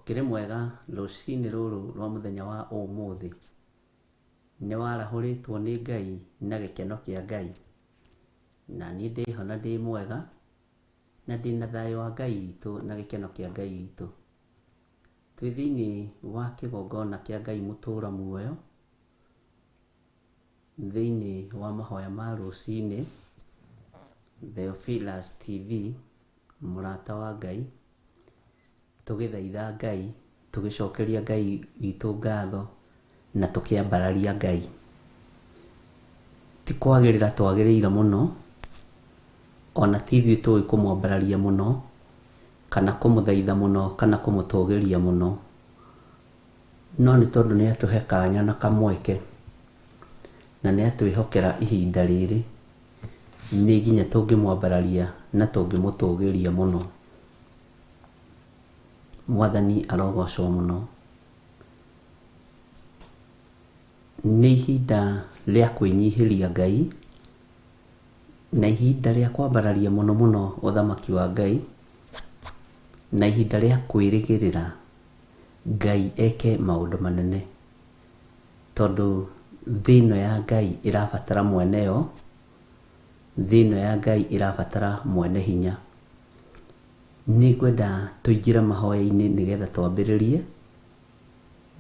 Ũkĩrĩ mwega rũcinĩ rũrũ rwa mũthenya wa ũmũthĩ, nĩ warahũrĩtwo nĩ Ngai na gĩkeno kĩa Ngai, na niĩ ndĩho na ndĩ mwega na ndĩna thayũ wa Ngai witũ na gĩkeno kĩa Ngai witũ. Twĩ thĩinĩ wa kĩgongona kĩa Ngai mũtũra muoyo, thĩinĩ wa mahoya ma rũcinĩ, Theophilus TV, mũrata wa Ngai, tũgĩthaitha Ngai, tũgĩcokeria Ngai witũ ngatho na tũkĩambararia Ngai. Ti kwagĩrĩra twagĩrĩire mũno, ona ti ithuĩ tũĩ kũmwambararia mũno, kana kũmũthaitha mũno, kana kũmũtũgĩria mũno, no nĩ tondũ nĩ atũhe kanya na kamweke, na nĩ atwĩhokera ihinda rĩrĩ, nĩ nginya tũngĩmwambararia na tũngĩmũtũgĩria mũno. Mwathani arogocwo mũno. Nĩ ihinda rĩa kwĩnyihĩria Ngai, na ihinda rĩa kwambararia mũno mũno ũthamaki wa Ngai, na ihinda rĩa kwĩrĩgĩrĩra Ngai eke maũndũ manene, tondũ thĩ ĩno ya Ngai ĩrabatara mwene yo, thĩ ĩno ya Ngai ĩrabatara mwene hinya. Nĩ ngwenda tũingĩre mahoya-inĩ nĩgetha twambĩrĩrie,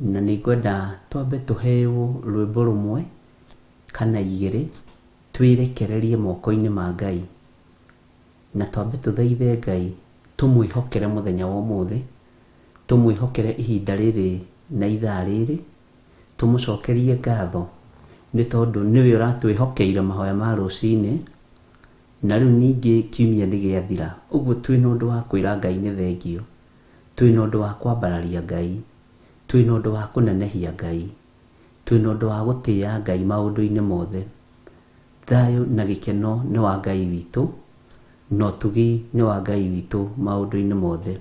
na nĩ ngwenda twambe tũheo rwĩmbo rũmwe kana igĩrĩ, twĩrekererie moko-inĩ ma Ngai, na twambe tũthaithe Ngai, tũmwĩhokere mũthenya wa ũmũthĩ, tũmwĩhokere ihinda rĩrĩ na ithaa rĩrĩ, tũmũcokerie ngatho nĩ tondũ nĩwe ũratwĩhokeire mahoya ma rũcinĩ, na rĩu ningĩ kiumia nĩ gĩathira, ũguo twĩna ũndũ wa kwĩra Ngai nĩ thengio, twĩna ũndũ wa kwambararia Ngai, twĩna ũndũ wa kũnenehia Ngai, twĩna ũndũ wa gũtĩĩa Ngai maũndũ-inĩ mothe. Thayũ na gĩkeno nĩ wa Ngai witũ, na ũtugi nĩ wa Ngai witũ maũndũ-inĩ mothe.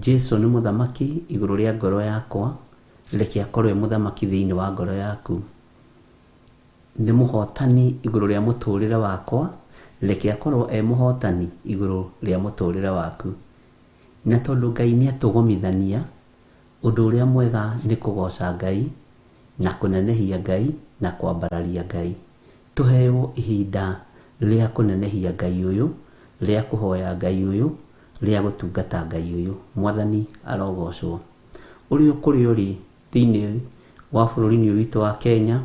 Jesũ nĩ mũthamaki igũrũ rĩa ngoro yakwa, reke akorwo mũthamaki thĩinĩ wa ngoro yaku. Nĩ mũhotani igũrũ rĩa mũtũrĩre wakwa, reke akorwo mũhotani igũrũ rĩa mũtũrĩre waku. Na tondũ Ngai nĩ atũgomithania, ũndũ ũrĩa mwega nĩ kũgoca Ngai, na kũnenehia Ngai, na kwambararia Ngai. Tũheo ihinda rĩa kũnenehia Ngai ũyũ, rĩa kũhoya Ngai ũyũ, rĩa gũtungata Ngai ũyũ. Mwathani arogocwo. Ũrĩ kũrĩ ũrĩ thĩinĩ wa bũrũri-inĩ ũyũ witũ wa Kenya,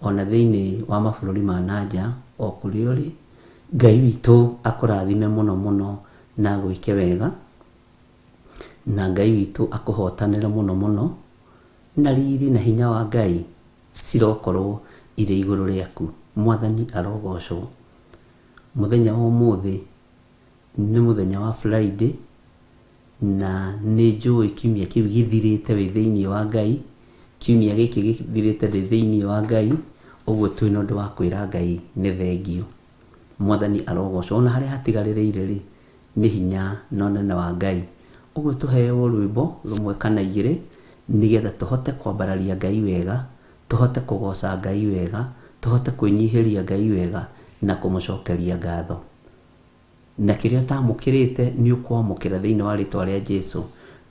ona thĩinĩ wa mabũrũri ma nanja, o kũrĩ ũrĩ, Ngai witũ akũrathime mũno mũno na gwĩke wega, na Ngai witũ akũhotanĩre mũno mũno, na riri na hinya wa Ngai cirokorwo irĩ igũrũ rĩaku. Mwathani arogocwo. Mũthenya wa ũmũthĩ nĩ mũthenya wa Friday, na nĩ njũĩ kiumia kĩu gĩthirĩte wĩ thĩinĩ wa Ngai, kiumia gĩkĩ gĩthirĩte ndĩ thĩinĩ wa Ngai, ũguo twĩna ũndũ wa kwĩra Ngai nĩ thengio. Mwathani arogocwo. Ona harĩa hatigarĩrĩire rĩ, nĩ hinya na ũnene wa Ngai. Ũguo tũheo rwĩmbo rũmwe kana igĩrĩ, nĩgetha tũhote kwambararia Ngai wega, tũhote kũgoca Ngai wega, tũhote kwĩnyihĩria Ngai wega, na kũmũcokeria ngatho. Na kĩrĩa ũtamũkĩrĩte nĩ ũkwamũkĩra thĩinĩ wa rĩtwa rĩa Jesũ,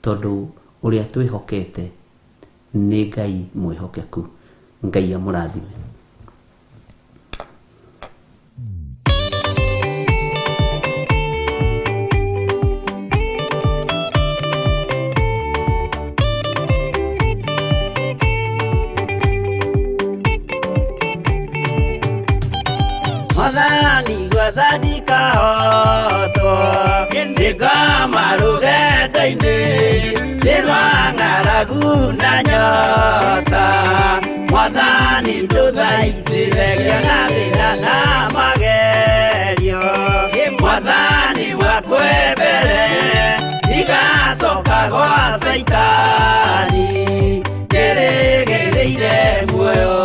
tondũ ũrĩa twĩhokete nĩ Ngai mwĩhokeku. Ngai amũrathime. Mwathani gwathani kahotwo, nĩngoma rũgendo-inĩ, ndĩrwa ng'aragu na nyota. Mwathani ndũthaitĩre gĩa thĩna na magerio, Mwathani wakwe mbere, igacoka gwa Saitani, ngĩrĩgĩrĩire muoyo.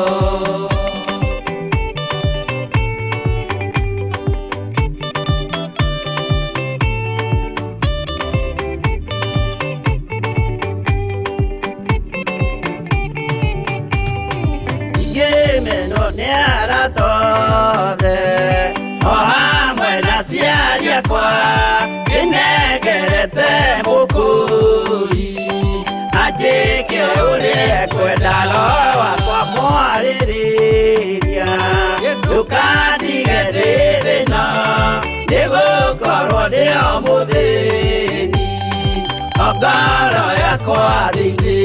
Tothe o hamwe na ciaria kwa, ĩnegerete mũkũri nĩkĩo ũrĩa kwenda roho wakwa mwarĩrĩria ndũkandige ndĩ thĩna nĩgũkorwo ndĩ o mũthĩni o ngoro yakwa thĩinĩ.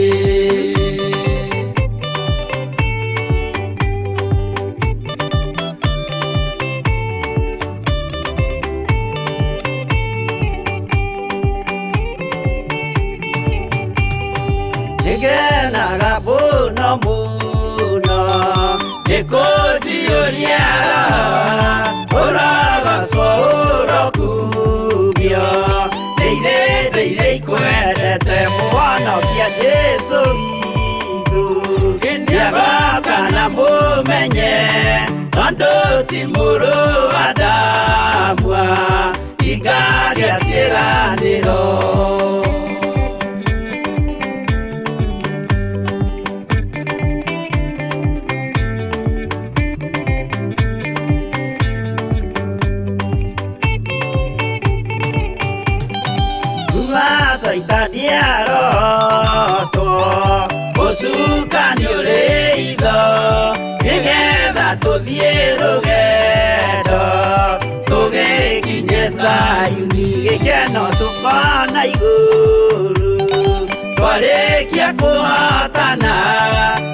Nĩngenaga mũno mũno nĩkũnjiyũria ũrogocwo ũrokugio ndĩirĩ ikwendete mũhonokia Jesũ witũ nĩagoka na mũmenye tondũ ti mũrũ wa ndamwa ingagĩa ciĩranĩro. Niarotwo mũcukani ũrĩ itho nĩgetha tũthiĩ rũgendo tũgĩkinye Zayuni gĩkeno tũkona igũrũ twarĩkia kũhotana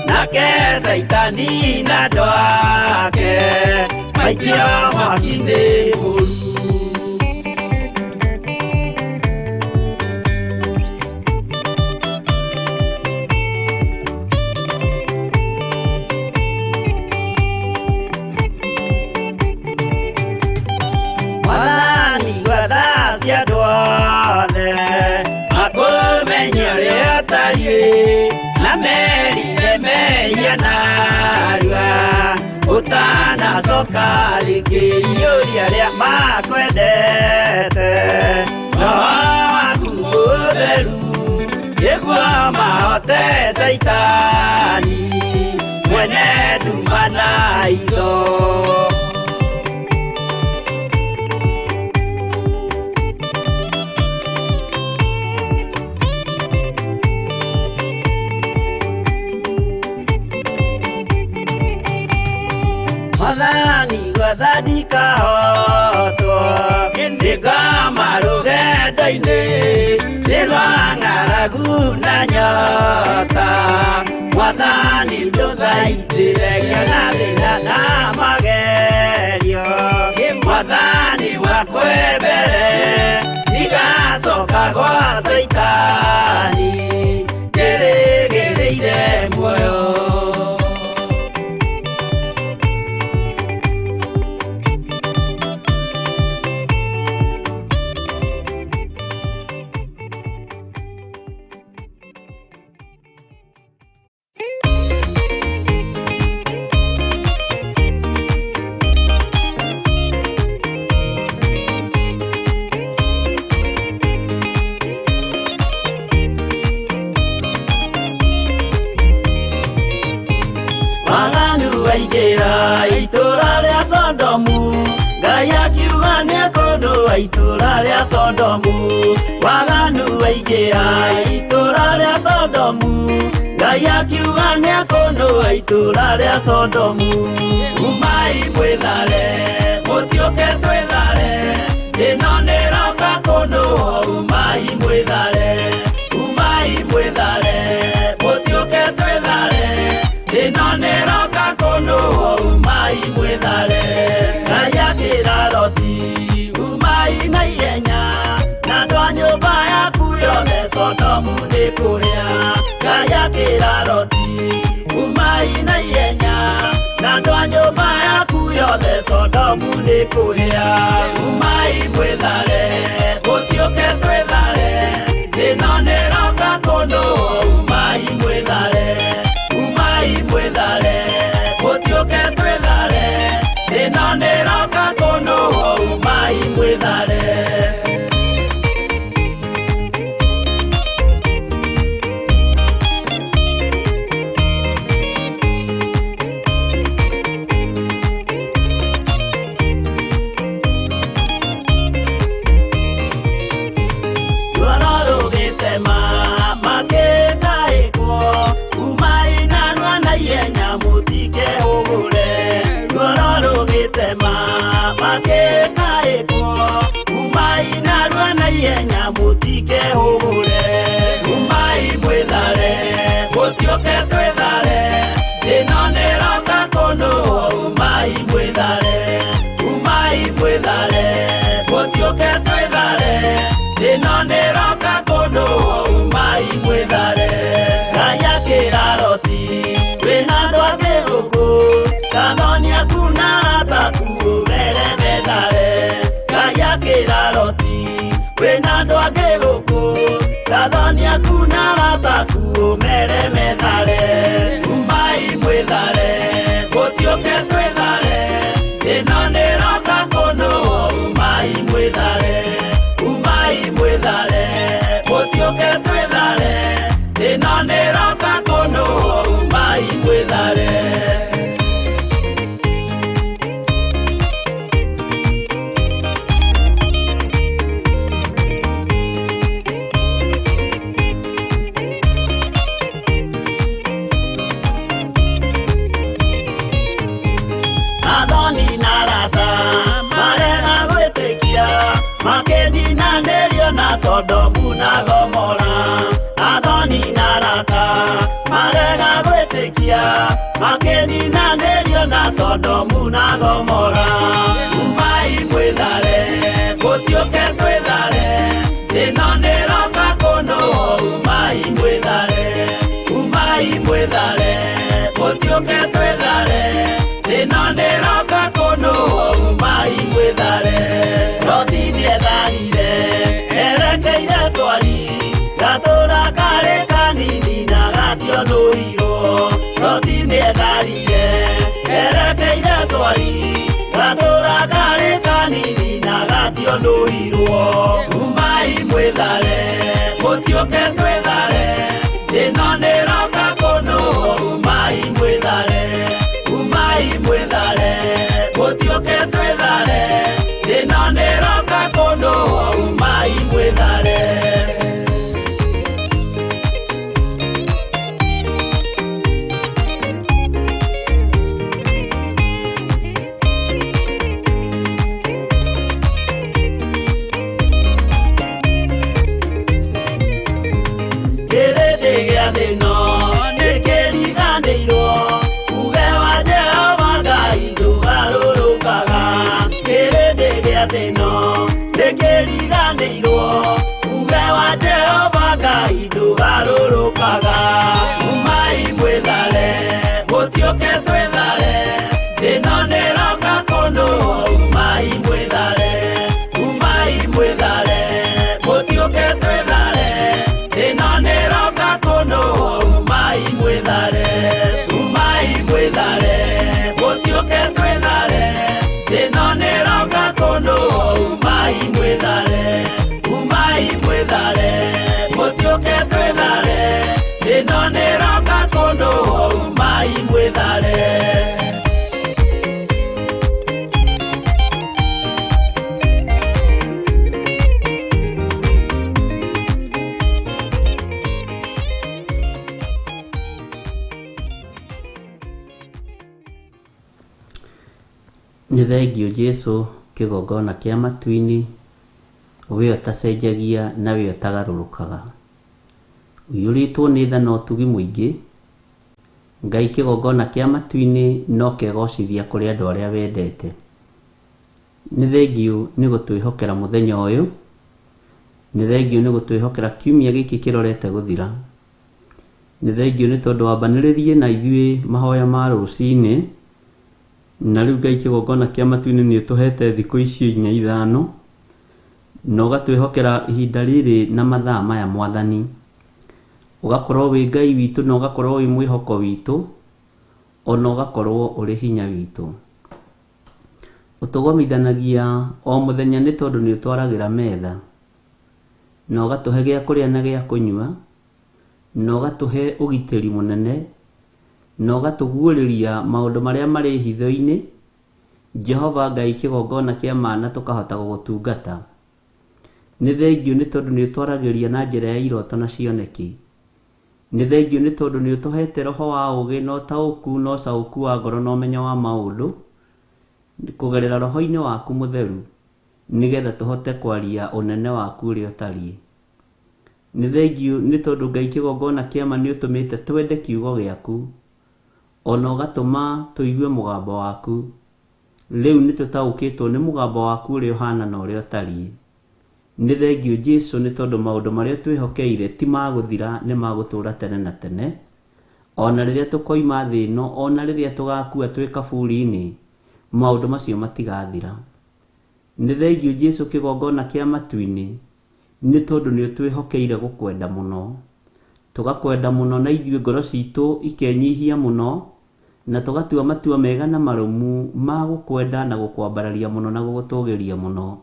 nake Saitani na andũ ake maikio mwaki-inĩ mũru. Utanacoka rĩngĩ iyũria rĩa makwendete roho waku mũtheru nĩguo mahote Saitani mwene nduma na itho. Mwathani gwathani kahotwo nĩngoma rũgendo-inĩ nĩ rwa ng'aragu na nyota Mwathani ndũthaitĩre ngĩona thĩna na magerio Mwathani wakwa mbere ndigacoka gwa Saitani njĩrĩgĩrĩire muoyo. Itũra rĩa Sodomu waganu waingĩra itũra rĩa Sodomu Ngai akiuga nĩakũnũa itũra rĩa Sodomu. Umai mwĩthare mũtiũke twĩthare ĩno nĩroka kũnũa. Umai mwĩthare mũtiũke twĩthare ĩno nĩroka kũnũa. Umai mwĩthare. Ngai akĩra Loti na ihenya na andũ a nyũmba yaku yothe Sodomu nĩ kũhĩa. Ngai akĩra Loti umai na ihenya na andũ a nyũmba yaku yothe Sodomu nĩ kũhĩa. Umai mwĩthare mũtiũke twĩthare ĩno nĩroka kũnũa. Umai mwĩthare mũtiũke twĩthare ĩno nĩroka kũnũa. Umai mwĩthare. mwehũgũre umai mwĩthare mũtioke twĩthare ĩno nĩroka kũnũo umai mwĩthare mũtioke twĩthare ĩno nĩroka kũnũo umai mwĩthare Raya kĩraroti wĩna andũ angĩ gũkũ Kathonia kuna rataku mere methare Raya kĩraroti wĩna andũ angĩ gũkũ Kathonia kuna rataku mere methare umai mwĩthare mũtioke twĩthare ĩno nĩroka kũnũo umai mwĩthare mũtioke twĩthare ĩno nĩroka kũnũo umai mwĩthare Athoni na rata marega gwĩtĩkia makĩninanĩrio na Sodomu na Gomora Athoni na rata marega gwĩtĩkia makĩninanĩrio na Sodomu na Gomora umai mwĩthare mũtioke twĩthare ĩno nĩroka kũnũo umai mwĩthare mũtioke twĩthare ĩno nĩroka kũnũo umai mwĩthare Roti nĩetharire erekeire Zoari gatũra karĩ kanini na gationũirwo Roti nĩetharire erekeire Zoari gatũra karĩ kanini na gationũirwo umai mwĩthare mũtioke twĩthare ĩno nĩroka kũnũo umai mwĩthare mũtioke twĩthare ĩno nĩroka kũnũo umai mwĩthare Kĩrĩndĩ gĩa thĩ ĩno nĩkĩriganĩirwo uge wa Jehova Ngai ndũgarũrũkaga Kĩrĩndĩ gĩa thĩ ĩno nĩkĩriganĩirwo uge wa Jehova Ngai ndũgarũrũkaga umai mwĩthare mũtioke twĩthare ĩno nĩroka kũnũo umai mwĩthare mũtioke twĩthare ĩno nĩroka kũnũo umai mwĩthare mũtioke twĩthare ĩno nĩroka kũnũo umai mwĩthare mũtioke twĩthare ĩno nĩroka kũnũo umai mwĩthare Nĩ thengio Jesũ kĩgongona kĩa matu-inĩ we ũtacenjagia na we ũtagarũrũkaga ũiyũrĩtwo nĩ tha na ũtugi mũingĩ Ngai kĩgongona kĩa matu-inĩ no kegocithia kũrĩ andũ arĩa wendete nĩ thengio nĩ gũtwĩhokera mũthenya ũyũ nĩ thengio nĩ gũtwĩhokera kiumia gĩkĩ kĩrorete gũthira nĩ thengio nĩ tondũ wambanĩrĩrie na ithuĩ mahoya ma rũcinĩ na rĩu Ngai kĩgongona kĩa matu-inĩ nĩ ũtũhete thikũ icio 4-5 na ũgatwĩhokera ihinda rĩrĩ na mathaa maya Mwathani ũgakorwo wĩ Ngai witũ na ũgakorwo wĩ mwĩhoko witũ ona ũgakorwo ũrĩ hinya witũ ũtũgomithanagia o mũthenya nĩ tondũ nĩ ũtwaragĩra metha na ũgatũhe gĩa kũrĩa na gĩa kũnyua na ũgatũhe ũgitĩri mũnene na ũgatũguũrĩria maũndũ marĩa marĩ hitho-inĩ Jehova Ngai kĩgongona kĩa mana tũkahota gũgũtungata nĩ thengio nĩ tondũ nĩ ũtwaragĩria na njĩra ya iroto na cioneki nĩ thengio nĩ tondũ nĩ ũtũhete roho wa ũũgĩ na ũtaũku na ũcaũku wa ngoro na ũmenyo wa maũndũ kũgerera roho-inĩ waku mũtheru nĩgetha tũhote kwaria ũnene waku ũrĩa ũtariĩ nĩ thengiũ nĩ tondũ Ngai kĩgongona kĩama nĩ ũtũmĩte twende kiugo gĩaku, ona ũgatũma tũigue mũgambo waku. Rĩu nĩ tũtaũkĩtwo nĩ mũgambo waku ũrĩa ũhana na ũrĩa ũtariĩ. Nĩ thengiũ Jesũ nĩ tondũ maũndũ marĩa twĩhokeire ti magũthira, nĩ magũtũũra tene na tene. Ona rĩrĩa tũkoima thĩ ĩno, ona rĩrĩa tũgakua twĩ kaburi-inĩ, maũndũ macio matigathira. Nĩ thengiũ Jesũ kĩgongona kĩa matu-inĩ, nĩ tondũ nĩ ũtwĩhokeire gũkwenda mũno. Tũgakwenda mũno na ithuĩ ngoro citũ ikenyihia mũno, na tũgatua matua mega na marũmu ma gũkwenda na gũkwambararia mũno na gũgũtũgĩria mũno.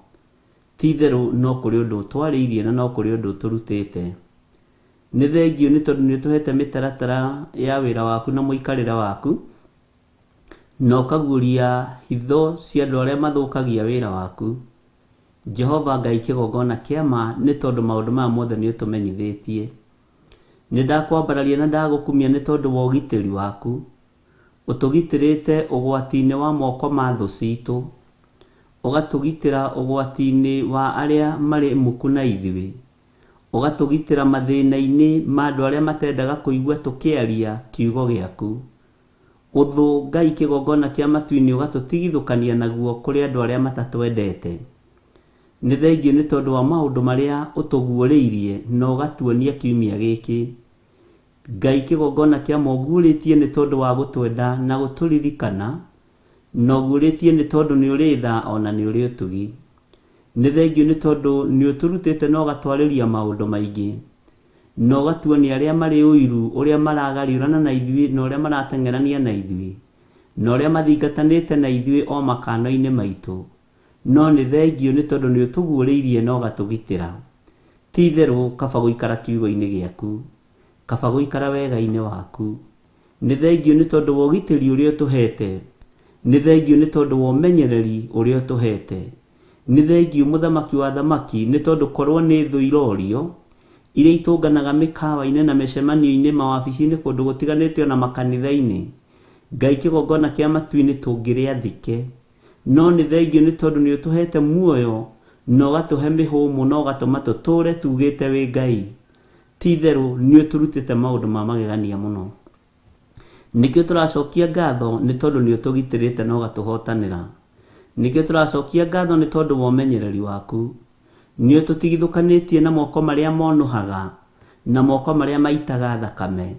Ti itherũ no kũrĩ ũndũ twarĩirie na no kũrĩ ũndũ tũrutĩte. Nĩ thengiũ nĩ tondũ nĩ ũtũhete mĩtaratara ya wĩra waku na mũikarĩre waku, na ũkaguũria hitho cia andũ arĩa mathũkagia wĩra waku. Jehova Ngai kĩgongona kĩama, nĩ tondũ maũndũ maya mothe nĩ ũtũmenyithĩtie. Nĩ ndakwambararia na ndagũkumia nĩ tondũ wa ũgitĩri waku. Ũtũgitĩrĩte ũgwati-inĩ wa moko ma thũ citũ, ũgatũgitĩra ũgwati-inĩ wa arĩa marĩ muku na ithuĩ, ũgatũgitĩra mathĩna-inĩ ma andũ arĩa matendaga kũigua tũkĩaria kiugo gĩaku. Ũthũ Ngai kĩgongona kĩa matu-inĩ ũgatũtigithũkania naguo kũrĩ andũ arĩa matatwendete. Nĩ thengiũ nĩ tondũ wa maũndũ marĩa ũtũguũrĩirie na ũgatuonia kiumia gĩkĩ. Ngai kĩgongona kĩama ũguũrĩtie nĩ tondũ wa gũtwenda na gũtũririkana, na ũguũrĩtie nĩ tondũ nĩ ũrĩ tha ona nĩ ũrĩ ũtugi. Nĩ thengiũ nĩ tondũ nĩ ũtũrutĩte na ũgatwarĩria maũndũ maingĩ, na ũgatuonia arĩa marĩ ũiru ũrĩa maragariũrana na ithuĩ na ũrĩa marateng'erania na ithuĩ, na ũrĩa mathingatanĩte na ithuĩ o makano-inĩ maitũ. No nĩ thengiũ nĩ tondũ nĩ ũtũguũrĩirie na ũgatũgitĩra. Ti itherũ kaba gũikara kiugo-inĩ gĩaku, kaba gũikara wega-inĩ waku. Nĩ thengiũ nĩ tondũ wa ũgitĩri ũrĩa ũtũhete. Nĩ thengiũ nĩ tondũ wa ũmenyereri ũrĩa ũtũhete. Nĩ thengiũ mũthamaki wa thamaki nĩ tondũ korwo nĩ thũ irorio iria itũnganaga mĩkawa-inĩ na mĩcemanio-inĩ, mawabici-inĩ, kũndũ gũtiganĩte ona makanitha-inĩ, Ngai kĩgongona kĩa matu-inĩ tũngĩrĩa thike. No nĩ thengiũ nĩ tondũ nĩ ũtũhete muoyo na ũgatũhe mĩhũmũ na ũgatũma tũtũũre tugĩte wĩ Ngai. Ti itherũ nĩ ũtũrutĩte maũndũ ma magegania mũno. Nĩkĩo tũracokia ngatho nĩ tondũ nĩ ũtũgitĩrĩte na ũgatũhotanĩra. Nĩkĩo tũracokia ngatho nĩ tondũ wa ũmenyereri waku. Nĩ ũtũtigithũkanĩtie na moko marĩa monuhaga na moko marĩa maitaga thakame.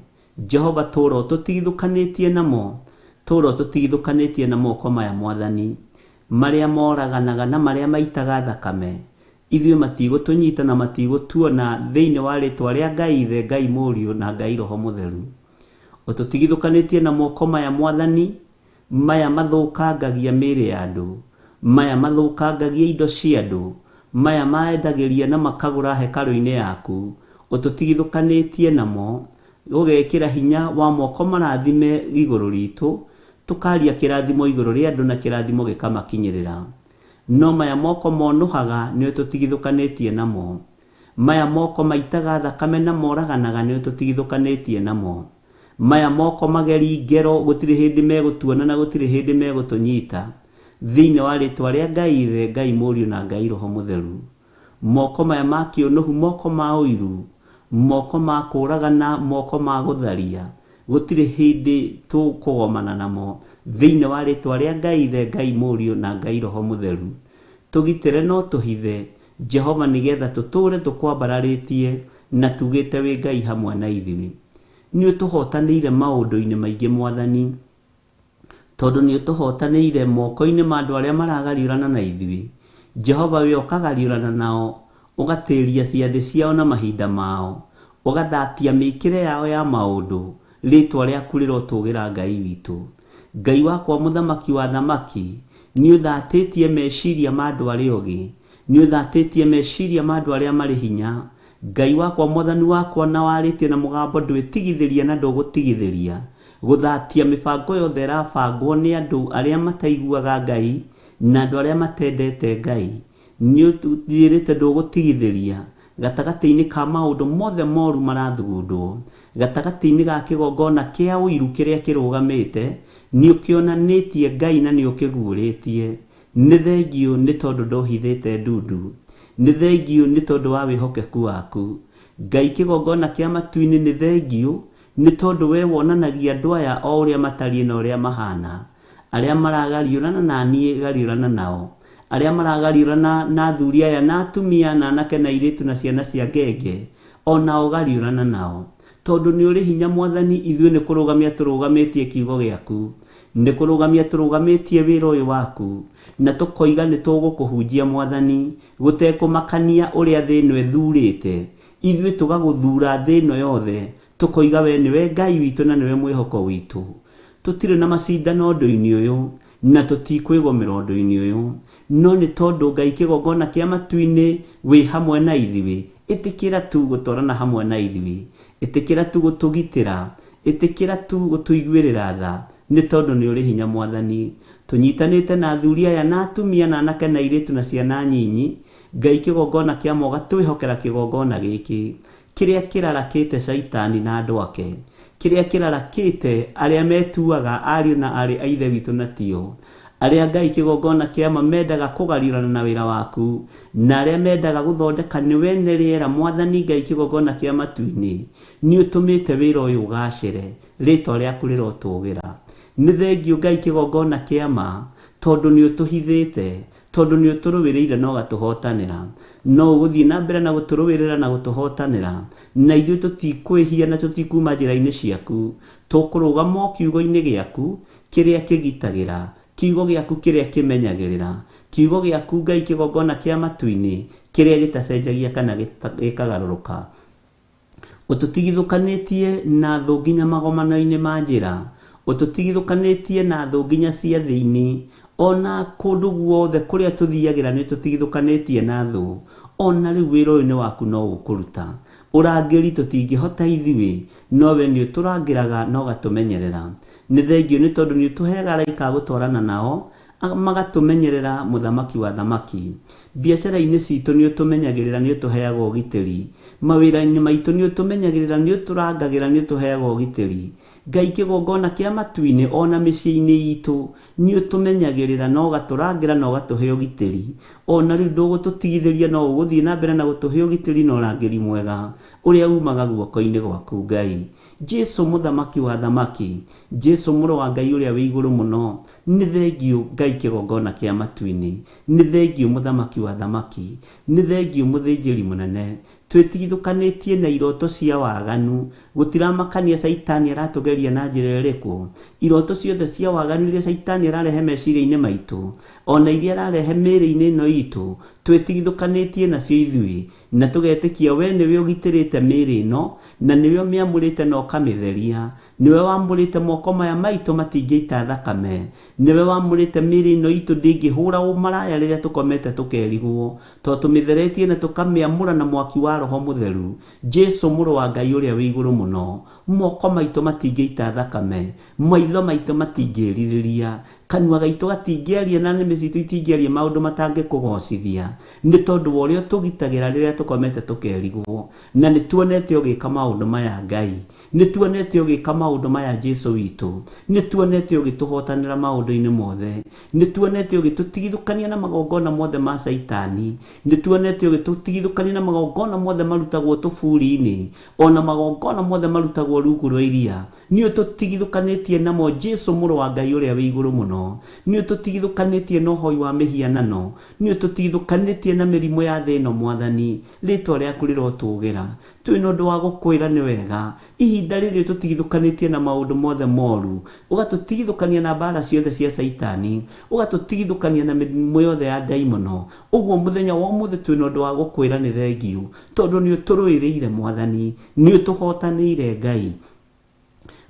Jehova tũũra ũtũtigithũkanĩtie namo, tũũra ũtũtigithũkanĩtie na moko maya Mwathani, marĩa moraganaga na marĩa maitaga thakame. Ithuĩ matigũtũnyita na matigũtuona thĩinĩ wa rĩtwa rĩa Ngai Ithe, Ngai Mũriũ na Ngai Roho Mũtheru. Ũtũtigithũkanĩtie na moko maya Mwathani, maya mathũkangagia mĩĩrĩ ya andũ, maya mathũkangagia indo cia andũ, maya maendagĩria na makagũra hekarũ-inĩ yaku. Ũtũtigithũkanĩtie namo, ũgekĩra hinya wa moko marathime igũrũ ritũ, tũkaria kĩrathimo igũrũ rĩa andũ na kĩrathimo gĩkamakinyĩrĩra. No maya moko monuhaga nĩ ũtũtigithũkanĩtie namo. Maya moko maitaga thakame na moraganaga nĩ ũtũtigithũkanĩtie namo. Maya moko mageri ngero gũtirĩ hĩndĩ megũtuona na gũtirĩ hĩndĩ megũtũnyita. Thĩinĩ wa rĩtwa rĩa Ngai Ithe, Ngai Mũriũ na Ngai Roho Mũtheru. Moko maya ma kĩũnũhu, moko ma ũiru, moko ma kũũragana, moko ma gũtharia, gũtirĩ hĩndĩ tũkũgomana namo. Thĩinĩ wa rĩtwa rĩa Ngai Ithe, Ngai Mũriũ na Ngai Roho Mũtheru. Tũgitĩre no tũhithe Jehova, nĩgetha tũtũũre tũkwambararĩtie na tugĩte wĩ Ngai hamwe na ithuĩ. Nĩ ũtũhotanĩire maũndũ-inĩ maingĩ Mwathani, tondũ nĩ ũtũhotanĩire moko-inĩ ma andũ arĩa maragariũrana na ithuĩ. Jehova, we ũkagariũrana nao, ũgatĩria ciathĩ ciao na mahinda mao, ũgathatia mĩĩkĩre yao ya maũndũ. Rĩtwa rĩaku rĩrotũũgĩra Ngai witũ. Ngai wakwa mũthamaki wa thamaki, nĩ ũthatĩtie meciria ma andũ arĩa ũgĩ, nĩ ũthatĩtie meciria ma andũ arĩa marĩ hinya. Ngai wakwa, Mwathani wakwa, na warĩtie na mũgambo ndwĩtigithĩria na ndũgũtigithĩria, gũthatia mĩbango yothe ĩrabangwo nĩ andũ arĩa mataiguaga Ngai na andũ arĩa matendete Ngai. Nĩ ũtwĩrĩte ndũgũtigithĩria gatagatĩ-inĩ ka maũndũ mothe moru marathugundwo, gatagatĩ-inĩ ga kĩgongona kĩa ũiru kĩrĩa kĩrũgamĩte. Nĩ ũkĩonanĩtie Ngai na nĩ ũkĩguũrĩtie. Nĩ thengiũ nĩ tondũ ndohithĩte ndundu. Nĩ thengiũ nĩ tondũ wa wĩhokeku waku. Ngai kĩgongona kĩa matu-inĩ nĩ thengio nĩ tondũ we wonanagia andũ aya o ũrĩa matariĩ na ũrĩa mahana, arĩa maragariũrana na niĩ gariũrana nao, arĩa maragariũrana na athuri aya na atumia na anake na airĩtu na ciana cia ngenge, onao gariũrana nao, tondũ nĩ ũrĩ hinya Mwathani. Ithuĩ nĩ kũrũgamia tũrũgamĩtie kiugo gĩaku, nĩ kũrũgamia tũrũgamĩtie wĩra ũyũ waku, na tũkoiga nĩ tũgũkũhunjia Mwathani, gũtekũmakania ũrĩa thĩ ĩno ĩthurĩte. Ithuĩ tũgagũthura thĩ ĩno yothe, tũkoiga we nĩwe Ngai witũ na nĩwe mwĩhoko witũ. Tũtirĩ na macindano ũndũ-inĩ ũyũ na tũtikwĩgomera ũndũ-inĩ ũyũ, no nĩ tondũ Ngai kĩgongona kĩa matu-inĩ wĩ hamwe na ithuĩ. Ĩtĩkĩra tu gũtwarana hamwe na ithuĩ, ĩtĩkĩra tu gũtũgitĩra, ĩtĩkĩra tu gũtũiguĩrĩra tha, nĩ tondũ nĩ ũrĩ hinya Mwathani. Tũnyitanĩte na athuri aya na atumia na anake na airĩtu na ciana nyinyi, Ngai kĩgongona kĩa moga twĩhokera kĩgongona gĩkĩ kĩrĩa kĩrarakĩte Saitani na andũ ake, kĩrĩa kĩrarakĩte arĩa metuaga ariũ na arĩ a ithe witũ na tio, arĩa Ngai kĩgongona kĩama mendaga kũgariũrana na wĩra waku, na arĩa mendaga gũthondeka nĩ wene rĩera. Mwathani Ngai kĩgongona kĩa matu-inĩ nĩ ũtũmĩte wĩra ũyũ ũgacĩre, rĩtwa rĩaku rĩrotũgĩra. Nĩ thengio Ngai kĩgongona kĩama, tondũ nĩ ũtũhithĩte, tondũ nĩ ũtũrũwĩrĩire na ũgatũhotanĩra. No ũgũthiĩ na mbere na gũtũrũwĩrĩra na gũtũhotanĩra, na ithuĩ tũtikwĩhia na tũtikuma njĩra-inĩ ciaku. Tũkũrũgama kiugo-inĩ gĩaku kĩrĩa kĩgitagĩra, kiugo gĩaku kĩrĩa kĩmenyagĩrĩra, kiugo gĩaku Ngai kĩgongona kĩa matu-inĩ kĩrĩa gĩtacenjagia kana gĩkagarũrũka. Ũtũtigithũkanĩtie na thũ nginya magomano-inĩ ma njĩra, ũtũtigithũkanĩtie na thũ nginya ciathĩ-inĩ, ona kũndũ guothe kũrĩa tũthiagĩra nĩ tũtigithũkanĩtie na thũ. Ona rĩu wĩra ũyũ nĩ waku no ũkũruta. Ũrangĩri tũtingĩhota ithuĩ, no we nĩ ũtũrangĩraga na ũgatũmenyerera. Nĩ thengio nĩ tondũ nĩ ũtũheaga araika a gũtwarana nao, magatũmenyerera mũthamaki wa thamaki. Biacara-inĩ citũ nĩ ũtũmenyagĩrĩra, nĩ ũtũheaga ũgitĩri. Mawĩra-inĩ maitũ nĩ ũtũmenyagĩrĩra, nĩ ũtũrangagĩra, nĩ ũtũheaga ũgitĩri. Ngai kĩgongona kĩa matu-inĩ ona mĩciĩ-inĩ itũ nĩ ũtũmenyagĩrĩra na ũgatũrangĩra na ũgatũhe ũgitĩri. Ona rĩu ndũgũtũtigithĩria, no ũgũthiĩ na mbere na gũtũhe ũgitĩri na ũrangĩri mwega ũrĩa umaga guoko-inĩ gwaku Ngai. Jesu mũthamaki wa thamaki, Jesu mũrũ wa Ngai ũrĩa wĩ igũrũ mũno, nĩ thengio Ngai kĩgongona kĩa matu-inĩ, nĩ thengio mũthamaki wa thamaki, nĩ thengio mũthĩnjĩri mũnene. Twĩtigithũkanĩtie na iroto cia waganu, gũtiramakania Saitani aratũgeria na njĩra ĩrĩkũ. Iroto ciothe cia waganu iria Saitani ararehe meciria-inĩ maitũ, ona iria ararehe mĩĩrĩ-inĩ ĩno itũ, twĩtigithũkanĩtie nacio ithuĩ, na tũgetĩkia we nĩwe ũgitĩrĩte mĩĩrĩ ĩno, na nĩwe ũmĩamũrĩte na ũkamĩtheria. Nĩwe wamũrĩte moko maya maitũ matingĩita thakame, nĩwe wamũrĩte mĩĩrĩ ĩno itũ ndĩngĩhũra ũmaraya rĩrĩa tũkomete tũkerigwo, tondũ tũmĩtheretie na tũkamĩamũra na mwaki wa Roho Mũtheru. Jesu mũrũ wa Ngai ũrĩa wĩ igũrũ mũno, moko maitũ matingĩita thakame, maitho maitũ matingĩĩrirĩria, kanua gaitũ gatingĩaria na nĩmĩ citũ itingĩaria maũndũ matangĩkũgocithia, nĩ tondũ wa ũrĩa tũgitagĩra rĩrĩa tũkomete tũkerigwo. Na nĩ tuonete ũgĩka maũndũ maya Ngai, nĩ tuonete ũgĩka maũndũ maya Jesu witũ, nĩ tuonete ũgĩtũhotanĩra maũndũ-inĩ mothe, nĩ tuonete ũgĩtũtigithũkania na magongona mothe ma Saitani, nĩ tuonete ũgĩtũtigithũkania na magongona mothe marutagwo tũburi-inĩ, ona magongona mothe marutagwo rungu rwa iria. Nĩ ũtũtigithũkanĩtie namo Jesu mũrũ wa Ngai ũrĩa wĩ igũrũ mũno, nĩ ũtũtigithũkanĩtie na ũhoi wa mĩhianano, nĩ ũtũtigithũkanĩtie na mĩrimũ ya thĩ ĩno Mwathani, rĩtwa rĩaku rĩrotũgĩra. Twĩ na ũndũ wa gũkwĩra nĩ wega, ihinda rĩrĩ ũtũtigithũkanĩtie na maũndũ mothe moru, ũgatũtigithũkania na mbara ciothe cia Saitani, ũgatũtigithũkania na mĩrimũ yothe ya ndaimono. Ũguo mũthenya wa ũmũthĩ twĩ na ũndũ wa gũkwĩra nĩ thengio, tondũ nĩ ũtũrũĩrĩire Mwathani, nĩ ũtũhotanĩire Ngai.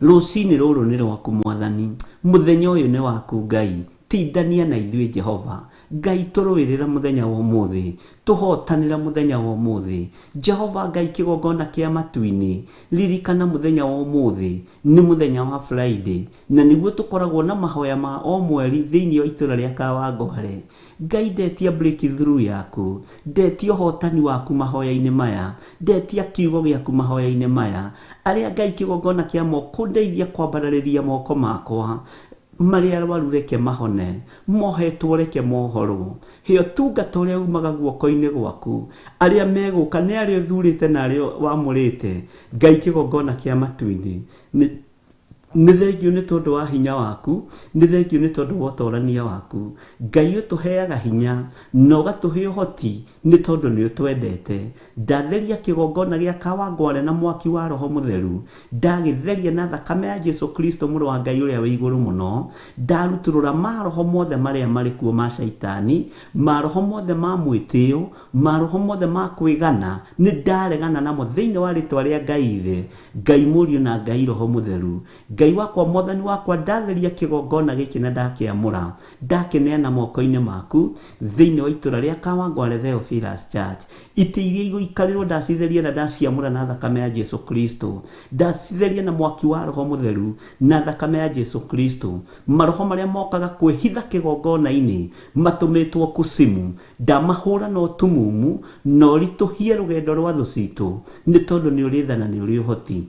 Rũciinĩ rũrũ nĩ rwaku Mwathani, mũthenya ũyũ nĩ waku Ngai. Tindania na ithuĩ Jehova Ngai, tũrũĩrĩra mũthenya wa ũmũthĩ, tũhotanĩra mũthenya wa ũmũthĩ. Jehova Ngai kĩgongona kĩa matu-inĩ, ririkana mũthenya wa ũmũthĩ nĩ mũthenya wa Friday, na nĩguo tũkoragwo na mahoya ma o mweri thĩinĩ wa itũra rĩa Kawangware. Ngai, ndetia breakthrough yaku, ndetia ũhotani waku mahoya-inĩ maya, ndetia kiugo gĩaku mahoya-inĩ maya, arĩa Ngai kĩgongona kĩa moko ndeithia kwambarĩria moko makwa marĩa arwaru reke mahone, mohetwo reke mohorwo, he ũtungata ũrĩa umaga guoko-inĩ gwaku, arĩa megũka nĩ arĩa ũthurĩte na arĩa wamũrĩte, Ngai kĩgongona kĩa matu-inĩ, nĩ thengio nĩ tondũ wa hinya waku, nĩ thengio nĩ tondũ wa ũtorania waku. Ngai ũtũheaga hinya na ũgatũhe ũhoti nĩ tondũ nĩ ũtwendete. Ndatheria kĩgongona gĩa Kawangware na mwaki wa Roho Mũtheru, ndagĩtheria na thakame ya Jesu Kristo mũrũ wa Ngai ũrĩa wĩ igũrũ mũno, ndarutũrũra maroho mothe marĩa marĩ kuo ma Shaitani, maroho mothe ma mwĩtĩo, maroho mothe ma kwĩgana, nĩ ndaregana namo thĩinĩ wa rĩtwa rĩa Ngai Ithe, Ngai Mũriũ na Ngai Roho Mũtheru. Ngai wakwa Mwathani wakwa, ndatheria kĩgongona gĩkĩ na ndakĩamũra, ndakĩneana moko-inĩ maku thĩinĩ wa itũra rĩa Kawangware Theophilus Church. Itĩ iria igũikarĩrwo ndacitheria na ndaciamũra na thakame ya Jesu Kristo, ndacitheria na mwaki wa Roho Mũtheru na thakame ya Jesu Kristo. Maroho marĩa mokaga kwĩhitha kĩgongona-inĩ matũmĩtwo kusimu, ndamahũra na ũtumumu na ũritũhie rũgendo rwa thũ citũ, nĩ tondũ nĩ ũrĩ tha na nĩ ũrĩ ũhoti.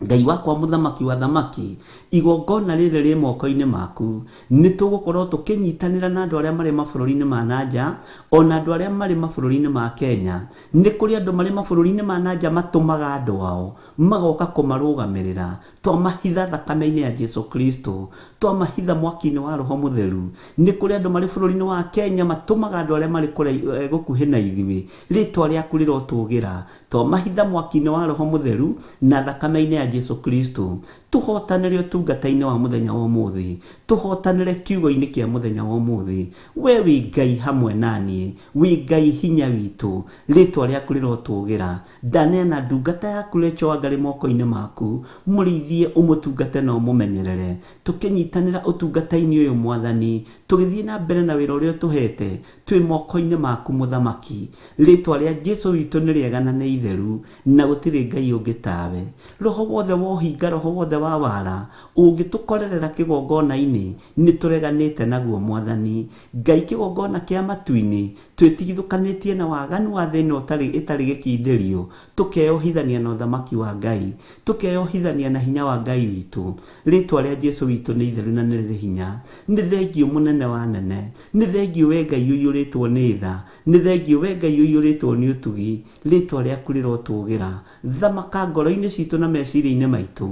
Ngai wakwa mũthamaki wa thamaki, igongona rĩrĩ rĩ moko-inĩ maku, nĩ tũgũkorwo tũkĩnyitanĩra na andũ arĩa marĩ mabũrũri-inĩ ma nanja, ona andũ arĩa marĩ mabũrũri-inĩ ma Kenya. Nĩ kũrĩ andũ marĩ mabũrũri-inĩ ma nanja matũmaga andũ ao magoka kũmarũgamĩrĩra, twamahitha thakame-inĩ ya Jesu Kristo, twamahitha mwaki-inĩ wa Roho Mũtheru. Nĩ kũrĩ andũ marĩ bũrũri-inĩ wa Kenya matũmaga andũ arĩa marĩ gũkuhĩ na ithuĩ, rĩtwa rĩaku rĩrotũgĩra, twamahitha mwaki-inĩ wa Roho Mũtheru na thakame-inĩ ya Jesu Kristo. Tũhotanĩre ũtungata-inĩ wa mũthenya wa ũmũthĩ, tũhotanĩre kiugo-inĩ kĩa mũthenya wa ũmũthĩ. We wĩ Ngai hamwe naniĩ, wĩ Ngai hinya witũ, rĩtwa rĩaku rĩrotũgĩra. Ndaneana ndungata yaku Rachel Wangarĩ moko-inĩ maku, mũrĩithie, ũmũtungate na ũmũmenyerere. Tũkĩnyitanĩra ũtungata-inĩ ũyũ Mwathani, tũgĩthiĩ na mbere na wĩra ũrĩa ũtũhete, twĩ moko-inĩ maku Mũthamaki. Rĩtwa rĩa Jesu witũ nĩ rĩega na nĩ itheru, na gũtirĩ Ngai ũngĩ tawe. Roho wothe wohinga, roho wothe wa wara, ũngĩtũkorerera kĩgongona-inĩ, nĩ tũreganĩte naguo Mwathani. Ngai kĩgongona kĩa matu-inĩ, twĩtigithũkanĩtie na waganu wa thĩ ĩno ĩtarĩ gĩkindĩrio, tũkeyohithania na ũthamaki wa Ngai, tũkeyohithania na hinya wa Ngai witũ. Rĩtwa rĩa Jesu witũ nĩ itheru na nĩ rĩrĩ hinya. Nĩ thengio mũnene wa nene, nĩ thengio we Ngai ũiyũrĩtwo nĩ tha, nĩ thengio we Ngai ũiyũrĩtwo nĩ ũtugi. Rĩtwa rĩaku rĩrotũgĩra. Thamaka ngoro-inĩ citũ na meciria-inĩ maitũ,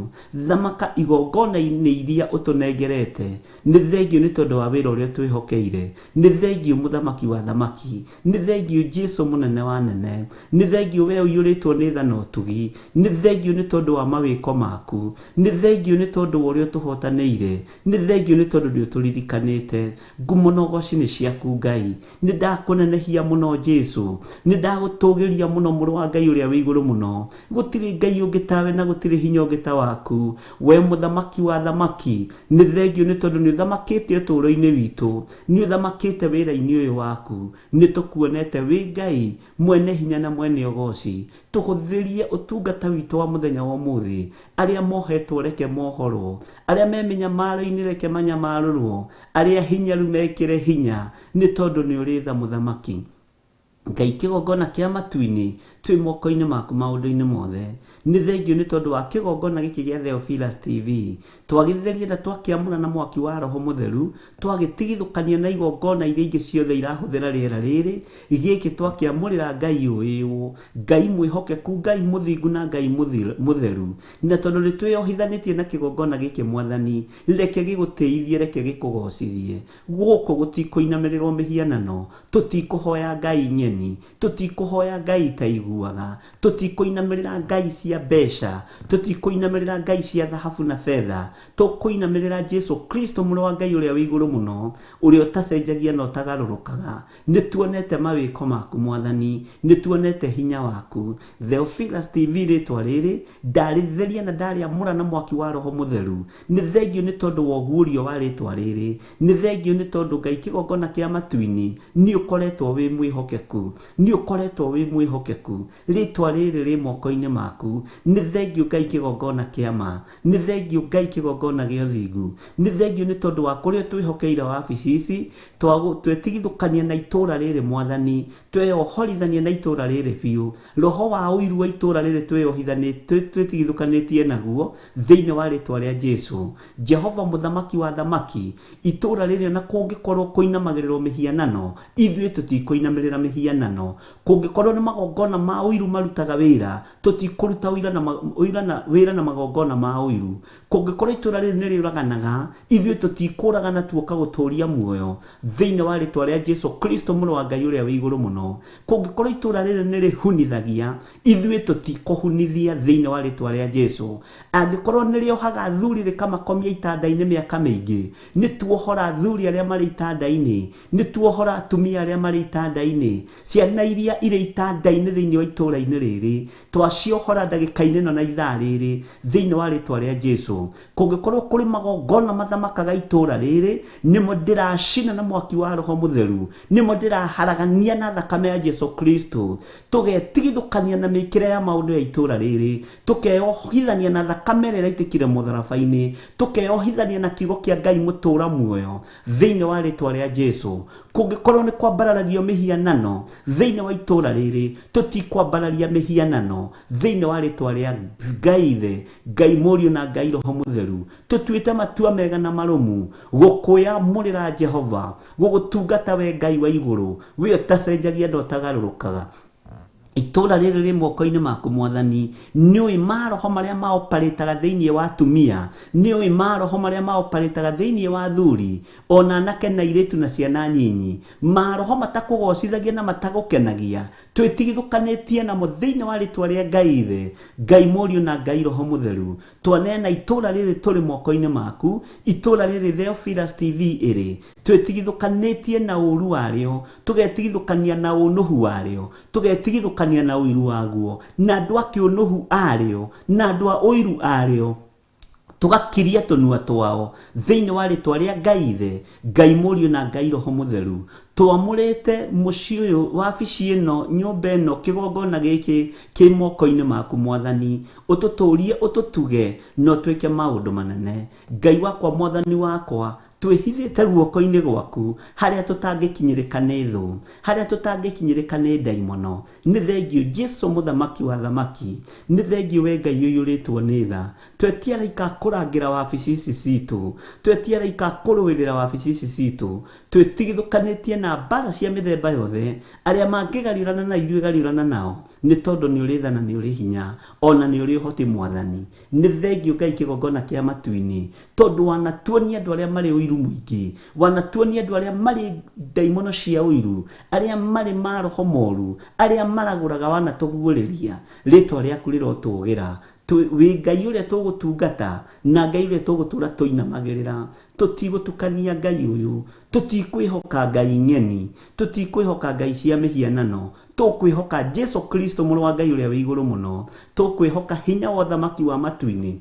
thamaka igongona-inĩ iria ũtũnengerete. Nĩ thengio nĩ tondũ wa wĩra ũrĩa twĩhokeire, nĩ thengio Mũthamaki wa thamaki, nĩ thengio Jesu mũnene wa nene, nĩ thengio we ũiyũrĩtwo nĩ tha na ũtugi, nĩ thengio nĩ tondũ wa mawĩko maku, nĩ thengio nĩ tondũ wa ũrĩa ũtũhotanĩire, nĩ thengio nĩ tondũ nĩ ũtũririkanĩte. Ngumo na ũgooci nĩ ciaku Ngai, nĩ ndakũnenehia mũno Jesu, nĩ ndagũtũgĩria mũno mũrũ wa Ngai ũrĩa wĩ igũrũ mũno. Gũtirĩ Ngai ũngĩ tawe na gũtirĩ hinya ũngĩ ta waku, we Mũthamaki wa thamaki. Nĩ thengio nĩ tondũ nĩ ũthamakĩte ũtũũro-inĩ witũ, nĩ ũthamakĩte wĩra-inĩ ũyũ waku, nĩ tũkuonete wĩ Ngai mwene hinya na mwene ũgooci. Tũhũthĩrie ũtungata witũ wa mũthenya wa ũmũthĩ, arĩa mohetwo reke mohorwo, arĩa me mĩnyamaro-inĩ reke manyamarũrwo, arĩa hinyaru mekĩre hinya, nĩ tondũ nĩ ũrĩ tha Mũthamaki. Ngai kĩgongona kĩa matu-inĩ, twĩ moko-inĩ maku maũndũ-inĩ mothe. Nĩ thengio nĩ tondũ wa kĩgongona gĩkĩ gĩa Theophilus TV, twagĩtheria na twakĩamũra na mwaki wa Roho Mũtheru, twagĩtigithũkania na igongona iria ingĩ ciothe irahũthĩra rĩera rĩrĩ, gĩkĩ twakĩamũrĩra Ngai ũyũ, Ngai mwĩhokeku, Ngai mũthingu na Ngai mũtheru. Na tondũ nĩ twĩyohithanĩtie na kĩgongona gĩkĩ Mwathani, reke gĩgũtĩithie, reke gĩkũgocithie. Gũkũ gũtikũinamĩrĩrwo mĩhianano, tũtikũhoya Ngai nyeni, tũtikũhoya Ngai itaiguaga, tũtikũinamĩrĩra Ngai cia mbeca, tũtikũinamĩrĩra Ngai cia thahabu na betha, tũkũinamĩrĩra Jesu Kristo mũrũ wa Ngai ũrĩa wĩ igũrũ mũno, ũrĩa ũtacenjagia na ũtagarũrũkaga. Nĩ tuonete mawĩko maku Mwathani, nĩ tuonete hinya waku. Theophilus TV rĩtwa rĩrĩ ndarĩtheria na ndarĩamũra na mwaki wa Roho Mũtheru. Nĩ thengio nĩ tondũ wa ũguũrio wa rĩtwa rĩrĩ, nĩ thengio nĩ tondũ Ngai kĩgongona kĩa matu-inĩ nĩ ũkoretwo wĩ mwĩhokeku. Kristo ni ukoretwo wi mwihokeku ritwa riri ri moko-ini maku ni thengio Ngai kigongona kiama ni thengio Ngai kigongona gio thingu ni thengio ni tondu wa kuria twihokeire wabici ici twetigithukania na itura riri Mwathani tweyohorithania na itura riri biu roho wa uiru wa itura riri twetigithukanitie naguo thiini wa ritwa ria Jesu Jehova muthamaki wa thamaki itura riri na kungikorwo kuinamagirirwo mihianano ithuĩ tutikuinamirira mihianano kungikorwo ni magongona ma uiru marutaga wira tutikuruta wira na magongona ma uiru kungikorwo itura riri ni riuraganaga ithuĩ tutikuragana tuoka guturia muoyo thiini wa ritwa ria Jesu Kristo mũrũ wa Ngai uria wi iguru muno kungikorwo itura riri ni rihunithagia ithuĩ tutikuhunithia thiini wa ritwa ria Jesu angikorwo ni riohaga thuri rikamakomia itanda-ini miaka mingi ni tuohora thuri aria mari itanda-ini ni tuohora atumia aria mari itanda-ini ciana iria iri itanda-ini thiini wa itura-ini riri twaciohora ndagika-ini no na ithaa riri thiini wa ritwa ria Jesu kungikorwo kuri magongona mathamakaga itura riri nimo ndiracina na mwaki wa Roho Mutheru nimo ndiraharagania na thakame ya Jesu Kristo tugetigithukania na mikire ya maundu ya itura riri tukeyohithania na thakame ĩrĩa ĩraitĩkire mũtharaba-inĩ tukeyohithania na kiugo kia Ngai mutura muoyo thiini wa ritwa ria Jesu kungikorwo ni kwambararagio mihianano thiini wa itura riri tutikwambararia mihianano thiini wa ritwa ria Ngai the Ngai Mũriũ na Ngai Roho Mutheru tutuite matua mega na marumu gukwĩamũrĩra Jehova gugutungata we Ngai wa iguru we utacenjagia ndo tagarurukaga itura riri ri moko-ini maku Mwathani ni ui maroho maria maoparĩtaga thiini wa atumia ni ui maroho maria maoparĩtaga thiini wa thuri ona anake na iritu na ciana nyinyi maroho matakugocithagia na matagukenagia twitigithukanitie namo thiini wa ritwa ria Ngai the Ngai Mũriũ na Ngai Roho Mutheru twanena itura riri turi moko-ini maku itura riri Theophilus TV iri twitigithukanitie na uru wario tugetigithukania na unuhu wario tugetigithukania na uiru waguo na andu akiunuhu ario na andu a uiru ario tugakiria tunua twao thiini wa ritwa ria Ngai the Ngai Mũriũ na Ngai Roho Mutheru twamurite mucii uyu wabici ino nyumba ino kigongona giki ki moko-ini maku Mwathani ututurie ututuge no twike maundu manene Ngai wakwa Mwathani wakwa twihithite guoko-ini gwaku haria tutangikinyirika ni thu haria tutangikinyirika ni daimono ni thengio Jesu muthamaki wa thamaki ni thengio we Ngai uyuritwo ni tha twetia raika kurangira wabici ici citu twetia raika kuruirira wabici ici citu twitigithukanitie na mbara cia mithemba yothe aria mangigarirana na ithuĩ garirana nao ni tondu ni uri tha na ni uri hinya ona ni uri uhoti Mwathani ni thengio Ngai kigongona kia matu-ini tondu wanatuonia andu aria mari uiru muingi wanatuonia andu aria mari daimono cia uiru aria mari maroho moru aria maraguraga wanatuguriria ritwa riaku rirotugira wi Ngai uria tugutungata na Ngai uria tugutura tuinamagirira tutigutukania Ngai uyu tutikwihoka Ngai ng'eni tutikwihoka Ngai cia mihianano tukwihoka Jesu Kristo mũrũ wa Ngai uria wi iguru muno tukwihoka hinya wa thamaki wa matu-ini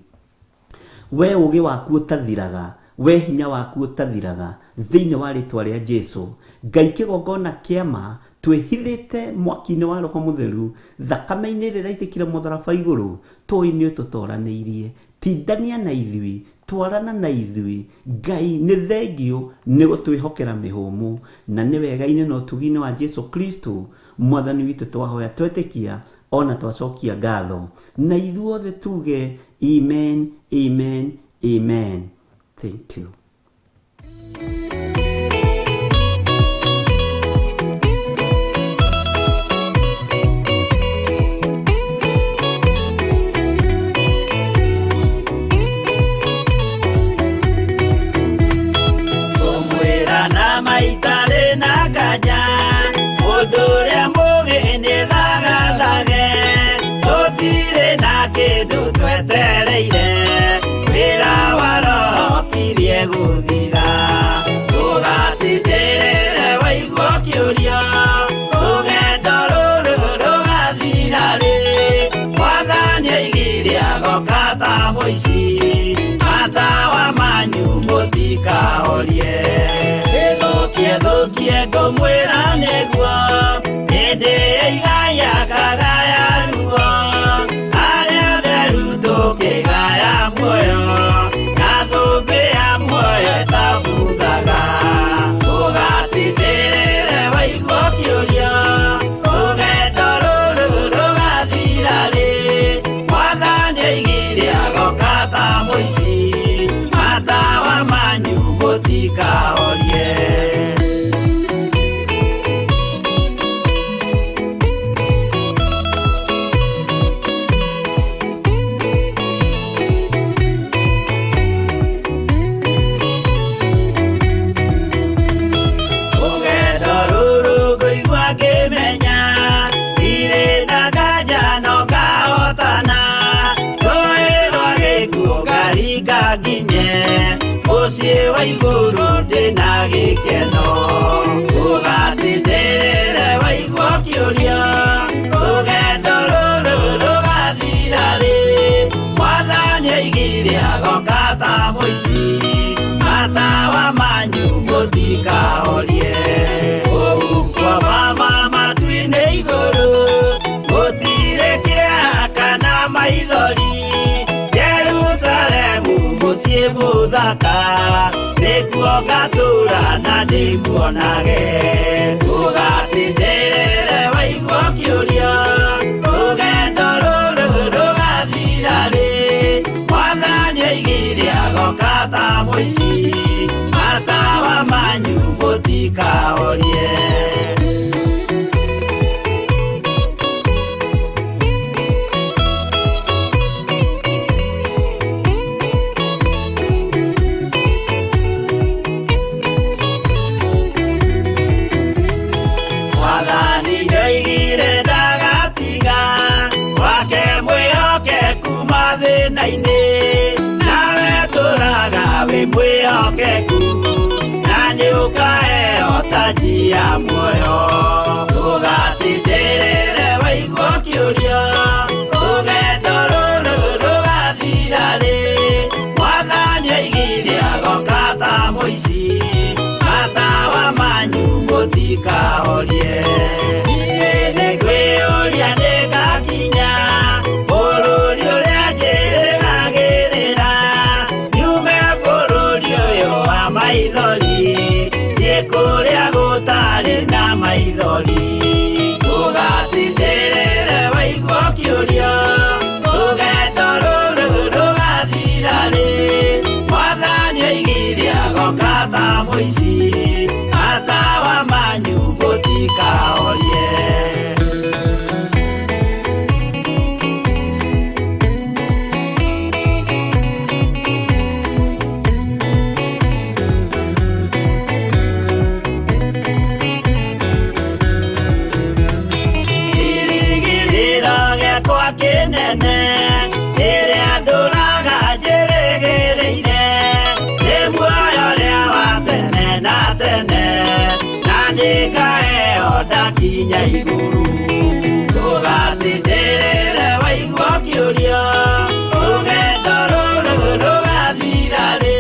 we ugi waku utathiraga we hinya waku utathiraga thiini wa ritwa ria Jesu Ngai kigongona kiama twihithite mwaki-ini wa Roho Mutheru thakame-ini ĩrĩa ĩraitĩkire mũtharaba iguru tũĩ tutoraniirie tindania na ithui twarana na ithui Ngai ni thengio ni gutwihokera mihumu na ni wega-ini no tugi-ini wa Jesu Kristo Mwathani witu twahoya twetikia ona twacokia ngatho na ithuothe tuge amen amen amen. Thank you. Thukie ngũmwĩra nĩguo hĩndĩ mũthaka nĩguo ngatũra na ndĩmuonage ũgatindĩrĩre waigua kĩũria rũgendo rũrũ rũgathira rĩ mwathani oigire agoka ta mũici matawa manyu mũtikahorie nawe tũraga wĩ mwĩhokeku na nĩũkaheo taji ya muoyo ũgatindĩrĩre waigua kĩũria rũgendo rũrũ rũgathira rĩ mwathani oigire agoka ta mũici matawa manyu mũtikahorie niĩ nĩngwĩyũria nĩngakinya bũrũri ũrĩa njĩrĩgagĩrĩra nyume bũrũri ũyũ wa maithori thiĩ kũrĩa gũtarĩ na maithori ũgatindĩrĩre waigua kĩũria rũgendo rũrũ rũgathira rĩ mwathani oigire agoka ta mũici matawa manyu mũtikahorie nene ĩrĩa ndũraga njĩrĩgĩrĩire nĩ muoyo ũrĩa wa tene na tene na nĩngaheo ndakinya igũrũ ũgatindĩrĩre waigua kĩũria rũgendo rũrũ rũgathira rĩ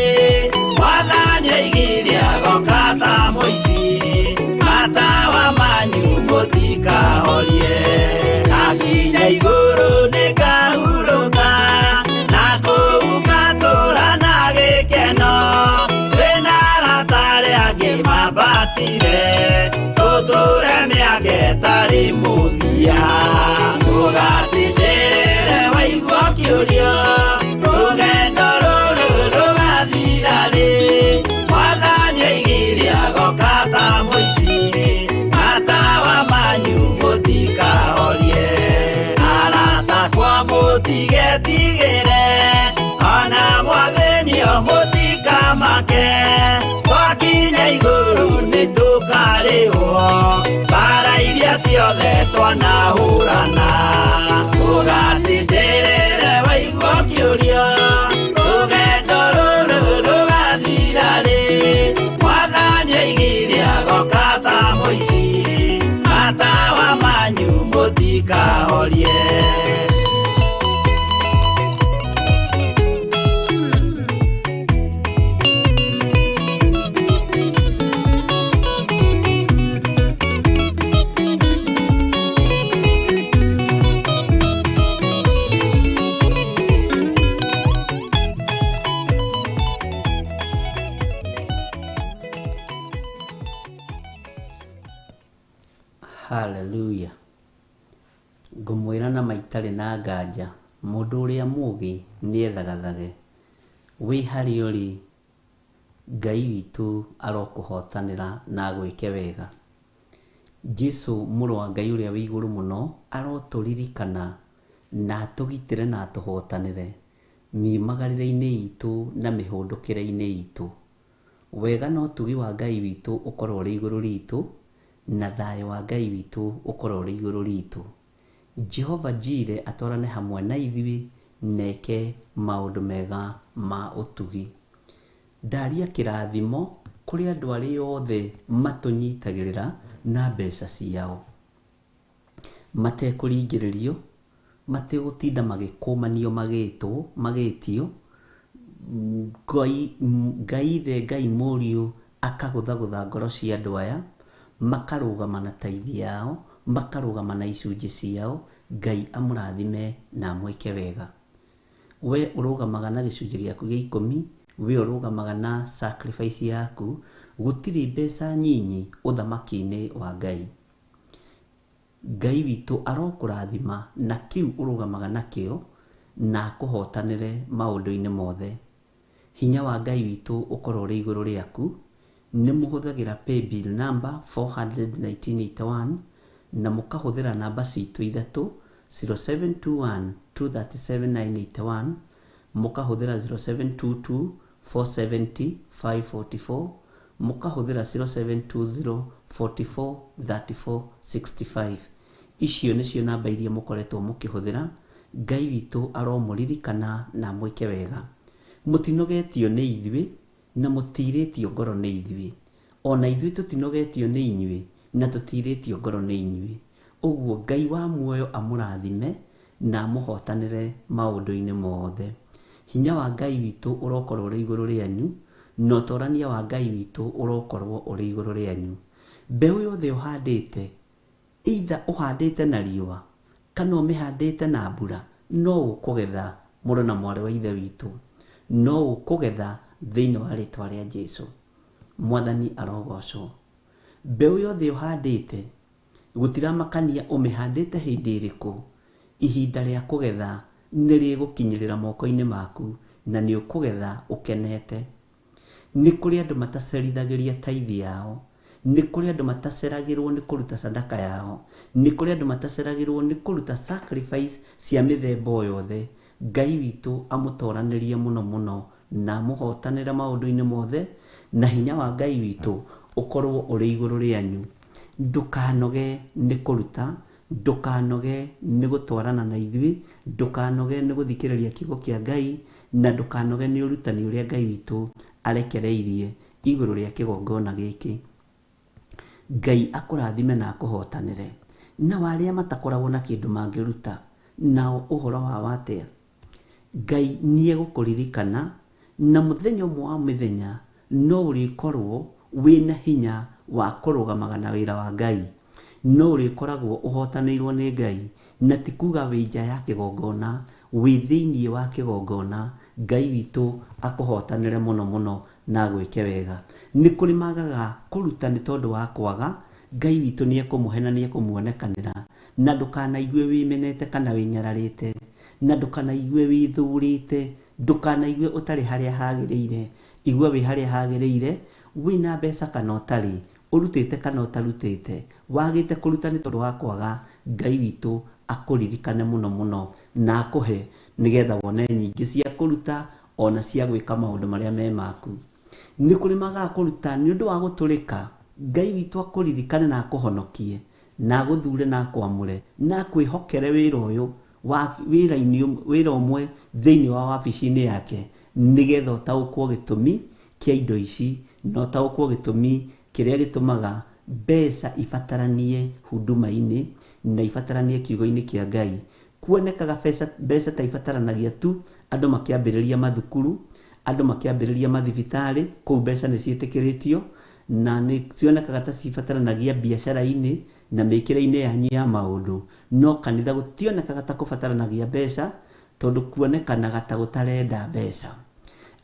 mwathani oigire agoka ta mũici matawa manyu mũtikahorie ngakinya igũrũ nĩngahurũka na kũu ngatũra na gĩkeno wĩna arata arĩa angĩ mambatire tũtũre mĩaka ĩtarĩ mũthia ũgatindĩrĩre waigua kĩũria rũgendo rũrũ rũgathira rĩ mwathani oigire agoka ta mũici matawa manyu mũtikahorie mũtigetigĩre ona mwathĩnio mũtikamake twakinya igũrũ nĩtũkarĩhwo mbara iria ciothe twanahũrana ũgatindĩrĩre waigua kĩũria rũgendo rũrũ rũgathira rĩ mwathani oigire agoka ta mũici matawa manyu mũtikahorie Hallelujah. Ngũmwĩra na maitarĩ na nganja mũndũ ũrĩa mũũgĩ nĩethagathage wĩ harĩa ũrĩ Ngai witũ arokũhotanĩra na agwĩke wega. Jesũ mũrũ wa Ngai ũrĩa wĩ igũrũ mũno arotũririkana na atũgitĩre na atũhotanĩre miumagarĩre-inĩ itũ na mĩhũndũkĩre-inĩ itũ. Wega na ũtugi wa Ngai witũ ũkorwo ũrĩ igũrũ ritũ na thayũ wa Ngai witũ ũkorwo ũrĩ igũrũ ritũ. Jehova Jireh atwarane hamwe na ithuĩ neke maũndũ mega ma ũtugi. Ndaria kĩrathimo kũrĩ andũ arĩa othe matũnyitagĩrĩra na mbeca ciao, matekũringĩrĩrio, mategũtinda magĩkũmanio magĩtio. Ngai ithe Ngai mũriũ akagũthagũtha ngoro cia andũ aya, makarũgama na taithi yao, makarũgama na icunjĩ ciao. Ngai amũrathime na amwĩke wega. We ũrũgamaga na gĩcunjĩ gĩaku gĩa 10 we urugamaga na sacrifice yaku, gutiri mbeca nyinyi uthamaki-ini wa Ngai. Ngai witu arokurathima na kiu urugamaga nakio na kuhotanire maundu-ini mothe. Hinya wa Ngai witu ukorwo ri iguru riaku. Ni muhuthagira paybill number 41981 na mukahuthira namba citu ithatu 0721 237981, mukahuthira 0722 470 544, mukahuthira 0720 44 34 65. Icio nicio namba iria mukoretwo mukihuthira. Ngai witu aromuririkana na mwike wega. Mutinogetio ni ithui na mutiretio ngoro ni ithui. Ona ithui tutinogetio ni inyui na tutiretio ngoro ni inyui. Uguo Ngai wa muoyo amurathime na amuhotanire maundu-ini mothe. Hinya wa Ngai witu urokorwo uri iguru rianyu, no torania wa Ngai witu urokorwo uri iguru rianyu. Mbeu yothe uhandite, either uhandite na riua kana umihandite na mbura, no ukugetha muru na mwari wa ithe witu, no ukugetha thiini wa ritwa ria Jesu. Mwathani arogocwo. Mbeu yothe uhandite, gutiramakania umihandite hindi iriku, ihinda ria kugetha ni rigukinyirira moko-ini maku na ni ukugetha ukenete. Ni kuri andu matacerithagiria taithi yao, ni kuri andu mataceragirwo ni kuruta sadaka yao, ni kuri andu mataceragirwo ni kuruta sacrifice cia mithemba yothe. Ngai witu amutoranirie muno muno na muhotanire maundu-ini mothe, na hinya wa Ngai witu ukorwo uri iguru rianyu. Ndukanoge ni kuruta, ndukanoge ni gutwarana na ithui, ndukanoge ni guthikiriria kiugo kia Ngai, na ndukanoge ni urutani uria Ngai witu arekereirie iguru ria kigongona giki. Ngai akurathime na akuhotanire. Na waria matakoragwo na kindu mangiruta, nao uhoro wa watia. Ngai ni egukuririkana na muthenya umwe wa mithenya no urikorwo wina hinya wa kurugamaga na wira wa Ngai. No urikoragwo uhotanirwo ni Ngai, na tikuga wi nja ya kigongona, wi thiini wa kigongona. Ngai witu akuhotanire muno muno na gwike wega. Ni kuri magaga kuruta ni tondu wa kwaga, Ngai witu ni ekumuhena ni ekumuonekanira, na ndukanaigue wimenete kana winyararite, na ndukanaigue withurite, ndukanaigue utari haria hagiriire. Igua wi haria hagiriire, wina mbeca kana utari, urutite kana utarutite, wagite kuruta ni tondu wa kwaga, Ngai witu akuririkane muno muno na akuhe nigetha wone nyingi cia kuruta ona cia gwika maundu maria me maku. Ni kuri magaga kuruta ni undu wa guturika, Ngai witu akuririkane na akuhonokie na aguthure na akwamure na akwihokere wira uyu wa wira umwe thiini wa wabici-ini yake, nigetha utaukwo gitumi kia indo ici, na utaukwo gitumi kiria gitumaga mbeca ibataranie huduma-ini na ibataranie kiugo-ini kia Ngai. Kuonekaga mbeca ta ibataranagia tu andu makiambiriria mathukuru, andu makiambiriria mathibitari, kou mbeca ni ciitikiritio, na ni cionekaga ta cibataranagia biacara-ini na mikire-ini yanyu ya maundu. No kanitha gutionekaga ta kubataranagia mbeca, tondu kuonekanaga ta gutarenda mbeca.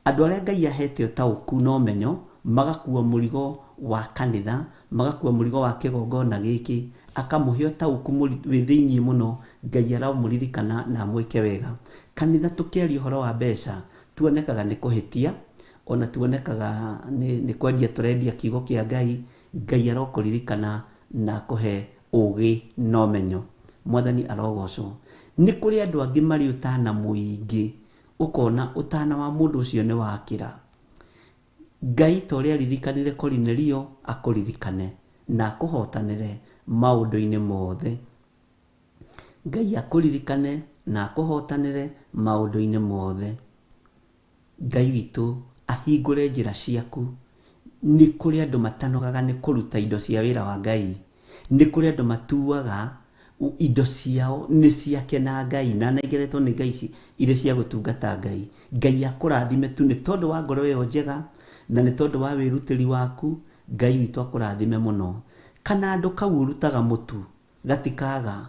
Andu aria Ngai ahete utauku no menyo magakua murigo wa kanitha, magakua murigo wa kigongona giki, akamuhe utauku wi thiini muno. Ngai aramuririkana na mwike wega. Kanitha tukiaria uhoro wa mbeca tuonekaga ni kuhitia, ona tuonekaga ni kwendia turendia kiugo kia Ngai. Ngai arokuririkana na kuhe ugi no menyo. Mwathani arogocwo. Ni kuri andu angi mari utana muingi, ukona utana wa mundu ucio ni wakira. Ngai toria ririkanire Kornelio akuririkane na akuhotanire maundu-ini mothe. Ngai akuririkane na akuhotanire maundu-ini mothe. Ngai witu ahingure njira ciaku. Ni kuri andu matanogaga ni kuruta indo cia wira wa Ngai. Ni kuri andu matuaga indo ciao ni ciake na Ngai, na naigeretwo ni Ngai ire cia gutungata Ngai. Ngai akurathime tu ni tondu wa ngoro iyo njega na ni tondu wa wirutiri waku. Ngai witu akurathime muno. Kana andu kau urutaga mutu gatikaga,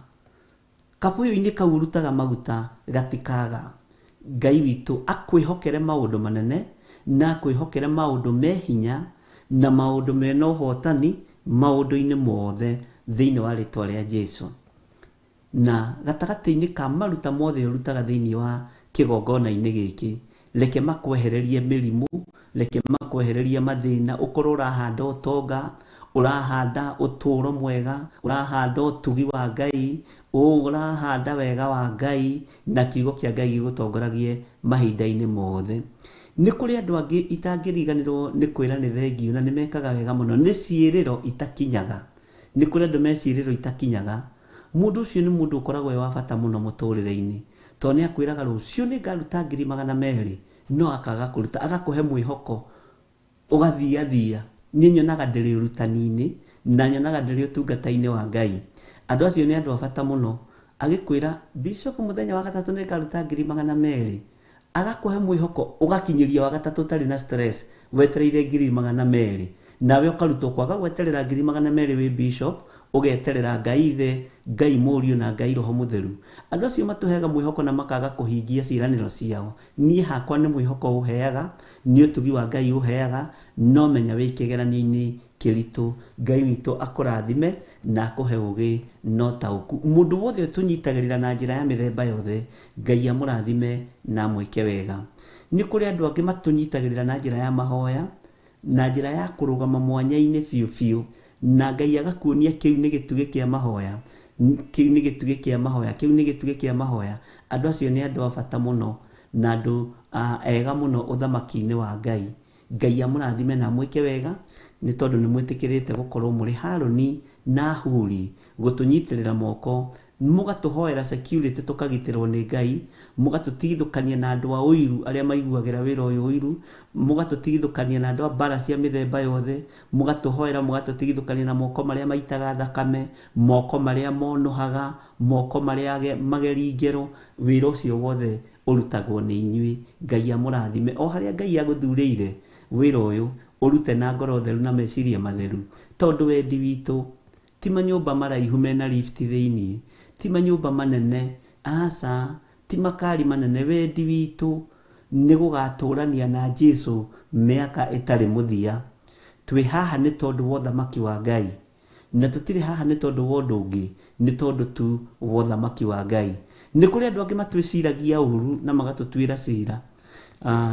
kabuyu-ini kau urutaga maguta gatikaga. Ngai witu akwihokere maundu manene na kwĩhokera maũndũ me hinya na maũndũ mena ũhotani maũndũ-inĩ mothe thĩinĩ wa rĩtwa rĩa Jesũ. Na gatagatĩ-inĩ ka maruta mothe ũrutaga thĩinĩ wa kĩgongona-inĩ gĩkĩ, reke makwehererie mĩrimũ, reke makwehererie mathĩna, ũkorwo ũrahanda ũtonga, ũrahanda ũtũũro mwega, ũrahanda ũtugi wa Ngai, ũrahanda wega wa Ngai, na kiugo kĩa Ngai gĩgũtongoragie mahinda-inĩ mothe. Nĩ kũrĩ andũ angĩ itangĩriganĩrwo nĩ kwĩra nĩ thengiũ na nĩ mekaga wega mũno, nĩ ciĩrĩro itakinyaga. Nĩ kũrĩ andũ me ciĩrĩro itakinyaga. Mũndũ ũcio nĩ mũndũ ũkoragwo wa bata mũno mũtũrĩre-inĩ, tondũ nĩ akwĩraga rũciũ nĩ ngaruta 200,000 no akaga kũruta, agakũhe mwĩhoko ũgathiathia. Niĩ nyonaga ndĩrĩ ũrutani-inĩ na nyonaga ndĩrĩ ũtungata-inĩ wa Ngai. Andũ acio nĩ andũ a bata mũno. Agĩkwĩra Bishop mũthenya wa gatatũ nĩ ngaruta 200,000, agakũhe mwĩhoko ũgakinyĩria wa gatatũ ũtarĩ na stress, wetereire 200,000, nawe ũkarutwo kwaga gweterera 200,000 wĩ Bishop, ũgeterera Ngai Ithe, Ngai Mũriũ na Ngai Roho Mũtheru. Andũ acio matũheaga mwĩhoko na makaga kũhingia ciĩranĩro ciao. Niĩ hakwa nĩ mwĩhoko ũheaga, nĩ ũtugi wa Ngai ũheaga, no menya wĩ kĩgeranio-inĩ kĩritũ. Ngai witũ akũrathime na akũhe ũgĩ no taũku. Mũndũ wothe ũtũnyitagĩrĩra na njĩra ya mĩthemba yothe, Ngai amũrathime na mwĩke wega. Nĩ kũrĩ andũ angĩ matũnyitagĩrĩra na njĩra ya mahoya, na njĩra ya kũrũgama mwanya-inĩ biũ biũ, na Ngai agakuonia kĩu nĩ gĩtugĩ kĩa mahoya, kĩu nĩ gĩtugĩ kĩa mahoya, kĩu nĩ gĩtugĩ kĩa mahoya. Andũ acio nĩ andũ a bata mũno na andũ ega mũno ũthamaki-inĩ wa Ngai. Ngai amũrathime na mwĩke wega, nĩ tondũ nĩ mwĩtĩkĩrĩte gũkorwo mũrĩ Harũni na Huri, gũtũnyitĩrĩra moko, mũgatũhoera security tũkagitĩrwo nĩ Ngai, mũgatũtigithũkania na andũ a ũiru arĩa maiguagĩra wĩra ũyũ ũiru, mũgatũtigithũkania na andũ a mbara cia mĩthemba yothe, mũgatũhoera mũgatũtigithũkania na moko marĩa maitaga thakame, moko marĩa monohaga, moko marĩa mageri ngero. Wĩra ũcio wothe ũrutagwo nĩ inyuĩ. Ngai amũrathime o harĩa Ngai agũthurĩire wĩra ũyũ, ũrute na ngoro theru na meciria matheru, tondũ wendi witũ ti manyũmba maraihu mena lift thĩinĩ, ti manyũmba manene, aca, ti makari manene. Wendi witũ nĩ gũgatũrania na Jesũ mĩaka ĩtarĩ mũthia. Twĩ haha nĩ tondũ wa ũthamaki wa Ngai, na tũtirĩ haha nĩ tondũ wa ũndũ ũngĩ, nĩ tondũ tu wa ũthamaki wa Ngai. Nĩ kũrĩ andũ angĩ matwĩciragia ũru na magatũtuĩra cira,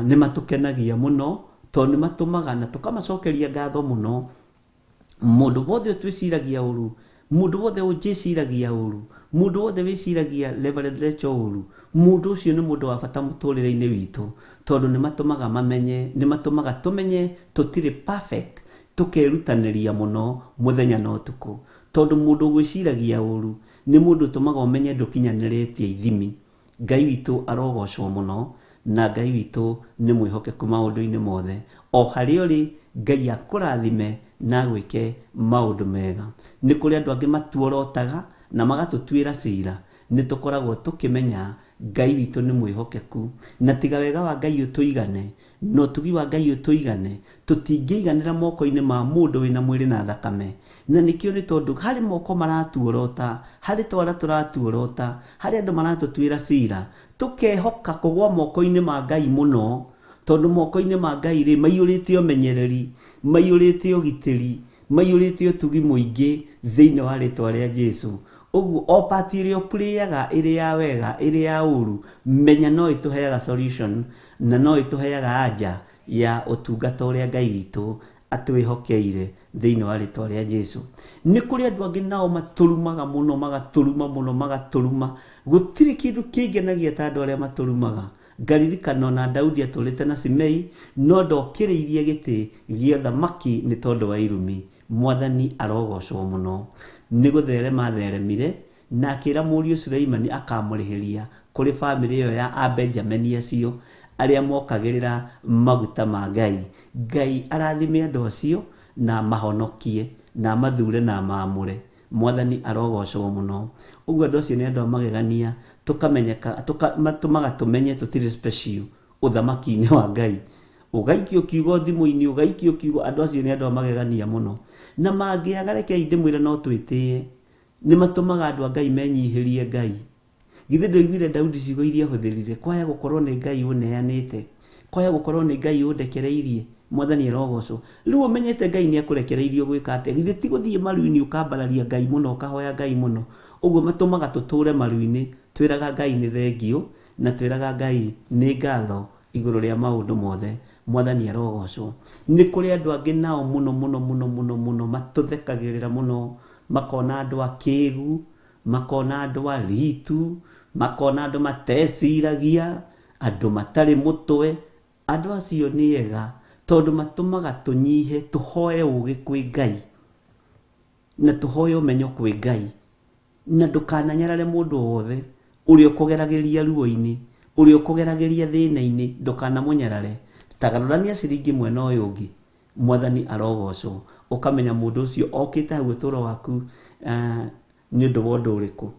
nĩ matũkenagia mũno tondũ nĩ matũmaga na tũkamacokeria ngatho mũno. Mũndũ wothe ũtwĩciragia ũru, mũndũ wothe ũnjĩciragia ũru, mũndũ wothe wĩciragia Reverend Rachel ũru, mũndũ ũcio nĩ mũndũ wa bata mũtũrĩre-inĩ witũ, tondũ nĩ matũmaga mamenye, nĩ matũmaga tũmenye tũtirĩ perfect, tũkerutanĩria mũno mũthenya na ũtukũ. Tondũ mũndũ gwĩciragia ũru nĩ mũndũ ũtũmaga ũmenye ndũkinyanĩrĩtie ithimi. Ngai witũ arogocwo mũno, na Ngai witũ nĩ mwĩhokeku maũndũ-inĩ mothe. O harĩa ũrĩ, Ngai akũrathime na gwĩke maũndũ mega. Nĩ kũrĩ andũ angĩ matuorotaga na magatũtuĩra cira, nĩ tũkoragwo tũkĩmenya Ngai witũ nĩ mwĩhokeku, na tiga wega wa Ngai ũtũigane, no ũtugi wa Ngai ũtũigane, tũtingĩiganĩra moko-inĩ ma mũndũ wĩna mwĩrĩ na thakame. Na nĩkĩo nĩ tondũ harĩ moko maratuorota, harĩ twara tũratuorota, harĩ andũ maratũtuĩra cira, tũkehoka kũgwa moko-inĩ ma Ngai mũno, tondũ moko-inĩ ma Ngai rĩ maiyũrĩte ũmenyereri, maiyũrĩte ũgitĩri, maiyũrĩte ũtugi mũingĩ thĩinĩ wa rĩtwa rĩa Jesũ. Ũguo o part ĩrĩa ũpurĩaga ĩrĩ ya wega, ĩrĩ ya ũru, menya no ĩtũheaga solution na no ĩtũheaga anja ya ũtungata ũrĩa Ngai witũ atwĩhokeire thĩinĩ wa rĩtwa rĩa Jesũ. Nĩ kũrĩ andũ angĩ nao matũrumaga mũno, magatũruma mũno, magatũruma. Gũtirĩ kĩndũ kĩngenagia ta andũ arĩa matũrumaga. Ngaririkana na Daudi atũrĩte na Simei, no ndokĩrĩirie gĩtĩ gĩa ũthamaki nĩ tondũ wa irumi. Mwathani arogocwo mũno. Nĩ gũtherema theremire na akĩra mũriũ Suleimani akamũrĩhĩria kũrĩ bamĩrĩ ĩyo ya Abenjamini acio arĩa mokagĩrĩra maguta ma Ngai. Ngai arathime andũ acio na mahonokie na mathure na maamũre. Mwathani arogocwo mũno. Ũguo andũ acio nĩ andũ a magegania, tũkamenyeka, tũmatũmaga tũmenye tũtirĩ special ũthamaki-inĩ wa Ngai. Ũgaikio kiugo thimũ-inĩ, ũgaikio kiugo. Andũ acio nĩ andũ a magegania mũno, na mangĩaga rekei ndĩmwĩre no twĩtĩe. Nĩ matũmaga andũ a Ngai menyihĩrie Ngai. Githĩ ndũiguire Daudi ciugo iria ahũthĩrire? Kwaya gũkorwo nĩ Ngai ũneanĩte, kwaya gukorwo ni Ngai undekereirie mwathani arogocwo riu umenyete Ngai ni akurekereirie gwika atia githĩ ti guthie maru-ini ukambararia Ngai muno ukahoya Ngai muno uguo matumaga tuture maru-ini twiraga Ngai ni thengio na twiraga Ngai ni ngatho iguru ria maundu mothe mwathani arogocwo ni kuri andu angi nao muno matuthekagirira muno makona andu akigu makona andu aritu makona andu mateciragia andu matari mutwe andu acio ni ega tondu matumaga tunyihe tuhoe ugi kwi Ngai na tuhoe umenyo kwi Ngai na ndukananyarare mundu wothe uri ukugeragiria ruo-ini uri ukugeragiria thina-ini ndukanamunyarare tagarurania ciringi mwena uyu ungi mwathani arogocwo ukamenya mundu ucio okite hau uturo waku ni undu wa undu uriku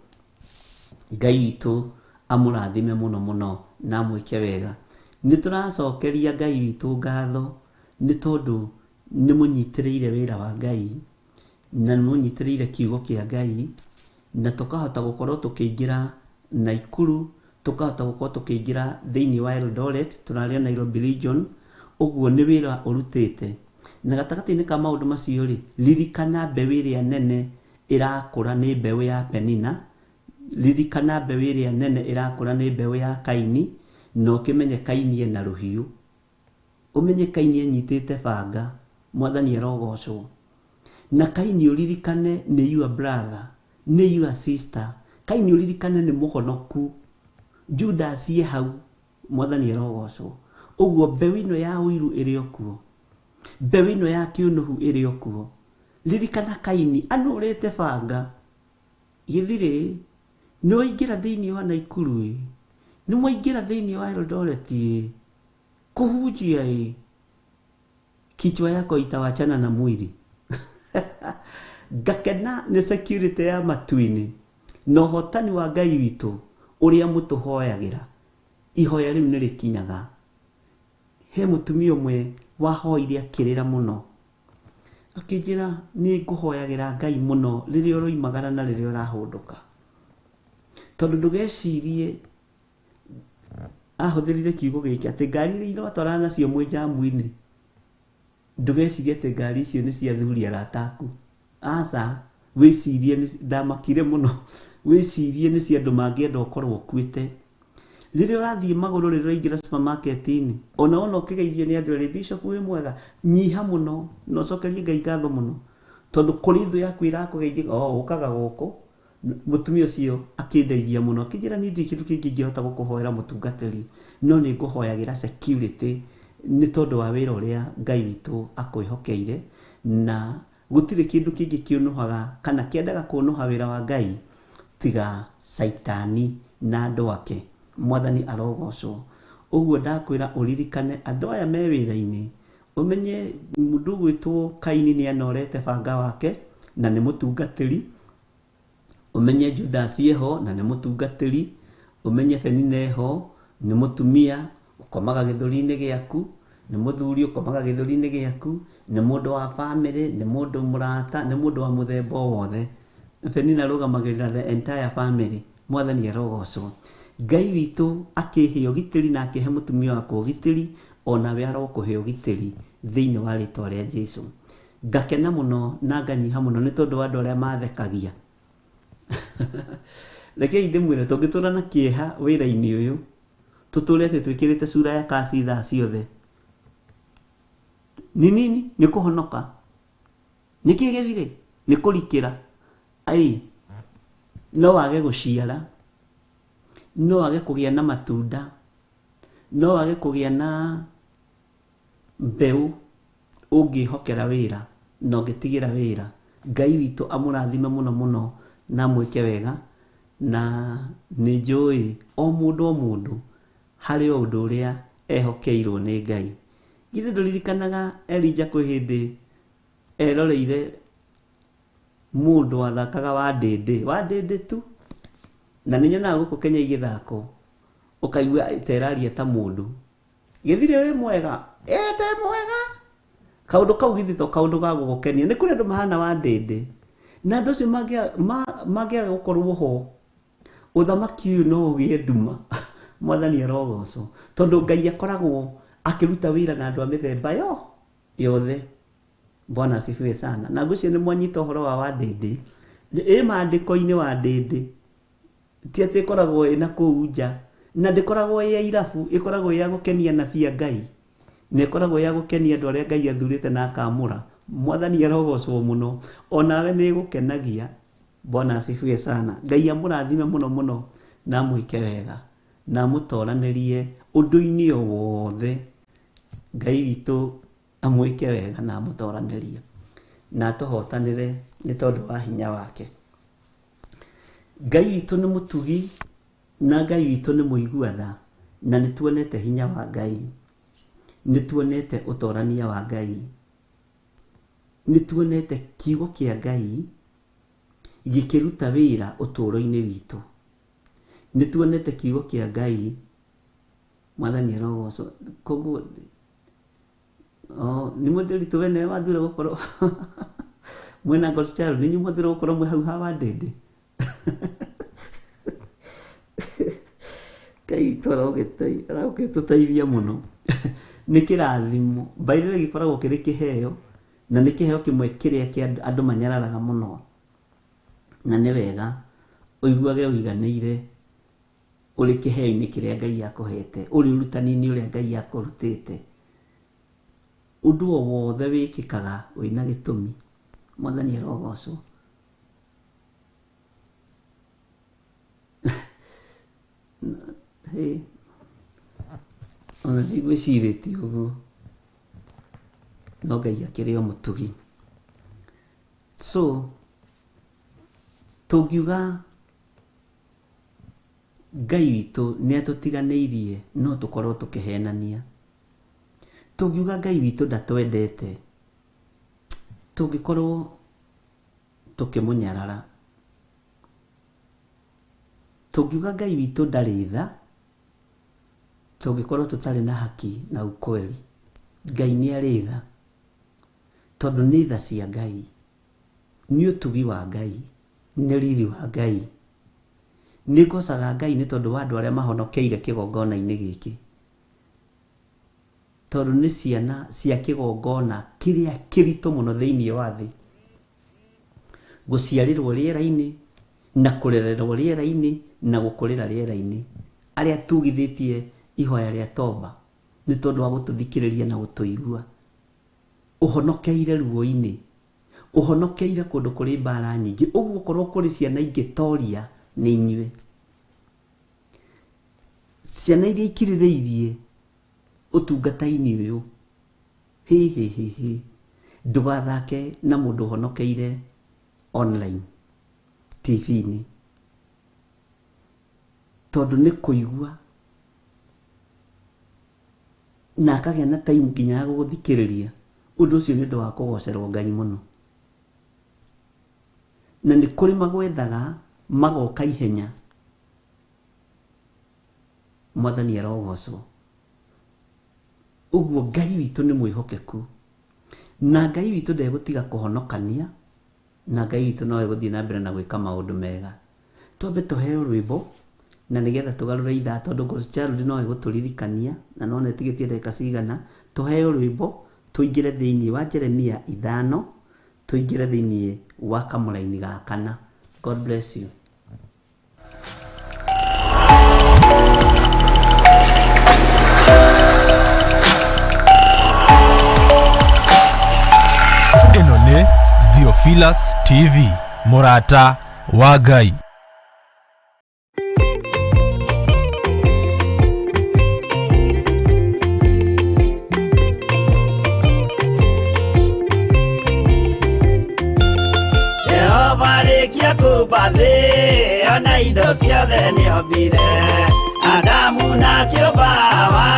Ngai witu amurathime muno na amwike wega ni turacokeria Ngai witu ngatho ni tondu ni munyitiriire wira wa Ngai na ni munyitiriire kiugo kia Ngai na tukahota gukorwo tukiingira Naikuru tukahota gukorwo tukiingira thiini wa Eldoret turaria Nairobi region uguo ni wira urutite na gatagati-ini ka maundu macio ri ririkana mbeũ iria nene irakura ni mbeũ ya Penina ririkana mbeũ iria nene irakura ni mbeũ ya Kaini no kimenye Kaini ena ruhiu umenye Kaini enyitite banga mwathani arogocwo na Kaini uririkane ni your brother ni your sister Kaini uririkane ni muhonoku Judas ye hau mwathani arogocwo uguo mbeũ ino ya uiru iri okuo mbeũ ino ya kiunuhu iri okuo ririkana Kaini anurite banga githire ni waingira thiini wa Naikuru ni mwaingira thiini wa Eldoret kuhujia kichwa yako itawachana na mwili gakena ni security ya matuini no hotani wa Ngai witu uria mutuhoyagira ihoya riu nirikinyaga he mutumia umwe wahoire akirira muno akijira ni nguhoyagira Ngai muno riria uroimagara na riria urahunduka tondu ndugecirie ahuthirire kiugo giki ati ngari iria iratwarana nacio mwe jamu-ini ndugecirie ati ngari icio ni cia thuri arataku aca wicirie ni ndamakire muno wicirie ni cia andu mangienda ukorwo ukuite riria urathie maguru riria ingira supermarket-ini ona ukigeithio ni andu eri bishop wi mwega nyiha muno no cokerie Ngai ngatho muno tondu kuri thu yaku irakugeithia ukaga guku mutumia ucio akindeithia muno akijira ni ndi kindu kingi ngihota gukuhoera mutungatiri no ni nguhoyagira security ni tondu wa wira uria Ngai witu akwihokeire na gutire kindu kingi kiunuhaga kana kiendaga kunuha wira wa Ngai tiga saitani na andu ake mwathani arogocwo uguo ndakwira uririkane andu aya me wira-ini umenye mundu gwitwo Kaini ni anorete banga wake na ni mutungatiri umenye Judas yeho na ni mutungatiri umenye Penina yeho ni mutumia ukomaga githuri-ini giaku ni muthuri ukomaga githuri-ini giaku ni mundu wa family ni mundu murata ni mundu wa muthemba wothe Penina rugamagirira the entire family mwathani arogocwo Ngai witu akihe ugitiri na akihe mutumia wako ugitiri ona we arokuhe ugitiri thiini wa ritwa ria Jesu ngakena muno na nganyiha muno ni tondu wa andu aria mathekagia rekei ndimwire tungitura na kieha wira-ini uyu tuturete twikirite sura ya kasi thaa ciothe ni nini ni kuhonoka ni kigethire ni kurikira ai no wage guciara no wage kugia na matunda no wage kugia na mbeu ungihokera wira no ngitigira wira Ngai witu amurathime muno na mwike wega na ni njui o mundu hari o undu uria ehokeirwo ni Ngai githe nduririkanaga Elija kwi hindi eroreire mundu wathakaga wa ndindi tu na ninyonaga guku Kenya igithako ukaigua iteraria ta mundu githire wi mwega ete mwega kaundu kau githito kaundu ga gugukenia ni kuri andu mahana wa ndindi na andu cio mangiaga gukorwo ho uthamaki uyu no ugie nduma mwathani arogocwo tondu Ngai akoragwo akiruta wira na andu a mithemba yothe. Bwana asifiwe sana. Na ngucio ni mwanyita horo wa Wadindi maandiko-ini wa Ndindi ti ati ikoragwo ina kuu nja, na ndikoragwo ya irabu, ikoragwo ya gukenia nabii Ngai, na ikoragwo ya gukenia andu aria Ngai athurite na akamura. Mwathani arogocwo muno, onawe ni gukenagia. Bwana asifiwe sana. Ngai amurathime muno muno na mwike wega na mutoranirie undu-ini wothe. Ngai witu amwike wega na mutoranirie na tuhotanire ni tondu wa hinya wake. Ngai witu ni mutugi na Ngai witu ni muigua tha, na nituonete hinya wa Ngai, nituonete utorania wa Ngai, nituonete kiugo kia Ngai gikiruta wira uturo-ini witu, nituonete kiugo kia Ngai. Mwathani arogocwo. Koguo ni mudiri tu wene wathura gukorwo mwena God's Child, ni muthura gukorwo mwe hau hawa Ndindi. Ngai arogituteithia muno. Ni kirathimo. By the way, gikoragwo kiri kiheo, na ni kiheo kimwe kiria kia andu manyararaga muno, na ni wega uiguage uiganire uri kiheo-ini kiria Ngai akuhete, uri urutani-ini uria Ngai akurutite. Undu o wothe wikikaga wina gitumi. Mwathani arogocwo. Hey, ona ndigwicirĩtie ũguo, no Ngai akĩrĩ o mũtugi. So tũngiuga Ngai witũ nĩ atũtiganĩirie no tũkorwo tũkĩhenania. Tũngiuga Ngai witũ ndatwendete, tũngĩkorwo tũkĩmũnyarara. Tũngiuga Ngai witũ ndarĩ tha, tũngĩkorwo tũtarĩ na haki na ukweli. Ngai nĩ arĩ tha, tondũ nĩ tha cia Ngai, nĩ ũtugi wa Ngai, nĩ riri wa Ngai. Nĩ ngocaga Ngai nĩ tondũ wa andũ arĩa mahonokeire kĩgongona-inĩ gĩkĩ, tondũ nĩ ciana cia kĩgongona kĩrĩa kĩritũ mũno thĩinĩ wa thĩ, gũciarĩrwo rĩera-inĩ na kũrererwo rĩera-inĩ na gũkũrĩra rĩera-inĩ, arĩa tugithĩtie ihoya rĩa toba nĩ tondũ wa gũtũthikĩrĩria na gũtũigua. Ũhonokeire ruo-inĩ, ũhonokeire kũndũ kũrĩ mbara nyingĩ, ũguo korwo kũrĩ ciana ingĩtoria nĩ inyuĩ, ciana iria ikirĩrĩirie ũtungata-inĩ ũyũ. Hihihihi, ndũgathake na mũndũ ũhonokeire online TV-inĩ, tondũ nĩ kũigua na akagĩa na time nginya ya gũgũthikĩrĩria. Ũndũ ũcio nĩ ũndũ wa kũgocerwo Ngai mũno. Na nĩ kũrĩ magwethaga magoka ihenya. Mwathani arogocwo. Ũguo Ngai witũ nĩ mwĩhokeku, na Ngai witũ ndegũtiga kũhonokania, na Ngai witũ no egũthiĩ na mbere na gwĩka maũndũ mega. Twambe tũheo rwĩmbo na nĩgetha tũgarũre ithaa, tondũ God's Child no egũtũririkania na no netigĩtie ndagĩka cigana. Tũheo rwĩmbo tũingĩre thĩinĩ wa Jeremia 5, tũingĩre thĩinĩ wa kamũra-inĩ ga 4. God bless you. Ĩno nĩ Theophilus TV, mũrata wa Ngai. Kubathi ona indo ciothe nĩombire, Adamu na kĩũmba wa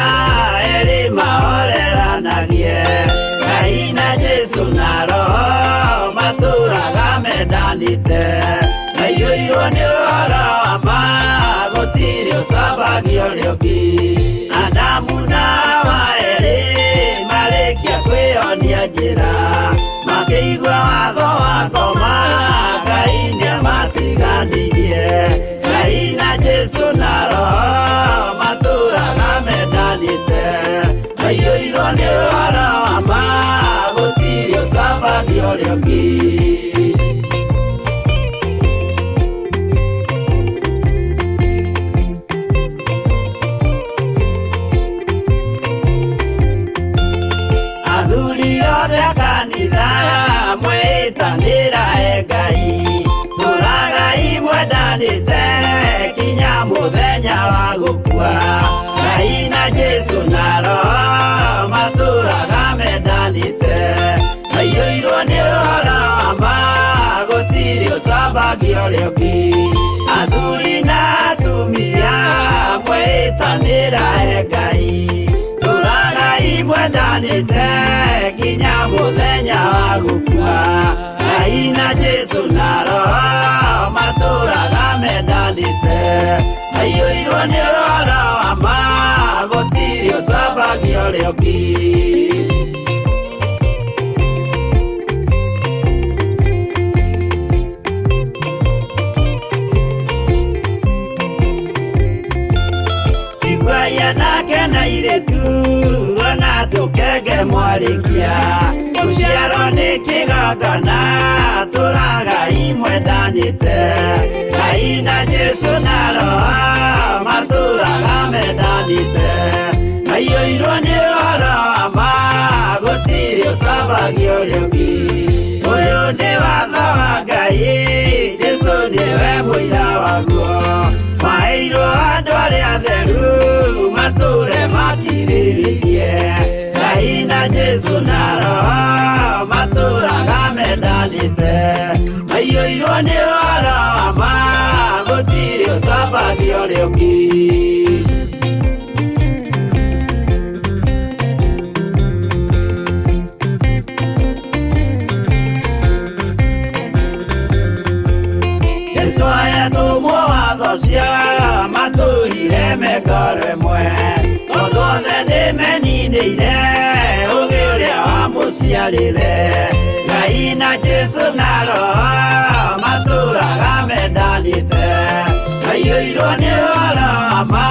erĩ mahoreranagie. Ngai na Jesu na Roho matũraga mendanĩte, maiyũirwo nĩ ũhoro wa ma, gũtirĩ ũcambagio ũrĩa ũngĩ. Adamu na Hawa erĩ marĩkia kwĩyonia njĩra, makĩigua watho wa ngoma, Ngai nĩamatiganirie. Ngai na Jesu na Roho matũraga mendanĩte, ni ũhoro wa ma gũtirĩ ũcambagia ũrĩa ũngĩ. Athuri othe a kanitha mwĩtanĩra Ngai, tũragai mwendanĩte kinya mũthenya wa gũkua. Ngai na Jesu na Roho matũraga mendanĩte, maiyũirwo nĩ ũhoro wa ma gũtirĩ ũcambagia ũrĩa ũngĩ. Athuri na atumia mwĩtanĩra Ngai, tũragai mwendanĩte kinya mũthenya wa gũkua. Ngai na Jesu na Roho matũraga mendanĩte, maiyũirwo nĩ ũhoro wa ma gũtirĩ ũcambagia ũrĩa ũngĩ. Igwaya nake na irĩtu ona tũkenge mwarĩkia, tũciarwo nĩ kĩgongona tũragai mwendanĩte. Ngai na Jesu na Roho matũraga mendanĩte, maiyũirwo nĩ ũhoro wa ma gũtirĩ ũcambagia ũrĩa ũngĩ. Ũyũ nĩ watho wa Ngai, Jesu nĩwe mũira waguo, maheirwo andũ arĩa atheru matũre makirĩrĩirie. Ngai na Jesu na Roho matũraga mendanĩte, maiyũirwo nĩ ũhoro wa ma gũtirĩ ũcambagia ũrĩa ũngĩ. Jesu ayatũmwo watho cia matũrire mekoro ĩmwe, tondũ othe nĩmeninĩire ũgĩ ũrĩa wamũciarire. Ngai na Jesu na Roho matũraga mendanĩte, maiyũirwo nĩ ũhoro wa ma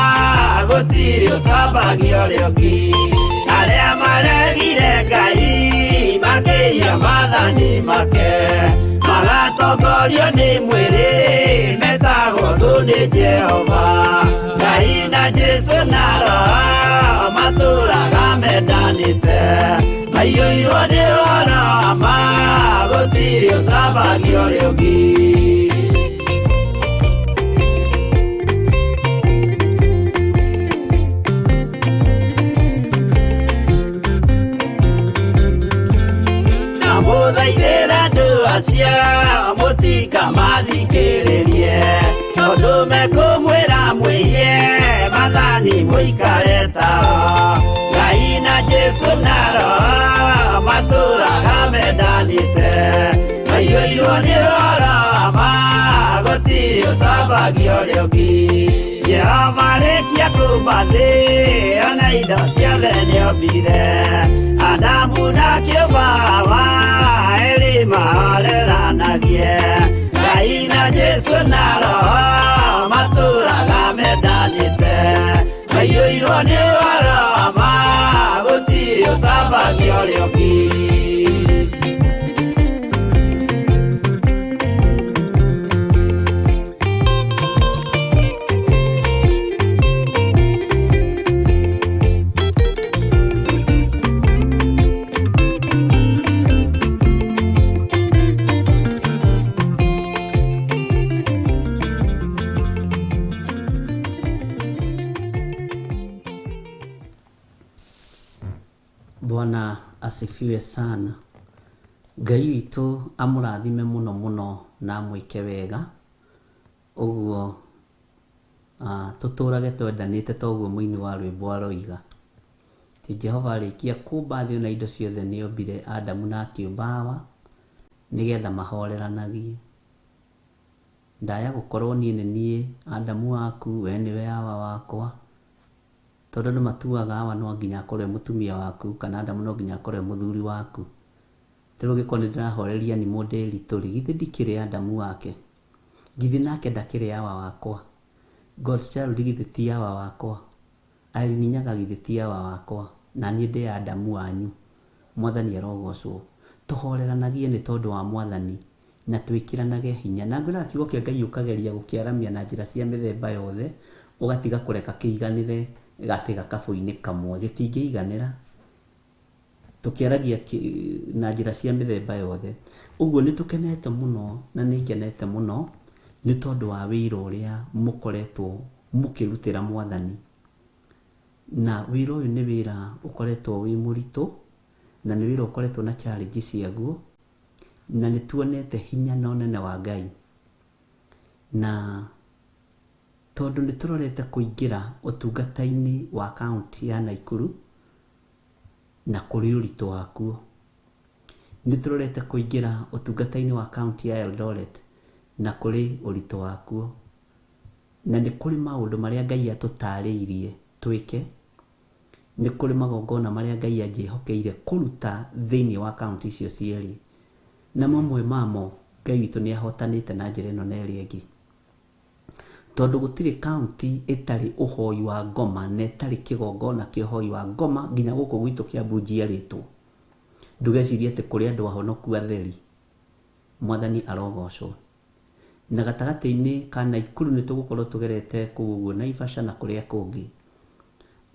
gũtirĩ ũcambagia ũrĩa ũngĩ. Arĩa maregire Ngai makĩiya maathani make, magatongorio nĩ mwĩrĩ metagwo thũ nĩ Jehova. Ngai na Jesu na Roho matũraga mendanĩte, maiyũirwo nĩ ũhoro wa ma gũtirĩ ũcambagia ũrĩa ũngĩ. Mũthaithĩra andũ acio mũtikamathikĩrĩrie, tondũ mekũmwĩra mwĩhie maathani mũikare tao. Ngai na Jesu na Roho matũraga mendanĩte, maiyũirwo nĩ ũhoro wa ma gũtirĩ ũcambagia ũrĩa ũngĩ. Jehova arĩkia kũmba thĩ ona indo ciothe nĩombire, Adamu na kĩũmba Hawa erĩ mahoreranagie. Ngai na Jesu na Roho matũraga mendanĩte, maiyũirwo nĩ ũhoro wa ma gũtirĩ ũcambagia ũrĩa ũngĩ. Bwana asifiwe sana. Ngai witũ amũrathime mũno mũno na amwĩke wega. Ũguo tũtũrage twendanĩte ta ũguo mũini wa rwĩmbo aroiga. Ti Jehova arĩkia kũmba thĩ na indo ciothe nĩombire Adamu na akĩũmba Hawa nĩgetha mahoreranagie. Ndaya gũkorwo niĩ nĩ niĩ Adamu waku, we nĩwe Hawa wakwa. Tondũ matuaga Hawa no nginya akorwo mũtumia waku, kana Adamu no nginya akorwo mũthuri waku. Tero gĩkorwo nĩndĩrahoreria nĩ mũndũ ritũrĩ, githĩ ndikĩrĩ Adamu wake, githĩ nake ndakĩrĩ Hawa wakwa. God child githĩ ti Hawa wakwa, Alininyaga githĩ ti Hawa wakwa. na niĩ ndĩ Adamu wanyu. Mwathani arogocwo. Tũhoreranagie nĩ tondũ wa Mwathani na twĩkĩranage hinya. Na ngwĩra kiugo kĩa Ngai ũkageria gũkĩaramia na njĩra cia mĩthemba yothe, ũgatiga kũreka kĩiganĩre gatĩ gakabũ-inĩ kamwe, gĩtingĩiganĩra. Tũkĩaragia na njĩra cia mĩthemba yothe. Ũguo nĩ tũkenete mũno na nĩ ngenete mũno nĩ tondũ wa wĩra ũrĩa mũkoretwo mũkĩrutĩra Mwathani. Na wĩra ũyũ nĩ wĩra ũkoretwo wĩ mũritũ, na nĩ wĩra ũkoretwo na challenge ciaguo, na nĩ tuonete hinya na ũnene wa Ngai. Na tondũ nĩ tũrorete kũingĩra ũtungata-inĩ wa kaunti ya Naikuru na kũrĩ ũritũ wakuo. Nĩ tũrorete kũingĩra ũtungata-inĩ wa kaunti ya Eldoret na kũrĩ ũritũ wakuo. Na nĩ kũrĩ maũndũ marĩa Ngai atũtarĩirie twĩke, nĩ kũrĩ magongona marĩa Ngai anjĩhokeire kũruta thĩinĩ wa kaunti icio cierĩ. Na mamwe mamo Ngai witũ nĩ ahotanĩte na njĩra ĩno na ĩrĩa ĩngĩ. Tondũ gũtirĩ kaunti ĩtarĩ ũhoi wa ngoma na ĩtarĩ kĩgongona kĩa ũhoi wa ngoma nginya gũkũ gwitũ Kiambu njiarĩtwo. Ndũgecirie atĩ kũrĩ andũ ahonoku atheri. Mwathani arogocwo. Na gatagatĩ-inĩ ka Naikuru nĩ tũgũkorwo tũgerete kũu ũguo Naivasha na kũrĩa kũngĩ.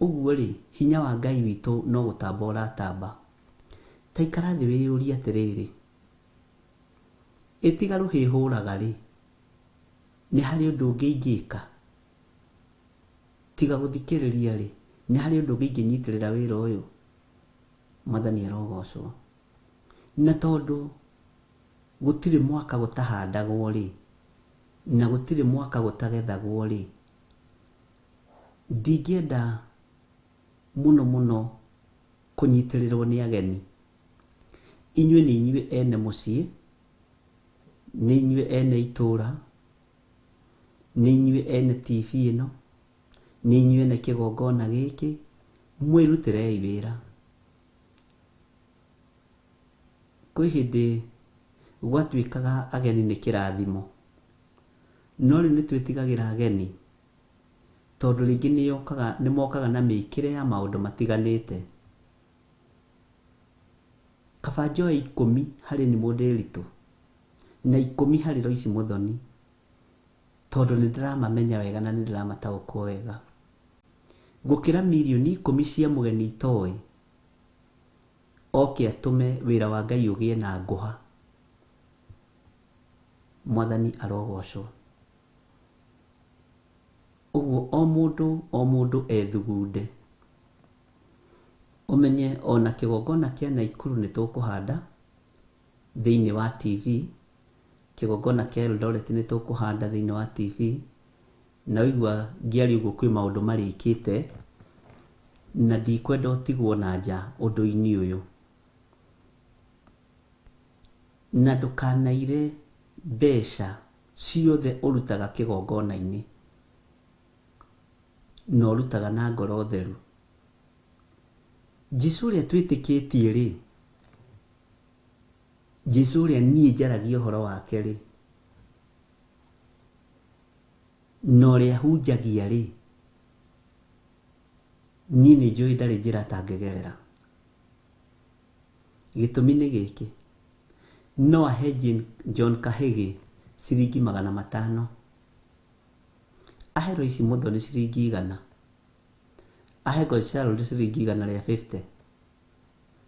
Ũguo rĩ, hinya wa Ngai witũ no gũtamba ũratamba. Ta ikara thĩ wĩyũrie atĩrĩrĩ, ĩtiga rũhĩhũraga rĩ, nĩ harĩ ũndũ ũngĩ ingĩka? Tiga gũthikĩrĩria rĩ, nĩ harĩ ũndũ ũngĩ ingĩnyitĩrĩra wĩra ũyũ? Mwathani arogocwo. Na tondũ gũtirĩ mwaka gũtahandagwo rĩ, na gũtirĩ mwaka gũtagethagwo rĩ, ndingĩenda mũno mũno kũnyitĩrĩrwo nĩ ageni. Inyuĩ nĩ inyuĩ ene mũciĩ, nĩ inyuĩ ene itũra, nĩ inyuĩ ene TV ĩno, nĩ inyuĩ ene kĩgongona gĩkĩ, mwĩrutĩrei wĩra. Kwĩ hĩndĩ gwatuĩkaga ageni nĩ kĩrathimo, no rĩu nĩ twĩtigagĩra ageni tondũ rĩngĩ nĩ mokaga na mĩĩkĩre ya maũndũ matiganĩte. Kaba njoe 10 harĩ nĩ mũndĩritũ na 10 harĩ Royce Muthoni, tondũ nĩ ndĩramamenya wega na nĩ ndĩramataũkwo wega, gũkĩra milioni 10 cia mũgeni itoĩ oke atũme wĩra wa Ngai ũgĩe na ngũha. Mwathani arogocwo. Ũguo o mũndũ ethugunde. Ũmenye ona kĩgongona kĩa Naikuru nĩ tũkũhanda thĩinĩ wa TV, kĩgongona kĩa Eldoret nĩ tũkũhanda thĩinĩ wa TV, na ũigua ngĩaria ũguo kwĩ maũndũ marĩkĩte na ndikwenda ũtigwo na nja ũndũ-inĩ ũyũ. Na ndũkanaire mbeca ciothe ũrutaga kĩgongona-inĩ, no ũrutaga na ngoro theru. Jesũ ũrĩa twĩtĩkĩtie rĩ, Jesũ ũrĩa niĩ njaragia ũhoro wake rĩ, na ũrĩa hunjagia rĩ, niĩ nĩ njũĩ ndarĩ njĩra atangĩgerera. Gĩtũmi nĩ gĩkĩ: no ahe John Kahĩgĩ ciringi 500, ahe Royce Muthoni ciringi 100, ahe Gonçalves ciringi 150,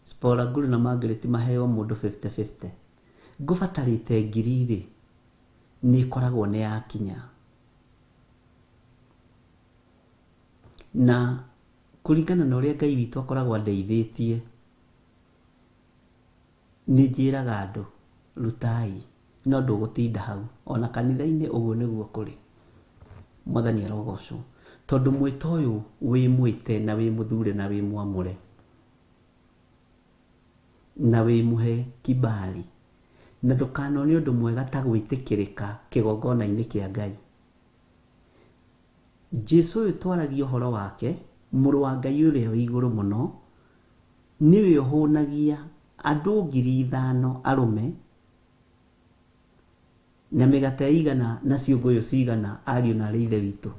Spora Nguru na Margaret maheo mũndũ 50-50. Ngũbatarĩte ngiri rĩ, nĩ ĩkoragwo nĩ yakinya. Na kũringana na ũrĩa Ngai witũ akoragwo andeithĩtie, nĩ njĩraga andũ rutai, no ndũgũtinda hau. Ona kanitha-inĩ ũguo nĩguo kũrĩ. Mwathani arogocwo. Tondũ mwĩto ũyũ wĩ mwĩte na wĩ mũthure na wĩ mwamũre na wĩ mũhe kibali, na ndũkanone ũndũ mwega ta gwĩtĩkĩrĩka kĩgongona-inĩ kĩa Ngai. Jesũ ũyũ twaragia ũhoro wake, mũrũ wa Ngai ũrĩa wĩ igũrũ mũno, nĩwe ũhũnagia andũ 5,000 arũme na mĩgate 100 na ciũngũyũ 100, ariũ na arĩ ithe witũ,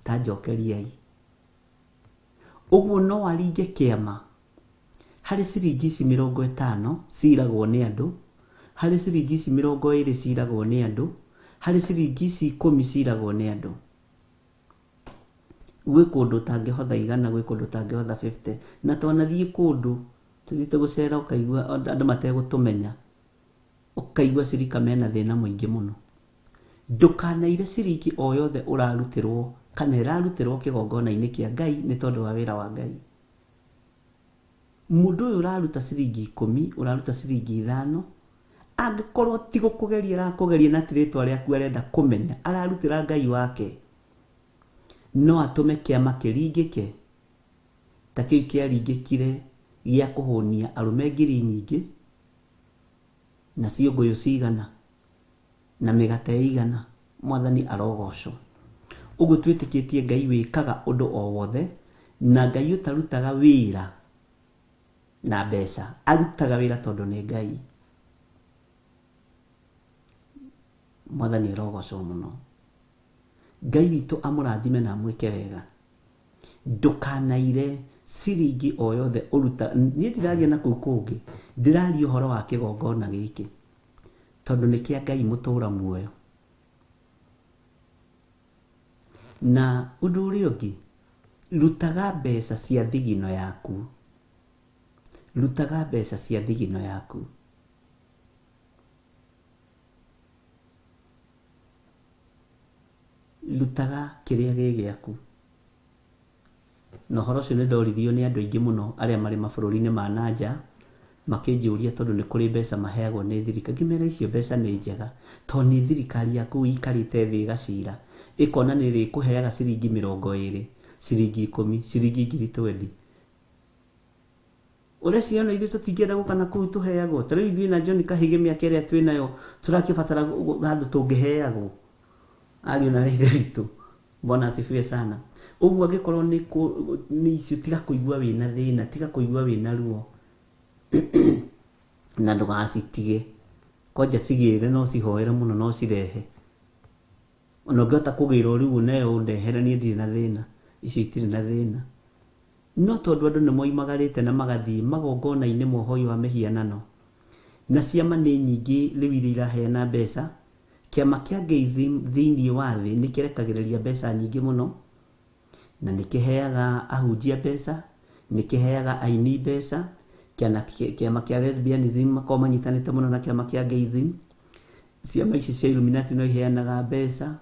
ta njokeriai. Ũguo no aringe kĩama harĩ ciringi ici 50 ciragwo nĩ andũ, harĩ ciringi ici 20 ciragwo nĩ andũ, harĩ ciringi ici 10 ciragwo nĩ andũ. Gwĩ kũndũ ũtangĩhotha 100, gwĩ kũndũ ũtangĩhotha 50, na twanathiĩ kũndũ tũthiĩte gũcera ũkaigua andũ mategũtũmenya, ũkaigua cirika mena thĩna mũingĩ mũno. Ndũkanaire ciringi o yothe ũrarutĩrwo kana ĩrarutĩrwo kĩgongona-inĩ kĩa Ngai nĩ tondũ wa wĩra wa Ngai. Mũndũ ũyũ ũraruta ciringi 10, ũraruta ciringi 5, angĩkorwo ti gũkũgeria arakũgeria na rĩtwa rĩaku arenda kũmenya ararutĩra Ngai wake, no atũme kĩama kĩringĩke ta kĩu kĩaringĩkire gĩa kũhũnia arũme ngiri nyingĩ na ciũngũyũ cigana na mĩgate igana. Mwathani arogocwo. Ũguo twĩtĩkĩtie Ngai wĩkaga ũndũ o wothe, na Ngai ũtarutaga wĩra na mbeca, arutaga wĩra tondũ nĩ Ngai. Mwathani arogocwo mũno. Ngai witũ amũrathime na amwĩke wega. Ndũkanaire ciringi o yothe ũruta. Niĩ ndiraria na kũu kũngĩ, ndĩraria ũhoro wa kĩgongona gĩkĩ tondũ nĩ kĩa Ngai mũtũra muoyo. Na ũndũ ũrĩa ũngĩ, rutaga mbeca cia thigino yaku, rutaga mbeca cia thigino yaku. Rutaga kĩrĩa gĩ gĩaku. Na ũhoro ũcio nĩ ndoririo nĩ andũ aingĩ mũno arĩa marĩ mabũrũri-inĩ ma nanja, makĩnjũria tondũ nĩ kũrĩ mbeca maheagwo nĩ thirikari. Ngĩmera icio mbeca nĩ njega tondũ nĩ thirikari ya kũu ikarĩte thĩ ĩgacira, ĩkona nĩ ĩrĩkũheaga ciringi 20, ciringi 10, ciringi 20. Ũreciona ithuĩ tũtingĩenda gũka na kũu tũheagwo? Ta rĩu ithuĩ na John Kahĩge mĩaka ĩrĩa twĩnayo tũrakĩbatara handũ tũngĩheagwo. Ariũ na ithe witũ, Bwana asifiwe sana. Ũguo angĩkorwo nĩ icio, tiga kũigua wĩna thĩna, tiga kũigua wĩna ruo na ndũgacitige. Kwanja cigĩre, no cihoere mũno, no cirehe. Ona ũngĩhota kũgĩra rĩu nayo ũndehere, niĩ ndirĩ na thĩna, icio itirĩ na thĩna. No tondũ andũ nĩ moimagarĩte na magathiĩ magongona-inĩ ma ũhoi wa mĩhianano, na ciama nĩ nyingĩ rĩu iria iraheana mbeca, kĩama kĩa Geism thĩinĩ wa thĩ nĩ kĩrekagĩrĩria mbeca nyingĩ mũno, na nĩ kĩheaga ahunjia mbeca, nĩ kĩheaga aini mbeca. Kĩama kĩa Lesbianism makorwo manyitanĩte mũno na kĩama kĩa Geism. Ciama ici cia Illuminati no iheanaga mbeca.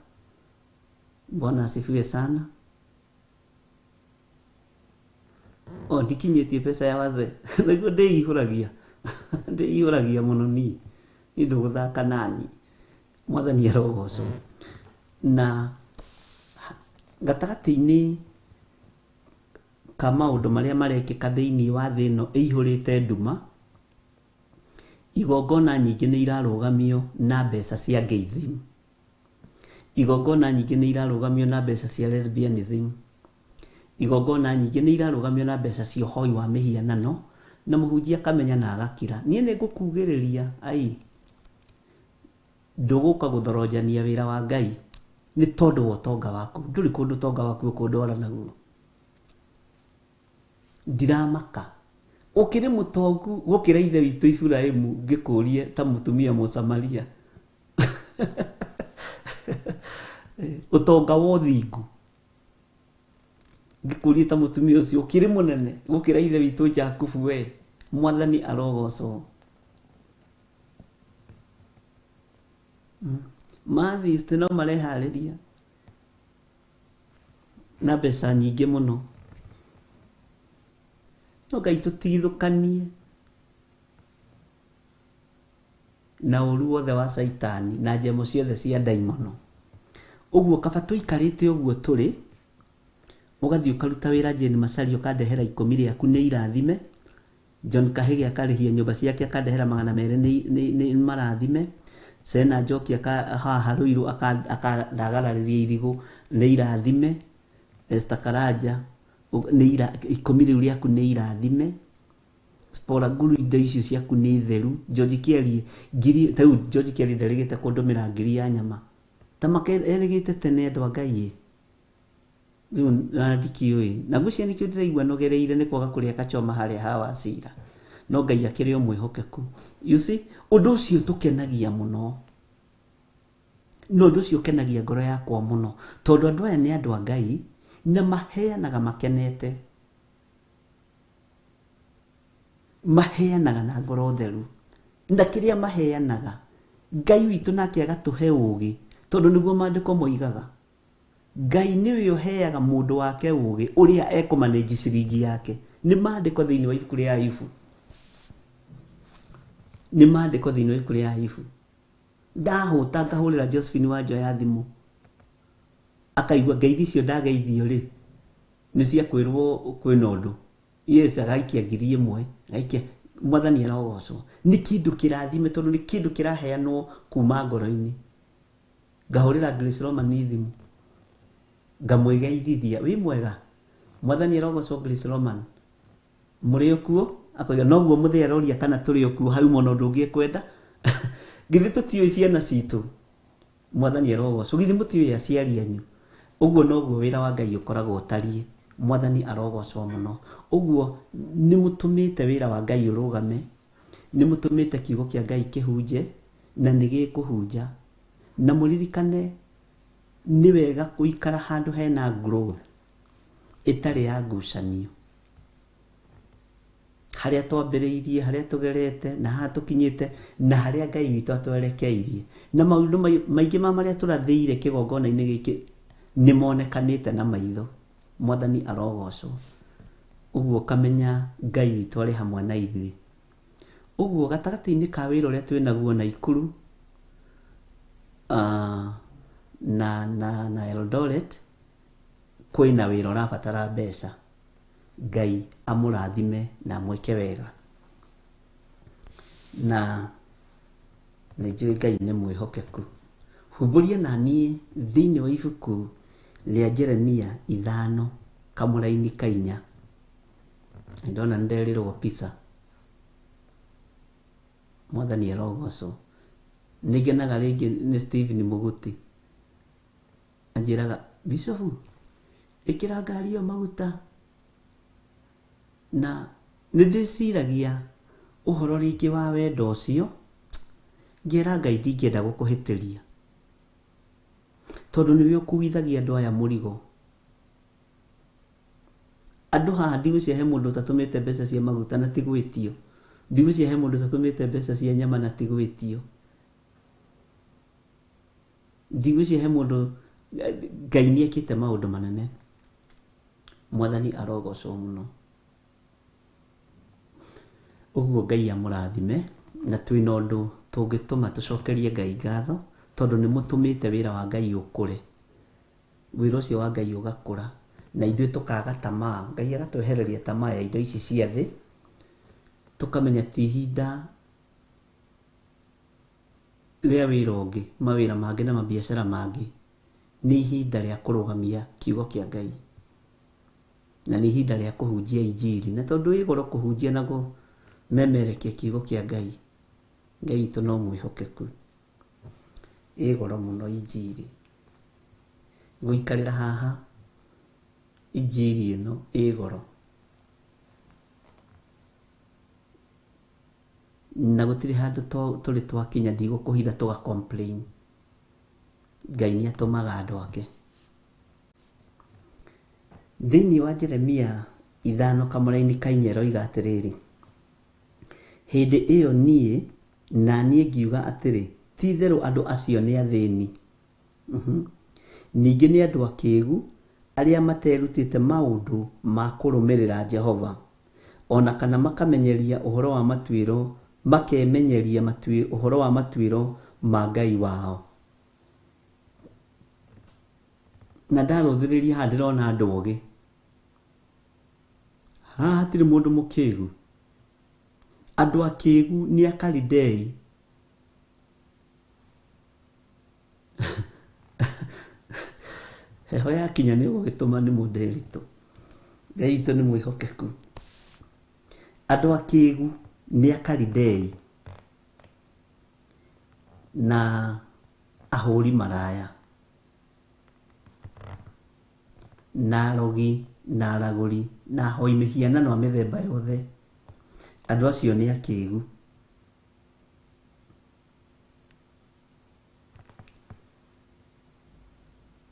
Bwana asifiwe sana. O ndikinyĩtie mbeca ya wazee. Nĩguo ndĩihũragia. Ndĩihũragia mũno niĩ. Nĩ ndũgũthaka nani. Mwathani arogocwo. Na gatagatĩ-inĩ ka maũndũ marĩa marekĩka thĩinĩ wa thĩ ĩno ĩihũrĩte nduma, igongona nyingĩ nĩ irarũgamio na mbeca cia Geism. Igongona nyingĩ nĩ irarũgamio na mbeca cia Lesbianism. Igongona nyingĩ nĩ irarũgamio na mbeca cia ũhoi wa mĩhianano, na mũhunjia akamenya na agakira. Niĩ nĩ ngũkugĩrĩria, ndũgũka gũthorojania wĩra wa Ngai nĩ tondũ wa ũtonga waku. Ndũrĩ kũndũ ũtonga waku ũkũndwara naguo. Ndiramaka. Ũkĩrĩ mũtongu gũkĩra ithe witũ Iburahĩmu, ngĩkũrie ta mũtumia Mũsamaria. Ũtonga wa ũthingu, ngĩkũrie ta mũtumia ũcio, ũkĩrĩ mũnene gũkĩra ithe witũ Jakubu. We Mwathani arogocwo. Mathist no mareharĩria na mbeca nyingĩ mũno. No Ngai tũtigithũkanie na ũru wothe wa Saitani na njemo ciothe cia ndaimono. Ũguo kaba tũikarĩte ũguo tũrĩ, ũgathiĩ ũkaruta wĩra Jane Macharia ũkandehera 10 rĩaku nĩ irathime. John Kahĩge akarĩhia nyũmba ciake akandehera 200 nĩ marathime. Sena Njoki haha Ruiru akandagararĩria irigũ nĩ irathime. Esther Karanja 10 rĩu rĩaku nĩ irathime. Spora Nguru indo icio ciaku nĩ theru. George Kieri tau George Kieri ndarĩgĩte kũndũmĩra ngiri ya nyama. Tamake erĩgĩte tene andũ a Ngai. Rĩu ndikĩũĩ. Na ngũcia nĩkĩo ndĩraigua nogereire nĩ kwaga kũrĩa kachoma harĩa ha Wachira. no Ngai akĩrĩ o mwĩhokeku. You see, ũndũ ũcio tũkenagia mũno, no ũndũ ũcio ũkenagia ngoro yakwa mũno, tondũ andũ aya nĩ andũ a Ngai na maheanaga makenete, maheanaga na ngoro theru, na kĩrĩa maheanaga Ngai witũ nake agatũhe ũũgĩ, tondũ nĩguo maandĩko moigaga Ngai nĩwe ũheaga mũndũ wake ũũgĩ ũrĩa ekũmanĩnji ciringi yake. Nĩ maandĩko thĩinĩ wa ibuku rĩa Ayubu, nĩ maandĩko thĩinĩ wa ibuku rĩa Ayubu. Ndahũta ngahũrĩra Josephine Wanjoya thimũ, akaigua ngeithi icio ndageithio rĩ nĩ cia kwĩrwo kwĩna ũndũ, yes, agaikia 1,000, agaikia. Mwathani arogocwo. Nĩ kĩndũ kĩrathime, tondũ nĩ kĩndũ kĩraheanwo kuma ngoro-inĩ. Ngahũrĩra Grace Roman thimũ, ngamwĩgeithithia, wĩ mwega, Mwathani arogocwo Grace Roman, mũrĩ o kuo? Akoiga noguo mũthee aroria kana tũrĩ o kuo, hau mũno ndũngĩkwenda. Githĩ tũtiũĩ ciana citũ? Mwathani arogocwo. Githĩ mũtiũĩ aciari anyu? Ũguo noguo wĩra wa Ngai ũkoragwo ũtariĩ. Mwathani arogocwo mũno. Ũguo nĩ mũtũmĩte wĩra wa Ngai ũrũgame, nĩ mũtũmĩte kiugo kĩa Ngai kĩhunje, na nĩ gĩkũhunja. Na mũririkane nĩ wega gũikara handũ hena growth ĩtarĩ ya ngucanio. Harĩa twambĩrĩirie, harĩa tũgerete, na haha tũkinyĩte, na harĩa Ngai witũ atwerekeirie, na maũndũ maingĩ ma marĩa tũrathĩire kĩgongona-inĩ gĩkĩ nĩ monekanĩte na maitho. Mwathani arogocwo. Ũguo kamenya Ngai witũ arĩ hamwe na ithuĩ. Ũguo gatagatĩ-inĩ ka wĩra ũrĩa twĩnaguo Naikuru na Eldoret, kwĩna wĩra ũrabatara mbeca. Ngai amũrathime na mwĩke wega. Na nĩ njũĩ Ngai nĩ mwĩhokeku. Humbũria na niĩ thĩinĩ wa ibuku rĩa Jeremia 5 kamũra-inĩ 4. Ndona nderirwo pizza. Mwathani arogocwo. Nĩngenaga rĩngĩ nĩ Stephen Muguti anjĩraga, Bishop, ĩkĩra ngari ĩyo maguta. Na nĩndĩciragia ũhoro rĩngĩ wa wendo ũcio, ngera Ngai ndingĩenda gũkũhĩtĩria, tondũ nĩwe ũkuithagia andũ aya mũrigo. Andũ haha ndigũcia he mũndũ ũtatũmĩte mbeca cia maguta na tigwĩtio, ndigũcia he mũndũ ũtatũmĩte mbeca cia nyama na tigwĩtio, ndigũcia he mũndũ. Ngai nĩekĩte maũndũ manene. Mwathani arogocwo mũno. Ũguo Ngai amũrathime, na twĩna ũndũ tũngĩtũma tũcokerie Ngai ngatho, tondũ nĩ mũtũmĩte wĩra wa Ngai ũkũre. Wĩra ũcio wa Ngai ũgakũra, na ithuĩ tũkaga tamaa. Ngai agatwehereria tamaa ya indo ici cia thĩ, tũkamenya ti ihinda rĩa wĩra ũngĩ, mawĩra mangĩ na mabiacara mangĩ. Nĩ ihinda rĩa kũrũgamia kiugo kĩa Ngai, na nĩ ihinda rĩa kũhunjia injiri, na tondũ ĩ goro kũhunjia na memerekia kiugo kĩa Ngai. Ngai witũ no mwĩhokeku. Ĩ goro mũno injiri. Gũikarĩra haha injiri ĩno ĩ goro, na gũtirĩ handũ tũrĩ twakinya ndigũkũhitha tũga complain. Ngai nĩ atũmaga andũ ake. Thĩinĩ wa Jeremia 5 kamũra-inĩ 4 roiga atĩrĩrĩ, hĩndĩ ĩyo niĩ ngiuga atĩrĩ, ti-itherũ andũ acio nĩ athĩni. Ningĩ nĩ andũ akĩĩgu arĩa materutĩte maũndũ ma kũrũmĩrĩra Jehova, ona kana makamenyeria ũhoro wa matuĩro, makemenyeria ũhoro wa matuĩro ma Ngai wao. Na ndarũthĩrĩria haha ndĩrona andũ ogĩ. Haha hatirĩ mũndũ mũkĩĩgu. Andũ akĩĩgu nĩ Akalidei. Heho yakinya nĩ gũgĩtũma nĩ mũndĩritũ. Ngai witũ nĩ mwĩhokeku. Andũ akĩĩgu nĩ Akalidei na ahũri maraya na arogi na aragũri na ahoi mĩhianano a mĩthemba yothe. Andũ acio nĩ akĩĩgu.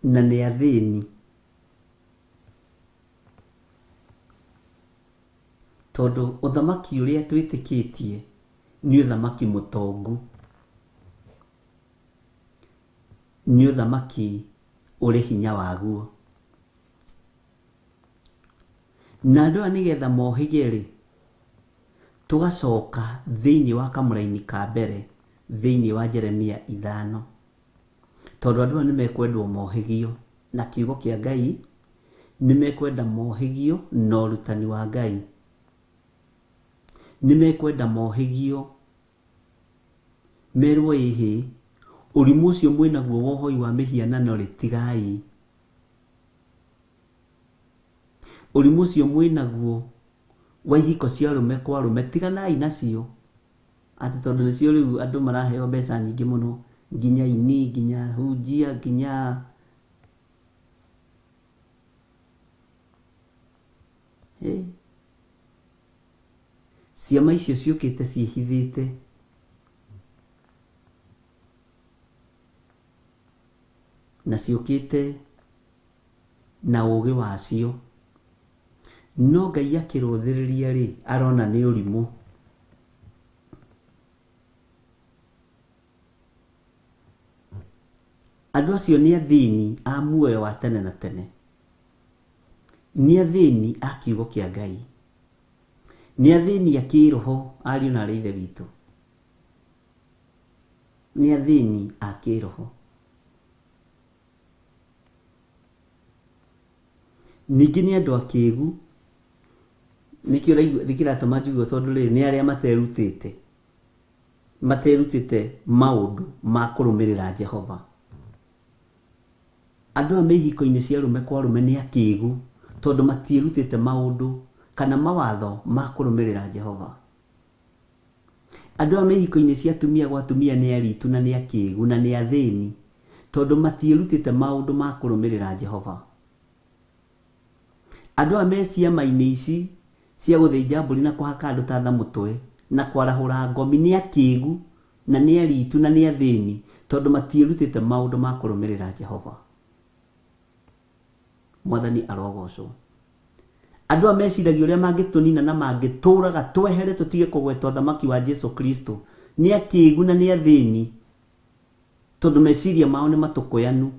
Na nĩ athĩni. Tondũ ũthamaki ũrĩa twĩtĩkĩtie nĩ ũthamaki mũtongu. Nĩ ũthamaki ũrĩ hinya waguo. Na andũ aya nĩgetha mohĩge-rĩ, tũgacoka thĩinĩ wa kamũra-inĩ ka mbere thĩinĩ wa Jeremia 5. Tondũ andũ aya nĩmekwendwo mohĩgio na kiugo kĩa Ngai, nĩmekwenda mohĩgio na ũrutani wa Ngai, nĩmekwenda mohĩgio merwo ĩhĩ ũrimũ ũcio mwĩnaguo wa ũhoi wa mĩhianano-rĩ, tigai. Ũrimũ ũcio mwĩnaguo wa ihiko cia arũme kwa arũme, tiganai nacio. Atĩ tondũ nĩcio rĩu andũ maraheo mbeca nyingĩ mũno, nginya ini, nginya hunjia, nginya ciama icio ciũkĩte ciĩhithĩte. Na ciũkĩte na ũũgĩ wacio. No Ngai akĩrũthĩrĩria-rĩ, arona nĩ ũrimũ. Andũ acio nĩ athĩni a muoyo wa tene na tene. Nĩ athĩni a kiugo kĩa Ngai. Nĩ athĩni a kĩroho, ariũ na aarĩ a Ithe witũ. Nĩ athĩni a kĩroho. Ningĩ nĩ andũ akĩĩgu. Nĩkĩo rĩkĩratũma njuge tondũ rĩrĩ nĩ arĩa materutĩte maũndũ ma kũrũmĩrĩra Jehova. Andũ aya me ihiko-inĩ cia arũme kwa arũme nĩ akĩĩgu tondũ matiĩrutĩte maũndũ kana mawatho ma kũrũmĩrĩra Jehova. Andũ aya me ihiko-inĩ cia atumia gwa atumia nĩ aritũ na nĩ akĩĩgu na nĩ athĩni tondũ matiĩrutĩte maũndũ ma kũrũmĩrĩra Jehova. Andũ aya me ciama-inĩ ici cia gũthĩnja mbũri na kũhaka andũ ta mũtwe na kwarahũra ngomi nĩ akĩĩgu na nĩ aritũ na nĩ athĩni tondũ matiĩrutĩte maũndũ ma kũrũmĩrĩra Jehova. Mwathani arogocwo. Andũ aya meciragia ũrĩa mangĩtũnina na mangĩtũraga twehere tũtige kũgweta ũthamaki wa Jesu Kristo nĩ akĩĩgu na nĩ athĩni tondũ meciria mao nĩ matũkũyanu.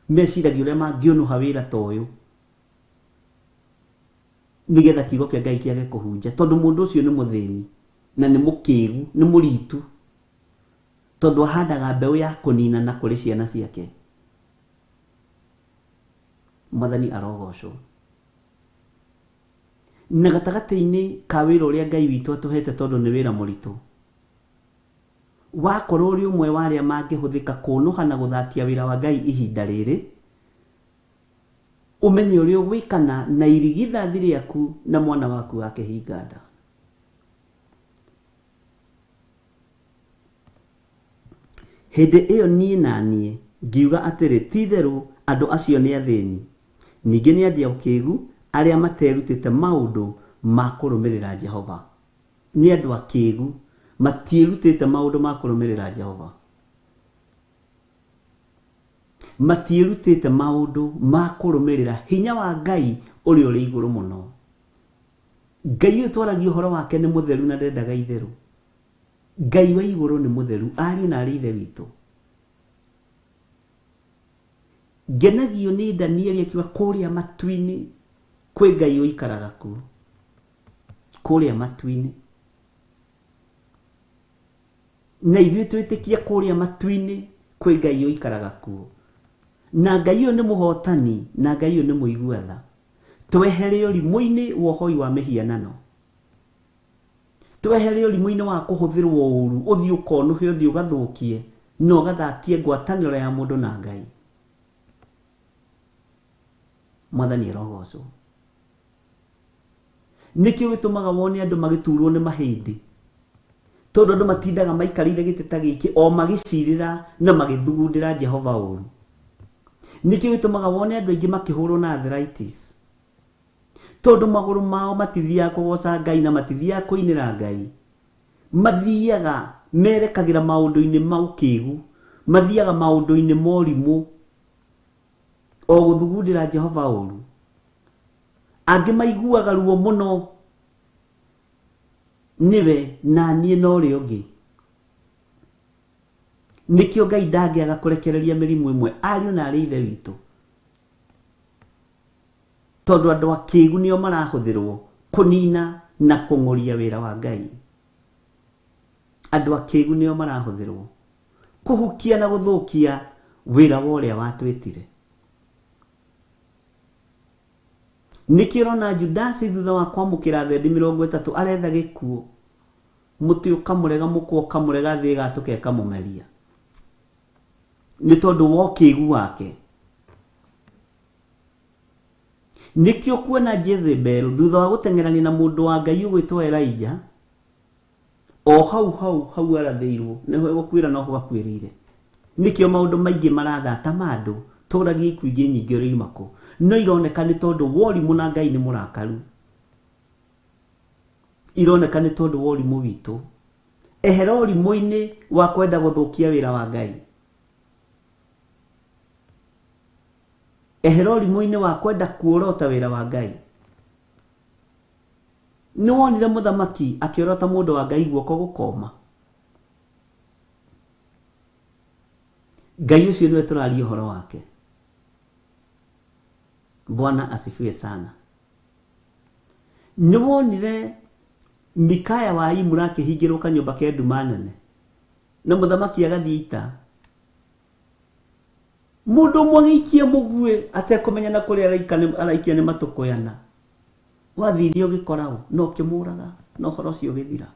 Meciragia ũrĩa mangĩũnũha wĩra ta ũyũ nĩgetha kiugo kĩa Ngai kĩage kũhunja, tondũ mũndũ ũcio nĩ mũthĩni na nĩ mũkĩĩgu, nĩ mũritũ, tondũ ahandaga mbeũ ya kũninana kũrĩ ciana ciake. Mwathani arogocwo. Na gatagatĩ-inĩ ka wĩra ũrĩa Ngai witũ atũhete tondũ nĩ wĩra mũritũ, wakorwo ũrĩ ũmwe wa arĩa mangĩhũthĩka kũnũha na gũthakia wĩra wa Ngai ihinda rĩrĩ, ũmenye ũrĩa ũgwĩkana na irigithathi rĩaku na mwana waku wa kĩhinga nda. Hĩndĩ ĩyo niĩ na niĩ ngiuga atĩrĩ, ti-itherũ andũ acio nĩ athĩni, ningĩ nĩ andũ akĩĩgu arĩa materutĩte maũndũ ma kũrũmĩrĩra Jehova. Nĩ andũ akĩĩgu matiĩrutĩte maũndũ ma kũrũmĩrĩra Jehova. Matiĩrutĩte maũndũ ma kũrũmĩrĩra hinya wa Ngai ũrĩa ũrĩ igũrũ mũno. Ngai ũyũ twaragia ũhoro wake nĩ mũtheru na ndendaga itherũ. Ngai wa igũrũ nĩ mũtheru, ariũ na aarĩ a Ithe witũ. Ngenagio nĩ Danieli akiuga kũrĩa matu-inĩ kwĩ Ngai ũikaraga kuo. Kũrĩa matu-inĩ. Na ithuĩ twĩtĩkia kũrĩa matu-inĩ kwĩ Ngai ũikaraga kuo. Na Ngai ũyũ nĩ mũhotani na Ngai ũyũ nĩ mũigua tha. Twehere ũrimũ-inĩ wa ũhoi wa mĩhianano. Twehere ũrimũ-inĩ wa kũhũthĩrwo ũũru, ũthiĩ ũkonũhe, ũthiĩ ũgathũkie na ũgathakie ngwatanĩro ya mũndũ na Ngai. Mwathani arogocwo. Nĩkĩo gĩtũmaga wone andũ magĩturwo nĩ mahĩndĩ, tondũ andũ matindaga maikarĩire gĩtĩ ta gĩkĩ o magĩcirĩra na magĩthugundĩra Jehova ũũru. Nĩkĩo gĩtũmaga wone andũ aingĩ makĩhũrwo na arthritis, tondu maguru mao matithia kugoca Ngai na matithia kuinira Ngai, mathiaga merekagira maundu-ini mau kigu, mathiaga maundu-ini morimu o guthugundira Jehova uru. Angi maiguaga ruo muno niwe na nie no ri ungi. Nikio Ngai ndangiaga kurekereria mirimu imwe ariu na ari ithe witu, tondu andu akigu nio marahuthirwo kunina na kunguria wira wa Ngai. Andu akigu nio marahuthirwo kuhukia na guthukia wira wa uria watwitire. Nikio rona Judasi thutha wa kwamukira thendi 30 aretha gikuo, muti ukamurega muko ukamurega thi gatuke kamumeria, ni tondu wa kigu wake. Nikio kuona Jezebel thutha wa gutengerania na mundu wa Ngai ugwitwo Elijah, o hau arathirwo niho gukwira no gwakwirire. Nikio maundu maingi marathata mandu turagie ikuingi nyingi uri imako, no ironeka ni tondu worimu na Ngai ni murakaru. Ironeka ni tondu worimu witu. Ehera orimu-ini wa kwenda guthukia wira wa Ngai. Ehera orimu-ini wa kwenda kuorota wira wa Ngai. Ni wonire muthamaki akiorota mundu wa Ngai guoko gukoma. Ngai ucio niwe turaria uhoro wake. Bwana asifiwe sana. Ni wonire Mikaya wa Imura akihingirwo kanyumba ke nduma nene, na muthamaki agathie ita. Mundu mwagikie mugue atekumenya na kuri araikia ni matukoyana. Wathirio gikoragwo no kimuraga no horo cio githira.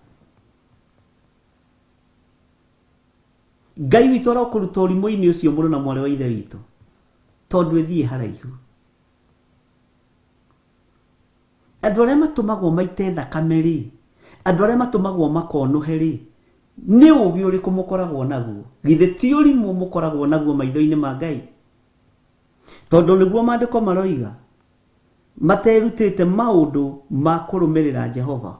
Ngai witu arokuruta urimu-ini ucio muru na mware wa ithe witu, tondu ethie haraihu. Andu aria matumagwo maite thakame ri, andu aria matumagwo makonuhe ri, ni ugi uriku mukoragwo naguo? Githe ti urimu mukoragwo naguo maitho-ini ma Ngai? Tondu niguo maandiko maroiga materutite maundu ma kurumirira Jehova.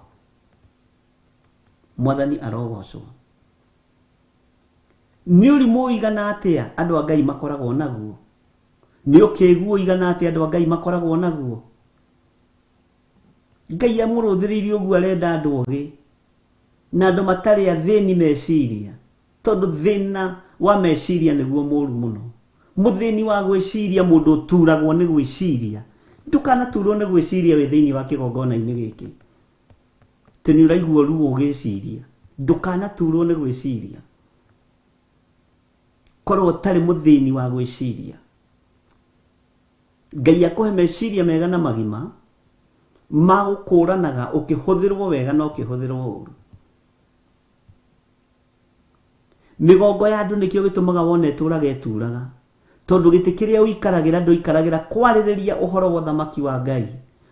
Mwathani arogocwo. Ni urimu igana atia andu a Ngai makoragwo naguo? Ni ukiguo igana atia andu a Ngai makoragwo naguo? Ngai amuruthiririe uguo arenda andu ogi na andu matari athini meciria, tondu thina wa meciria niguo muru muno. Muthini wa gwiciria mundu uturagwo ni gwiciria. Ndukanaturwo ni gwiciria we thiini wa kigongona-ini giki. Tini uraigua ruo ugiciria, ndukanaturwo ni gwiciria. Korwo tari muthini wa gwiciria, Ngai akuhe meciria mega na magima magukuranaga ukihuthirwo wega na ukihuthirwo uru. Migongo ya andu nikio gitumaga wone turaga eturaga, tondu giti kiria uikaragira nduikaragira kwaririria uhoro wa thamaki wa Ngai,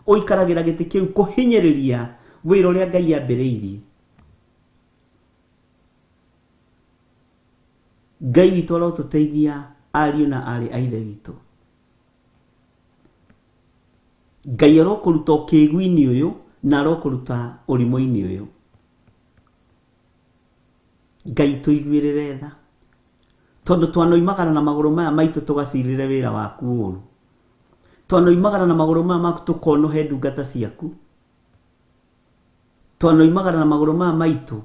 uikaragira giti kiu kuhinyiriria wira uria Ngai ambiriirie. Ngai witu arotuteithia ariu na ari a ithe witu. Ngai arokuruta ukigwi-ini uyu na arokuruta urimu-ini uyu. Ngai tuiguirire tha, tondu twanoimagara na maguru maya maitu tugacirire wira waku uru. Twanoimagara na maguru maya maku tukonuhe ndungata ciaku. Twanoimagara na maguru maya maitu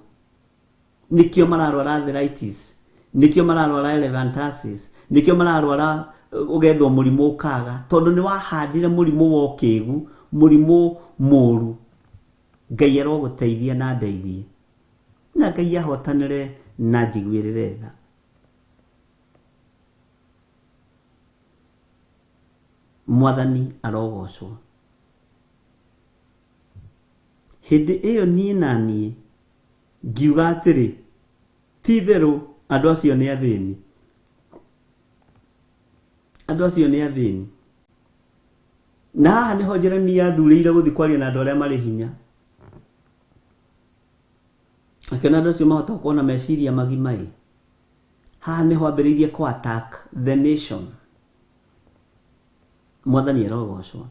nikio mararwara arthritis, nikio mararwara elephantiasis, nikio mararwara ugethwo murimu ukaga, tondu ni wahandire murimu wa ukigu, murimu muru. Ngai aroguteithia na ndeithie, na Ngai ahotanire na njiguirire tha. Mwathani arogocwo. Hindi iyo nie na nie ngiuga atiri, ti theru andu acio ni athini. Andu acio ni athini. Na haha niho Jeremia athurire guthi kwaria na andu aria mari hinya. Akiona andu acio mahota kuona meciria magima i. Haha niho ambiriirie ku attack the nation. Mwathani arogocwo.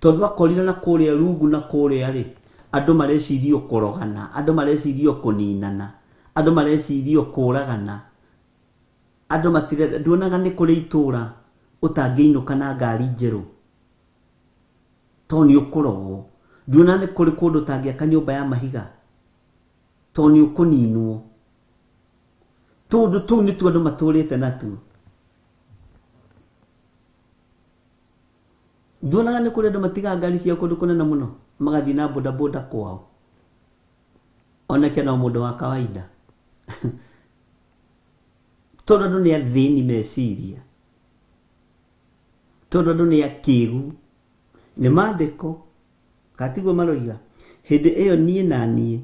tondu akorire na kuria rungu na kuria ri andu marecirio kurogana, andu marecirio kuninana, andu marecirio kuragana, andu matire nduonaga ni kuri itura utangiinuka na ngari njeru toni ukurogwo, nduona ni kuri kundu tangiaka nyumba ya mahiga toni ukuninwo. Tundu tu ni tu andu maturite natu. Nduonaga ni kuri andu matiga ngari cia kundu kunene muno magathi na boda boda kwao, onake no mundu wa kawaida. Tondu andu ni athini meciria, tondu andu ni akigu, ni mandiko katiguo maroiga hindi iyo nie na nie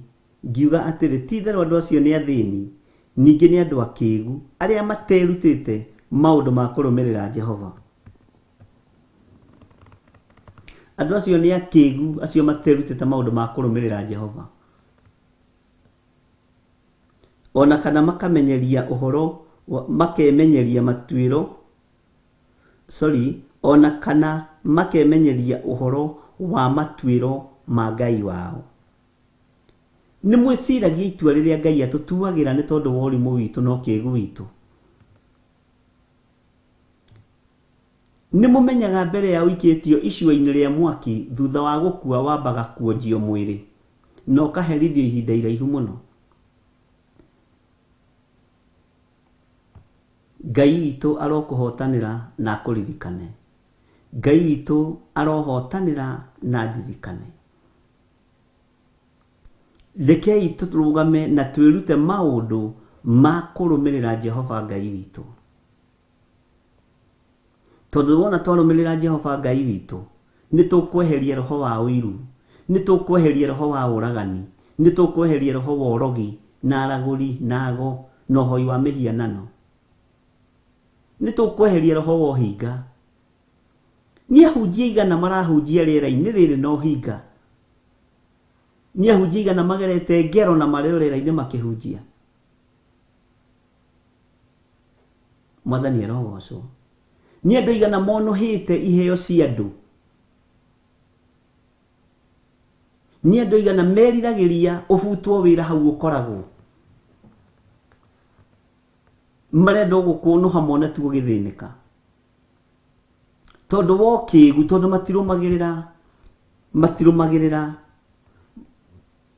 ngiuga atiri ti theru andu acio ni athini, ningi ni andu akigu aria materutite maundu ma kurumirira Jehova. Andu acio ni akigu acio materutite maundu ma kurumirira Jehova, ona kana makamenyeria uhoro makemenyeria matuiro ona kana makemenyeria uhoro wa matuiro ma Ngai wao. Ni mwiciragia itua riria Ngai atutuagira ni tondu wa urimu witu no kigu witu. Ni mumenyaga mbere ya wikitio icua-ini ria mwaki thutha wa gukua wambaga kuonjio mwiri no kaherithio ihinda iraihu muno. Ngai witu arokuhotanira na akuririkane, Ngai witu arohotanira na ndirikane. Rekei turugame na twirute maundu ma kurumirira Jehova Ngai witu. Tondu wona twarumirira Jehova Ngai witu ni tukweheria roho wa uiru, ni tukweheria roho wa uragani, ni tukweheria roho wa urogi na araguri nago no hoi wa mihianano, ni tukweheria roho wa hinga. Ni ahunjia igana marahunjia riera-ini riri no hinga, ni ahunjia igana magerete ngero na marero riera-ini makihunjia. Mwathani arogocwo. Ni andu igana monohite iheo cia andu, ni andu igana meriragiria ubutwo wira hau ukoragwo marenda gukunuha mone tu githinika tondu wokigu, tondu matirumagirira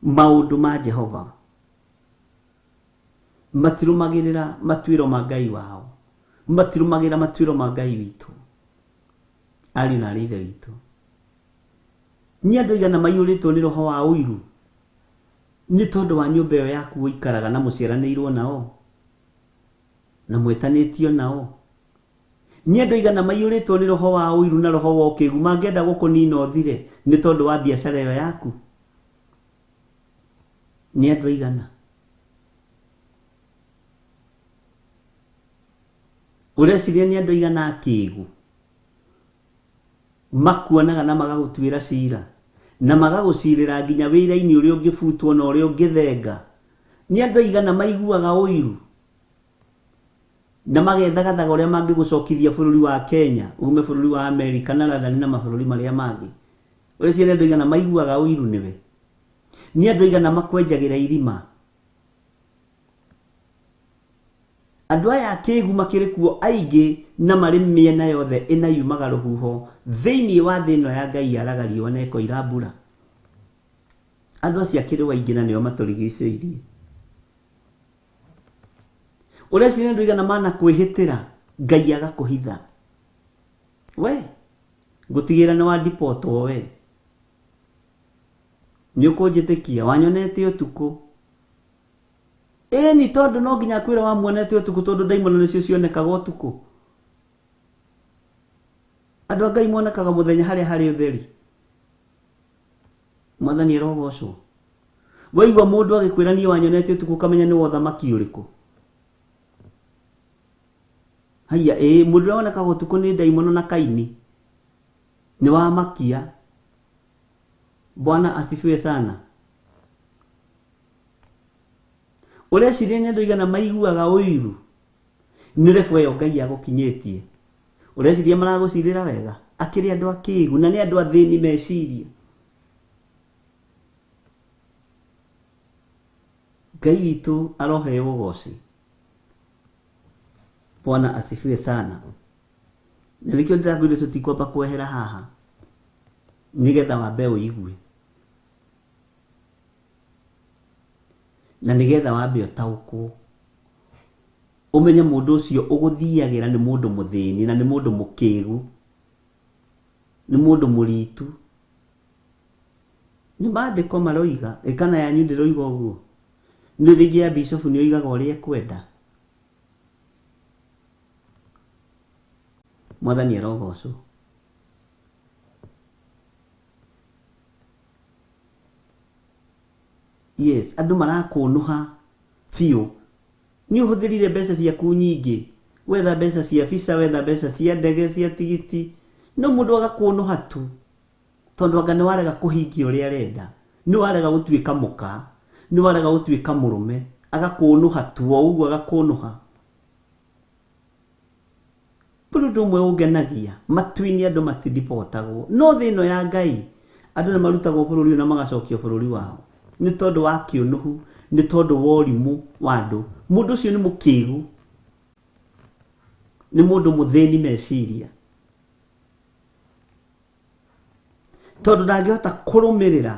maundu ma Jehova, matirumagirira matuiro ma Ngai wao, matirumagira matuiro ma Ngai witu ari na rithe witu. Ni andu igana maiyuritwo ni roho wa uiru ni tondu wa nyumba iyo yaku uikaraga na muciaranirwo nao na mwetanitio nao. Ni andu igana maiyuritwo ni roho wa uiru na roho wa ukigu mangenda gukunina uthire ni tondu wa biacara iyo yaku. Ni andu igana ureciria ni andu igana akigu makuonaga na magagutwira cira na magagucirira nginya wira-ini uria ungibutwo na uria ungithenga. Ni andu igana maiguaga uiru na magethagathaga uria mangigucokithia bururi wa Kenya ume bururi wa Amerika na London na mabururi maria mangi. Ureciria ni andu igana maiguaga uiru niwe. Ni andu igana makwenjagira irima. Andu aya akigu makirikuo aingi na mari miena yothe inayumaga ruhuho thiini wa thino ya Ngai aragario na ikoira mbura. Andu acio akiriwa ingina nio maturigiceirie. Ureciria andu igana mana kwihitira Ngai agakuhitha. We ngutigira ni wa deport we ni ukunjitikia wanyonete utuku. Ni tondu no nginya kwira wa muonete utuku tondu daimono nicio cionekaga utuku. Andu a Ngai monekaga muthenya hari utheri. Mwathani arogocwo. Waigua mundu agikwira ni wanyonete utuku kamenya ni wothamaki uriku. Haya mundu onekaga utuku ni daimono na Kaini ni wa makia. Bwana asifiwe sana. Ureciria ni andu igana maiguaga uiru ni refu iyo Ngai agukinyitie. Ureciria maragucirira wega akĩrĩ andũ akĩĩgu na nĩ andũ athĩni meciria. Ngai witũ aroheo ũgooci. Bwana asifiwe sana. Na nĩkĩo ndĩrakwĩra tũtikwamba kwehera haha nĩgetha wambe ũigue na nĩgetha wambe ũtaũkwo ũmenye mũndũ ũcio ũgũthiagĩra nĩ mũndũ mũthĩni na nĩ mũndũ mũkĩĩgu, nĩ mũndũ mũritu. Nĩ maandĩko maroiga, kana yanyu ndĩroiga ũguo? Nĩ rĩngĩ ya bishop nĩ oigaga ũrĩa ekwenda. Mwathani arogocwo. Yes, andũ marakũnũha biũ. Nĩ ũhũthĩrire mbeca ciaku nyingĩ, wetha mbeca cia visa, wetha mbeca cia ndege, cia tigiti, no mũndũ agakũnũha tu tondũ anga nĩ warega kũhingia ũrĩa arenda, nĩ warega gũtuĩka mũka, nĩ warega gũtuĩka mũrũme, agakũnũha tu o ũguo agakũnũha. Ũndũ ũmwe ũngenagia, matu-inĩ andũ matindipotagwo, no thĩ ĩno ya Ngai andũ nĩ marutagwo bũrũri na magacokio bũrũri wao nĩ tondũ wa kĩũnũhu, nĩ tondũ wa ũrimũ wa andũ. Mũndũ ũcio nĩ mũkĩĩgu, nĩ mũndũ mũthĩni meciria, tondũ ndangĩhota kũrũmĩrĩra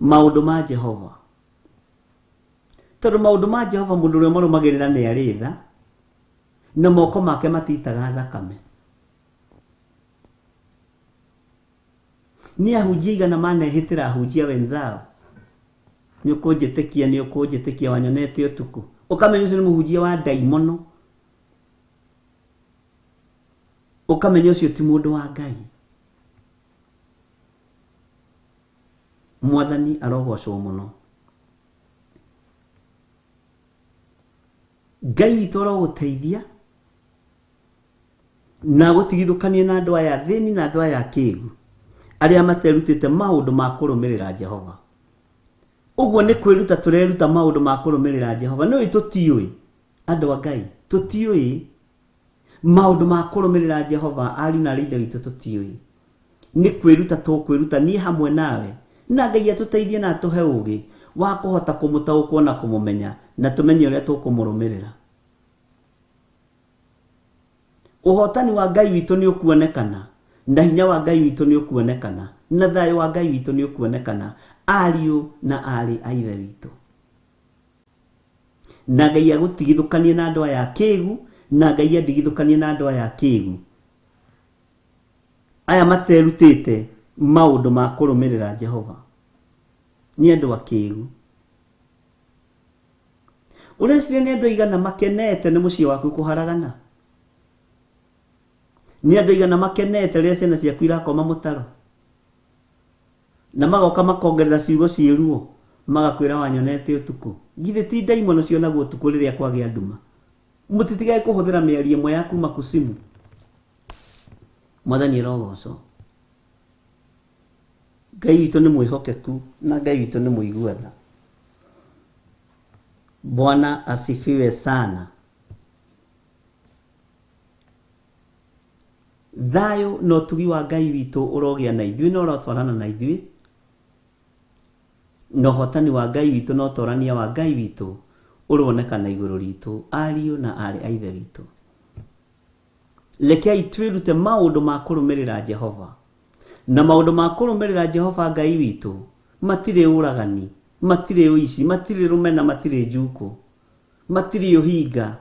maũndũ ma Jehova. Tondũ maũndũ ma Jehova mũndũ ũrĩa marũmagĩrĩra nĩ arĩ tha na moko make matitaga thakame. Ni ahunjia igana manehĩtĩra ahunjia wenzao, nĩ ũkũnjĩtĩkia, nĩ ũkũnjĩtĩkia, wanyonete ũtukũ, ũkamenya ũcio nĩ mũhunjia wa ndaimono, ũkamenya ũcio ti mũndũ wa Ngai. Mwathani arogocwo mũno. Ngai witũ arogũteithia na gũtigithũkanie na andũ aya thĩni na andũ aya akĩĩgu arĩa materutĩte maũndũ ma kũrũmĩrĩra Jehova. Ũguo nĩ kwĩruta tũreruta maũndũ ma kũrũmĩrĩra Jehova. Nĩ tũtiũĩ, andũ a Ngai tũtiũĩ maũndũ ma kũrũmĩrĩra Jehova. Ariũ na aithe witũ tũtiũĩ. Nĩ kwĩruta tũkwĩruta niĩ hamwe nawe, na Ngai atũteithie na atũhe ũũgĩ wa kũhota kũmũtaũkwo na kũmũmenya na tũmenye ũrĩa tũkũmũrũmĩrĩra. Ũhotani wa Ngai witũ nĩ ũkuonekana, na hinya wa Ngai witũ nĩ ũkuonekana, na thayũ wa Ngai witũ nĩ ũkuonekana, ariũ na arĩ a ithe witũ. Na Ngai agũtigithũkanie na andũ aya akĩĩgu, na Ngai adigithũkanie na andũ aya akĩĩgu aya materutĩte maũndũ ma kũrũmĩrĩra Jehova. Nĩ andũ akĩĩgu. Ũreciria nĩ andũ aigana makenete nĩ mũciĩ waku kũharagana? Nĩ andũ aigana makenete rĩrĩa ciana ciaku irakoma mũtaro na magoka makongerera ciugo ciĩruo magakwĩra wanyonete ũtukũ? Githĩ ti ndaimono cionagwo ũtukũ rĩrĩa kwagĩa nduma? Mũtitigae kũhũthĩra mĩario ĩmwe ya kuma kusimu. Mwathani arogocwo. Ngai witũ nĩ mwĩhokeku na Ngai witũ nĩ mũiguana. Bwana asifiwe sana. Thayũ na ũtugi wa Ngai witũ ũrogĩa na ithuĩ na ũrotwarana na ithuĩ, na ũhotani wa Ngai witũ na ũtorania wa Ngai witũ ũronekana igũrũ ritũ, ariũ na arĩ a ithe witũ. Rekei twĩrute maũndũ ma kũrũmĩrĩra Jehova. Na maũndũ ma kũrũmĩrĩra Jehova Ngai witũ matirĩ ũragani, matirĩ ũici, matirĩ rũmena, matirĩ njuko, matirĩ ũhinga.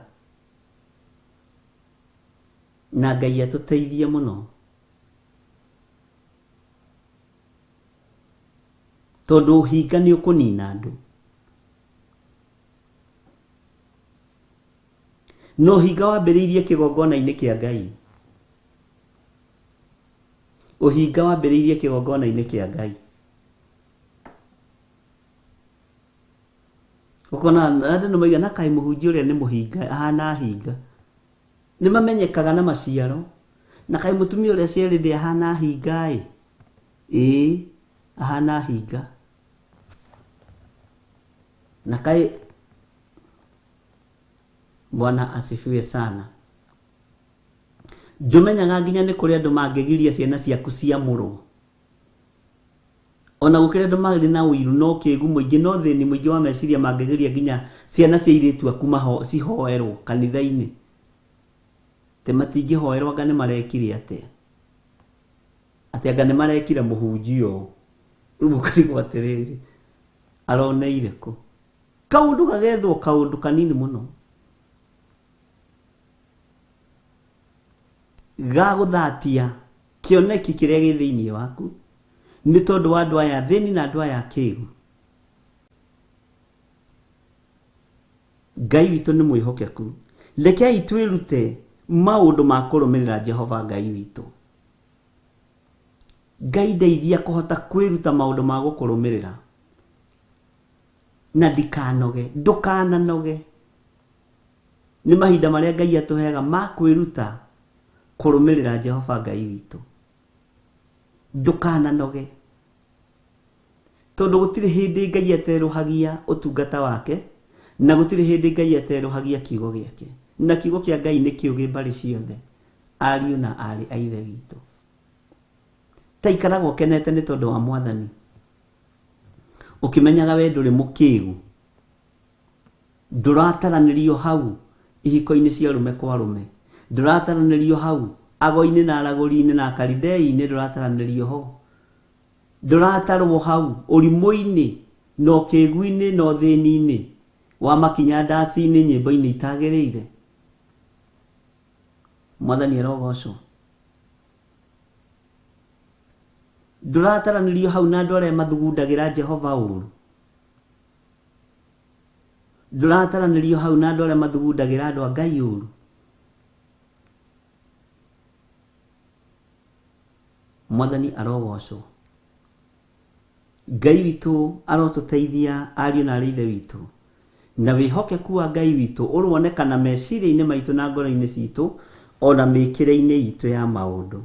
Na Ngai atũteithie mũno, tondũ ũhinga nĩ ũkũnina andũ. No ũhinga wambĩrĩirie kĩgongona-inĩ kĩa Ngai. Ũhinga wambĩrĩirie kĩgongona-inĩ kĩa Ngai. Ũkona andũ nĩ moiga na kaĩ mũhunjia ũrĩa nĩ mũhinga, ahana hinga. Nĩ mamenyekaga na maciaro. Na kaĩ mũtumia ũrĩa ciarĩndĩ ahana hinga ĩ? Ĩĩ, ahana hinga. Na kaĩ Bwana asifiwe sana. Ndumenyaga nginya nĩ kũrĩ andũ mangĩgiria ciana ciaku ciamũrwo. Ona gũkĩrĩ andũ marĩ na ũiru no kĩgu mũingĩ no thĩni mũingĩ wa meciria mangĩgiria nginya ciana cia airĩtu aku cihoerwo kanitha-inĩ. Te matingĩhoerwo anga nĩ marekire atĩa? Atĩ anga nĩ marekire mũhunjio rĩu ũkarigwo atĩrĩrĩ aroneire kũ? Kaũndũ gagethwo kaũndũ kanini mũno gagũthatia kĩoneki kĩrĩa gĩ thĩinĩ waku nĩ tondũ wa andũ aya thĩni na andũ aya kĩgu. Ngai witũ nĩ mwĩhokeku. Rekei twĩrute maũndũ ma kũrũmĩrĩra Jehova Ngai witũ. Ngai ndeithia kũhota kwĩruta maũndũ ma gũkũrũmĩrĩra na ndikanoge, ndũkananoge. Nĩ mahinda marĩa Ngai atũheaga ma kwĩruta kũrũmĩrĩra Jehova Ngai witũ. Ndũkananoge, tondũ gũtirĩ hĩndĩ Ngai aterũhagia ũtungata wake na gũtirĩ hĩndĩ Ngai aterũhagia kiugo gĩake, na kiugo kĩa Ngai nĩ kĩũgĩ mbarĩ ciothe. Ariũ na arĩ a Ithe witũ, ta ikaraga ũkenete nĩ tondũ wa Mwathani, ũkĩmenyaga we ndũrĩ mũkĩgu, ndũrataranĩrio hau ihiko-inĩ cia rũme kwa rũme, ndũrataranĩrio hau ago-inĩ na aragũri-inĩ na karidei-inĩ, ndũrataranĩrio ho, ndũratarwo hau ũrimũ-inĩ na ũkĩgu-inĩ na ũthĩni-inĩ wa makinya ndaci-inĩ nyĩmbo-inĩ itagĩrĩire. Mwathani arogocwo. Ndũrataranĩrio hau na andũ arĩa mathugundagĩra Jehova ũru, ndũrataranĩrio hau na andũ arĩa mathugundagĩra andũ a Ngai ũru. Mwathani arogocwo. Ngai witũ arotũteithia ariũ na arĩ Ithe witũ, na wĩhokeku wa Ngai witũ ũronekana meciria-inĩ maitũ na ngoro-inĩ citũ ona mĩkĩre-inĩ itũ ya maũndũ.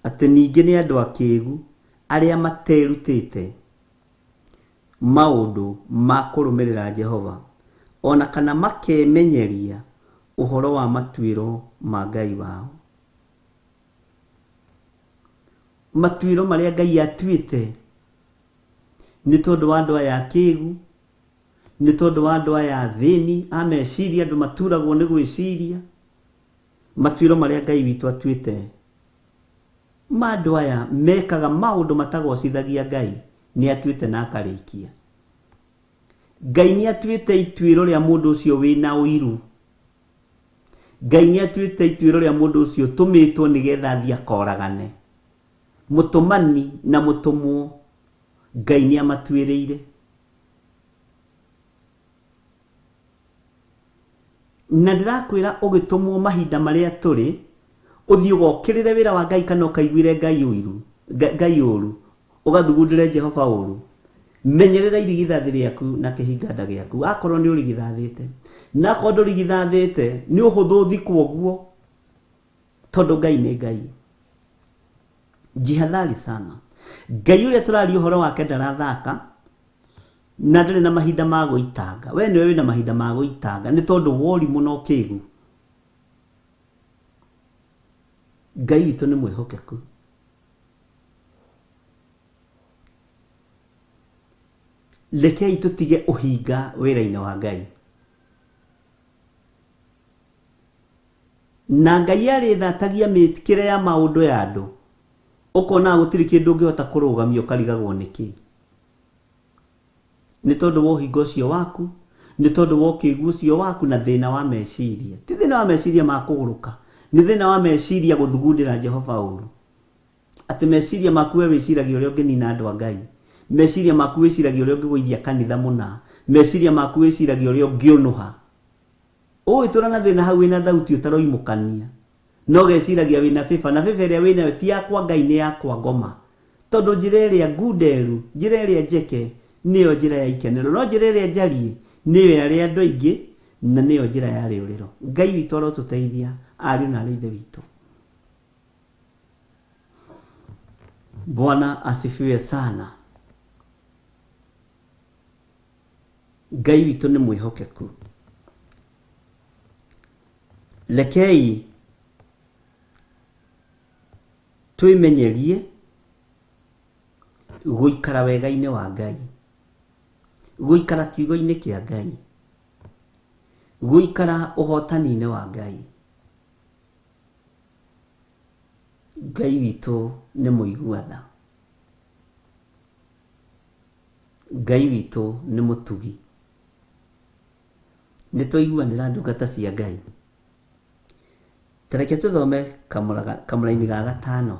Atĩ ningĩ nĩ andũ akĩgu arĩa materutĩte maũndũ ma kũrũmĩrĩra Jehova, ona kana makemenyeria ũhoro wa matuĩro ma Ngai wao. Matuĩro marĩa Ngai atuĩte nĩ tondũ wa andũ aya akĩgu, nĩ tondũ wa andũ aya thĩni a meciria, andũ maturagwo nĩ gwĩciria. Matuĩro marĩa Ngai witũ atuĩte ma andũ aya mekaga maũndũ matagocithagia Ngai nĩ atuĩte na akarĩkia. Ngai nĩ atuĩte ituĩro rĩa mũndũ ũcio wĩna ũiru. Ngai nĩ atuĩte ituĩro rĩa mũndũ ũcio tũmĩtwo nĩgetha athiĩ akoragane. Mũtũmani na mũtũmwo Ngai nĩ amatuĩrĩire. Na ndĩrakwĩra ũgĩtũmwo mahinda marĩa tũrĩ, ũthiĩ ũgokĩrĩre wĩra wa Ngai kana ũkaiguĩre Ngai ũiru, Ngai ũru, ũgathugundĩre Jehova ũru. Menyerera irigithathi rĩaku na kĩhinganda gĩaku akorwo nĩ ũrigithathĩte, na akorwo ndũrigithathĩte nĩ ũhũthũ thikwo ũguo, tondũ Ngai nĩ Ngai. Jihadhari sana. Ngai ũrĩa tũraria ũhoro wake ndarathaka na ndĩrĩ na mahinda ma gũitanga. We nĩwe wĩna mahinda ma gũitanga nĩ tondũ wa ũrimũ na ũkĩgu. Ngai witũ nĩ mwĩhokeku. Rekei tũtige ũhinga wĩra-inĩ wa Ngai. Na Ngai arĩthatagia mĩkĩre ya maũndũ ya andũ, ũkona gũtirĩ kĩndũ ũngĩhota kũrũgamia ũkarigagwo nĩkĩ. Nĩ tondũ wa ũhinga ũcio waku, nĩ tondũ wa ũkĩgu ũcio waku na thĩna wa meciria. Ti thĩna wa meciria ma kũgũrũka, nĩ thĩna wa meciria gũthugundĩra Jehova ũru. Atĩ meciria maku we wĩciragia ũrĩa ũngĩnina andũ a Ngai, meciria maku wĩciragia ũrĩa ũngĩgũithia kanitha mũna, meciria maku wĩciragia ũrĩa ũngĩũnũha. Ũgĩtũra na thĩna hau wĩna thauti ũtaroimũkania, no geciragia wĩna bĩba, na bĩba ĩrĩa wĩnayo ti yakwa Ngai nĩ yakwa ngoma. Tondũ njĩra ĩrĩa ngunderu, njĩra ĩrĩa njeke nĩyo njĩra ya ikenero, no njĩra ĩrĩa njariĩ nĩyo yarĩ andũ aingĩ na nĩyo njĩra ya rĩũrĩro. Ngai witũ arotũteithia ariũ na arĩ Ithe witũ. Bwana asifiwe sana. Ngai witũ nĩ mwĩhokeku. Rekei twimenyerie guikara wega-inĩ wa Ngai, guikara kiugo-inĩ kĩa Ngai, guikara ũhotani-inĩ wa Ngai. Ngai witũ nĩ mũigua-tha. Ngai witũ nĩ mũtugi. Nĩ twaiguanĩra ndungata cia Ngai. Tareke tũthome kamũra-inĩ ga gatano.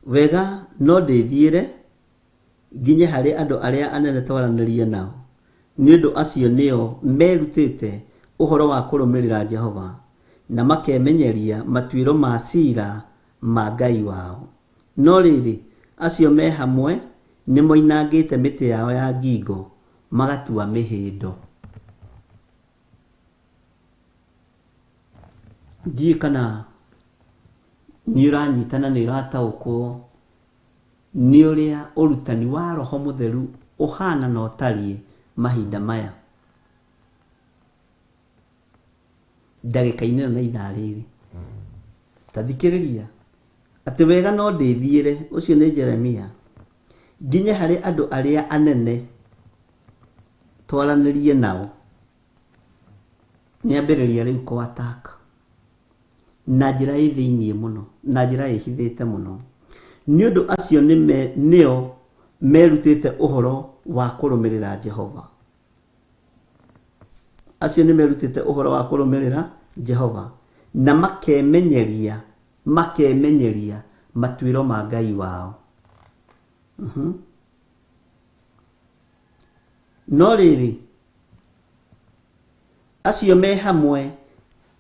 Wega no ndĩthiĩre nginye harĩ andũ arĩa anene twaranĩrie nao, nĩ ũndũ acio nĩo merutĩte ũhoro wa kũrũmĩrĩra Jehova na makemenyeria matuĩro ma ciira ma Ngai wao. No rĩrĩ, acio me hamwe nĩ moinangĩte mĩtĩ yao ya ngingo magatua mĩhĩndo. Ndiĩ kana nĩ ũranyitana, nĩ ũrataũkwo nĩ ũrĩa ũrutani wa Roho Mũtheru ũhana na ũtariĩ mahinda maya. Ndagĩka-inĩ na ithaa rĩrĩ ta thikĩrĩria atĩ wega no ndĩthiĩre, ũcio nĩ Jeremia, nginye harĩ andũ arĩa anene twaranĩrie nao. Nĩ ambĩrĩria rĩu kũataka na njĩra ĩ thĩiniĩ mũno, na njĩra ĩhithĩte mũno, nĩ ũndũ acio nĩo merutĩte ũhoro wa kũrũmĩrĩra Jehova. Acio nĩ merutĩte ũhoro wa kũrũmĩrĩra Jehova na makemenyeria matuĩro ma Ngai wao. No rĩrĩ, acio me hamwe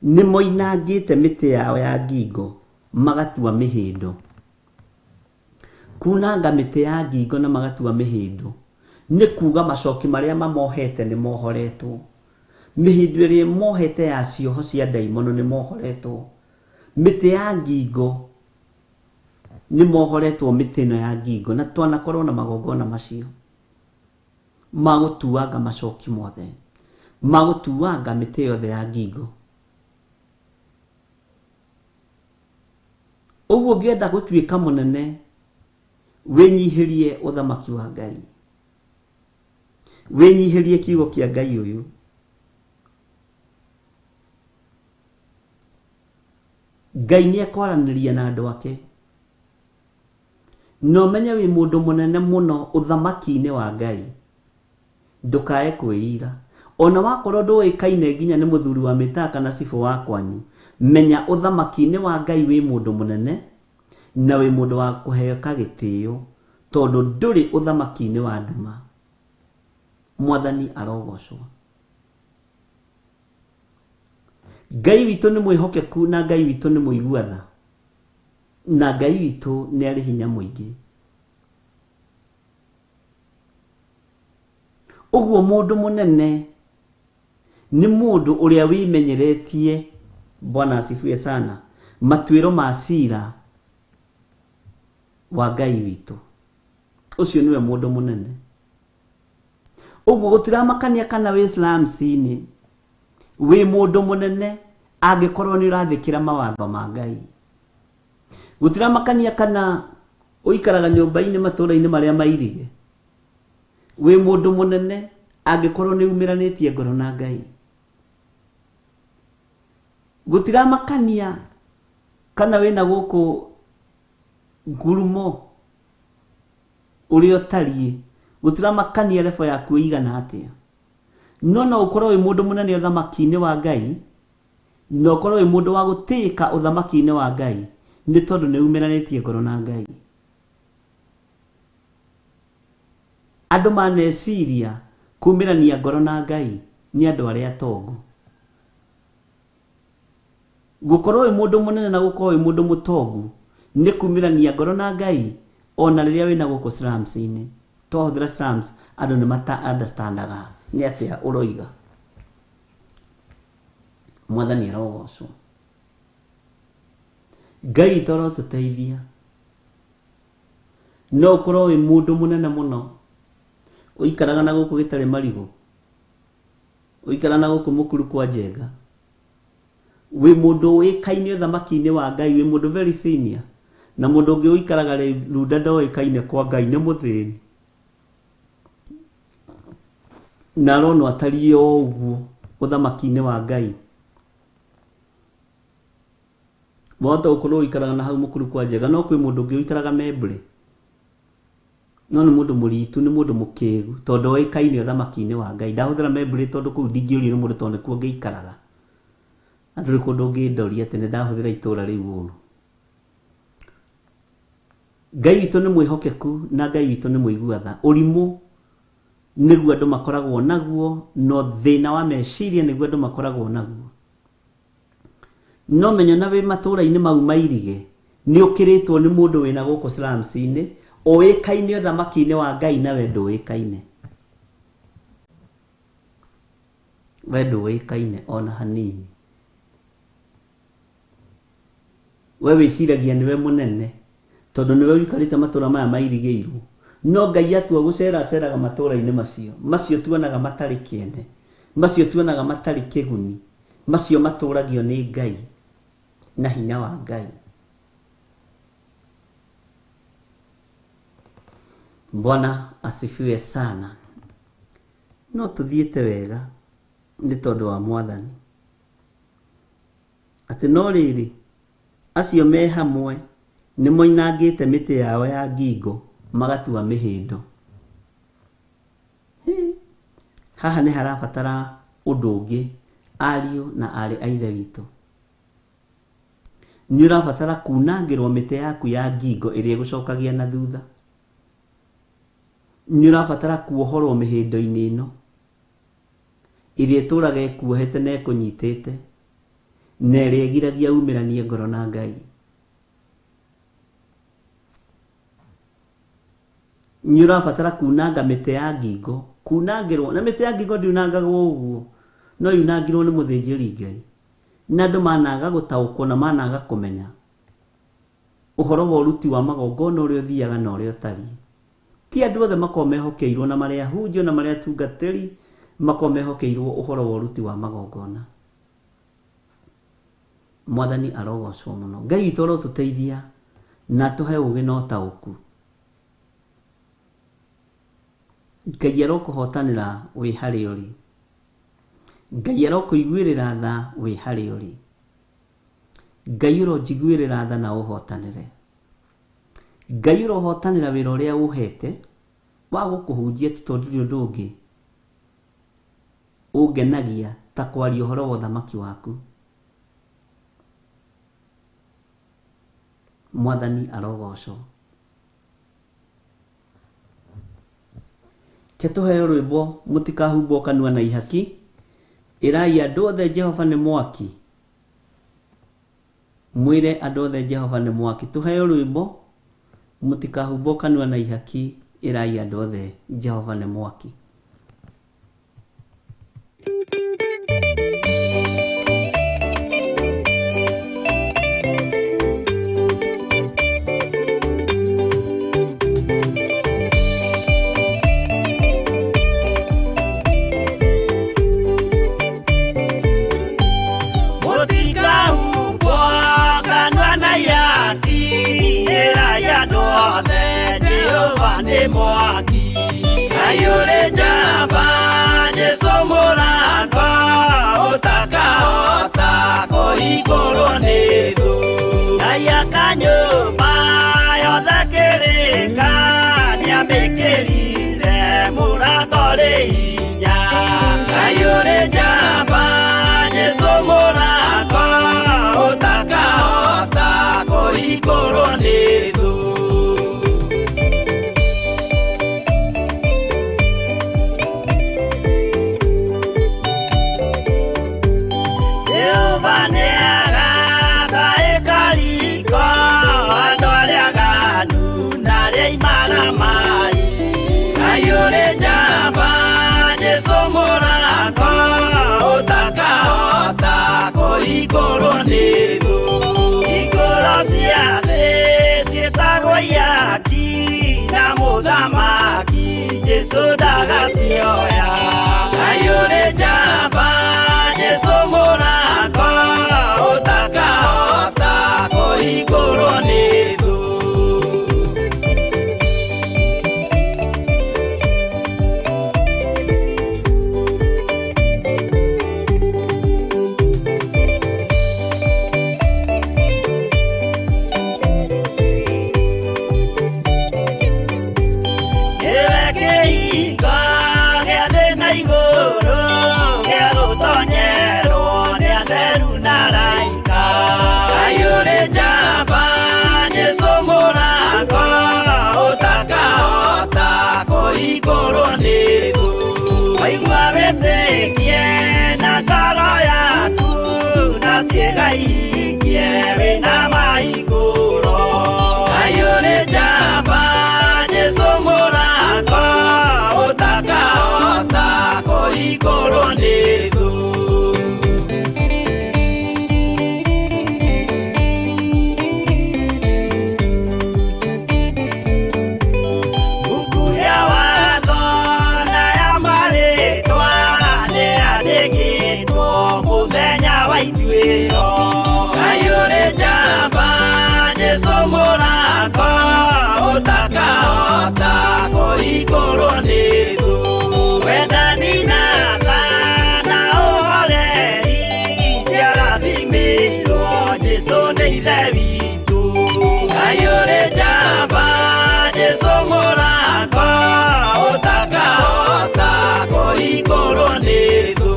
nĩ moinangĩte mĩtĩ yao ya ngingo magatua mĩhĩndo. Kunanga mĩtĩ ya ngingo na magatua mĩhĩndo nĩ kuuga macoki marĩa mamohete nĩ mohoretwo. Mĩhĩndo ĩrĩa mohete ya cioho cia ndaimono nĩ mohoretwo. Mĩtĩ ya ngingo nĩ mohoretwo mĩtĩ ĩno ya ngingo, na twanakorwo na magongona macio magũtuanga macoki mothe, magũtuanga mĩtĩ yothe ya ngingo. Ũguo ũngĩenda gũtuĩka mũnene, wĩnyihĩrie ũthamaki wa Ngai, wĩnyihĩrie kiugo kĩa Ngai ũyũ. Ngai nĩ ekwaranĩria na andũ ake. No menye wĩ mũndũ mũnene mũno ũthamaki-inĩ wa Ngai, ndũkae kwĩira. Ona wakorwo ndũĩkaine nginya nĩ mũthuri wa mĩtaa kana cibũ wa kwanyu, menya ũthamaki-inĩ wa Ngai wĩ mũndũ mũnene na wĩ mũndũ wa kũheka gĩtĩo, tondũ ndũrĩ ũthamaki-inĩ wa nduma. Mwathani arogocwo. Ngai witũ nĩ mwĩhokeku na Ngai witũ nĩ mũigua-tha, na Ngai witũ nĩ arĩ hinya mũingĩ. Ũguo mũndũ mũnene nĩ mũndũ ũrĩa wĩmenyeretie, Bwana asifiwe sana, matuĩro ma ciira wa Ngai witũ. Ũcio nĩwe mũndũ mũnene. Ũguo gũtiramakania kana wĩ Islam-inĩ, wĩ mũndũ mũnene angĩkorwo nĩ ũrathĩkĩra mawatho ma Ngai. Gũtiramakania kana ũikaraga nyũmba-inĩ matũũra-inĩ marĩa mairige, wĩ mũndũ mũnene angĩkorwo nĩ umĩranĩtie ngoro na Ngai. Gũtiramakania kana wĩna gũkũ ngurumo ũrĩa ũtariĩ, gũtiramakania lebo yaku ĩigana atĩa. No ũkorwo wĩ mũndũ mũnene ũthamaki-inĩ wa Ngai, na ũkorwo wĩ mũndũ wa gũtĩĩka ũthamaki-inĩ wa Ngai, nĩ tondũ nĩ umĩranĩtie ngoro na Ngai. Andũ maneciria kumĩrania ngoro na Ngai nĩ andũ arĩa atongu. Gũkorwo wĩ mũndũ mũnene na gũkorwo wĩ mũndũ mũtongu nĩ kumĩrania ngoro na Ngai, ona rĩrĩa wĩna gũkũ slums-inĩ. Twahũthĩra slums, andũ nĩ mata-understandaga nĩ atĩa ũroiga. Mwathani arogocwo. Ngai toro tũteithia. No ũkorwo wĩ mũndũ mũnene mũno, ũikaraga na gũkũ gĩtarĩ marigũ, uikara na guku mukuru kwa Njenga wi mundu wikaine thamaki-ini wa Ngai wi mundu very senior na mundu ungi uikaraga runda ndoikaine kwa Ngai ni muthini na rono atario uguo uthamaki-ini wa Ngai mwata ukorwo uikaraga na hau mukuru kwa Njenga no kwi mundu ungi uikaraga Membre no ni mundu muritu ni mundu mukigu tondu oikaine thamaki-ini wa Ngai ndahuthira Membre tondu kuu ndingĩũrio nĩ mundu tondu kuo ngeikaraga andu ri kundu ngĩndoria ati ni ndahuthira itura riu uru Ngai witu ni mwihokeku na Ngai witu ni muigua tha urimu niguo andu makoragwo naguo no thina wa meciria niguo andu makoragwo naguo no menyo na we matura-ini mau mairige ni ukiritwo ni mundu wina guku slums-ini oikaine thamaki-ini wa Ngai na we nduikaine we nduikaine ona hanini we wiciragia niwe munene tondu niwe wikarite matura maya mairigirwo no Ngai atua guceraga matura-ini macio tuonaga matari kiene macio tuonaga matari kiguni macio maturagio ni Ngai na hinya wa Ngai Bwana asifiwe sana no tuthiete wega ni tondu wa Mwathani ati no riri acio me hamwe ni moinangite miti yao ya ngingo magatua mihindo haha ni harabatara undu ungi ariu na ari aithe witu ni urabatara kunangirwo miti yaku ya ngingo iria igucokagia na thutha ni urabatara kuohorwo mihindo-ini ino iria ituraga ikuohete na ikunyitite na iria igiragia umiranie ngoro na Ngai ni urabatara kunanga miti ya ngingo kunangirwo na miti ya ngingo ndiunangagwo uguo no yunangirwo ni muthinjiri Ngai na andu managa gutaukwo na managa kumenya uhoro wa uruti wa magongona uria uthiaga na uria utari ti andu othe makorwo mehokeirwo na maria hunjio na maria tungatiri makorwo mehokeirwo uhoro wa uruti wa magongona Mwathani arogocwo muno Ngai witu arotuteithia na tuhe ugi na utauku Ngai arokuhotanira wi hari uri Ngai arokuiguirira tha wi hari uri Ngai urojiguirira tha na uhotanire Ngai urohotanira wira uria uhete wa gukuhunjia tondu undu ungi ungenagia ta kwaria uhoro wa thamaki waku Mwathani arogocwo ketuheo rwimbo mutikahumbo kanua na ihaki irai andu othe Jehova ni mwaki mwire andu othe Jehova ni mwaki tuheo rwimbo mutikahumbo kanua na ihaki irai andu othe Jehova ni mwaki Mwaki ayure jamba Yesu muranga utakahota kuigurwo ni thu aya kanyumba yothe kirika niamikirire murango ri hinya ayure jamba Yesu muranga utakahota kuigurwo ni thu igoro ni thu igoro cia thi cietagwo yaki na muthamaki Jesu ndagacioya ayure jamba kĩhinga gĩa thĩ na igũrũ gĩa gũtonyerwo nĩ atheru na araika. Ngai ũrĩ njamba, Jesũ mũrango ũtakahota kũhingũrwo nĩ thũ. Waigua wĩtĩkie na ngoro yaku na ciĩga ihingie wĩna mahingũro. Ngai ũrĩ njamba, Jesũ mũrango ũtakahota kũhingũrwo nĩ thũ. Buku ya watho na ya marĩtwa nĩyandĩkĩtwo mũthenya wa ituĩro. Ngai ũrĩ njamba, Jesũ mũrango ũtakahota kũhingũrwo nĩ thũ. Wendani na tha na ũhoreri ciarathimĩirwo Jesũ nĩ ithe witũ. Ngai ũrĩ njamba, Jesũ mũrango ũtakahota kũhingũrwo nĩ thũ.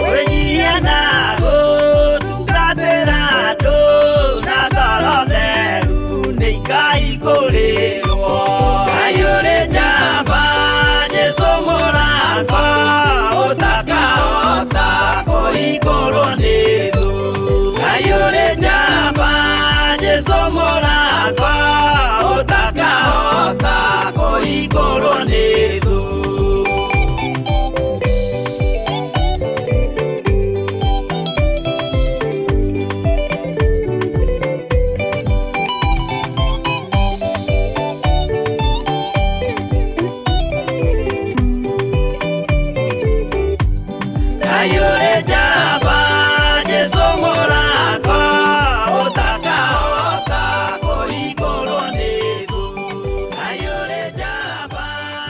Wĩnyihia na gũtungatĩra andũ na ngoro theru nĩikahingũrĩrwo. Ngai ũrĩ njamba, Jesũ mũrango ũtakahota kũhingũrwo nĩ thũ. Ngai ũrĩ njamba, Jesũ mũrango ũtakahota kũhingũrwo nĩ thũ. Ngai ũrĩ njamba,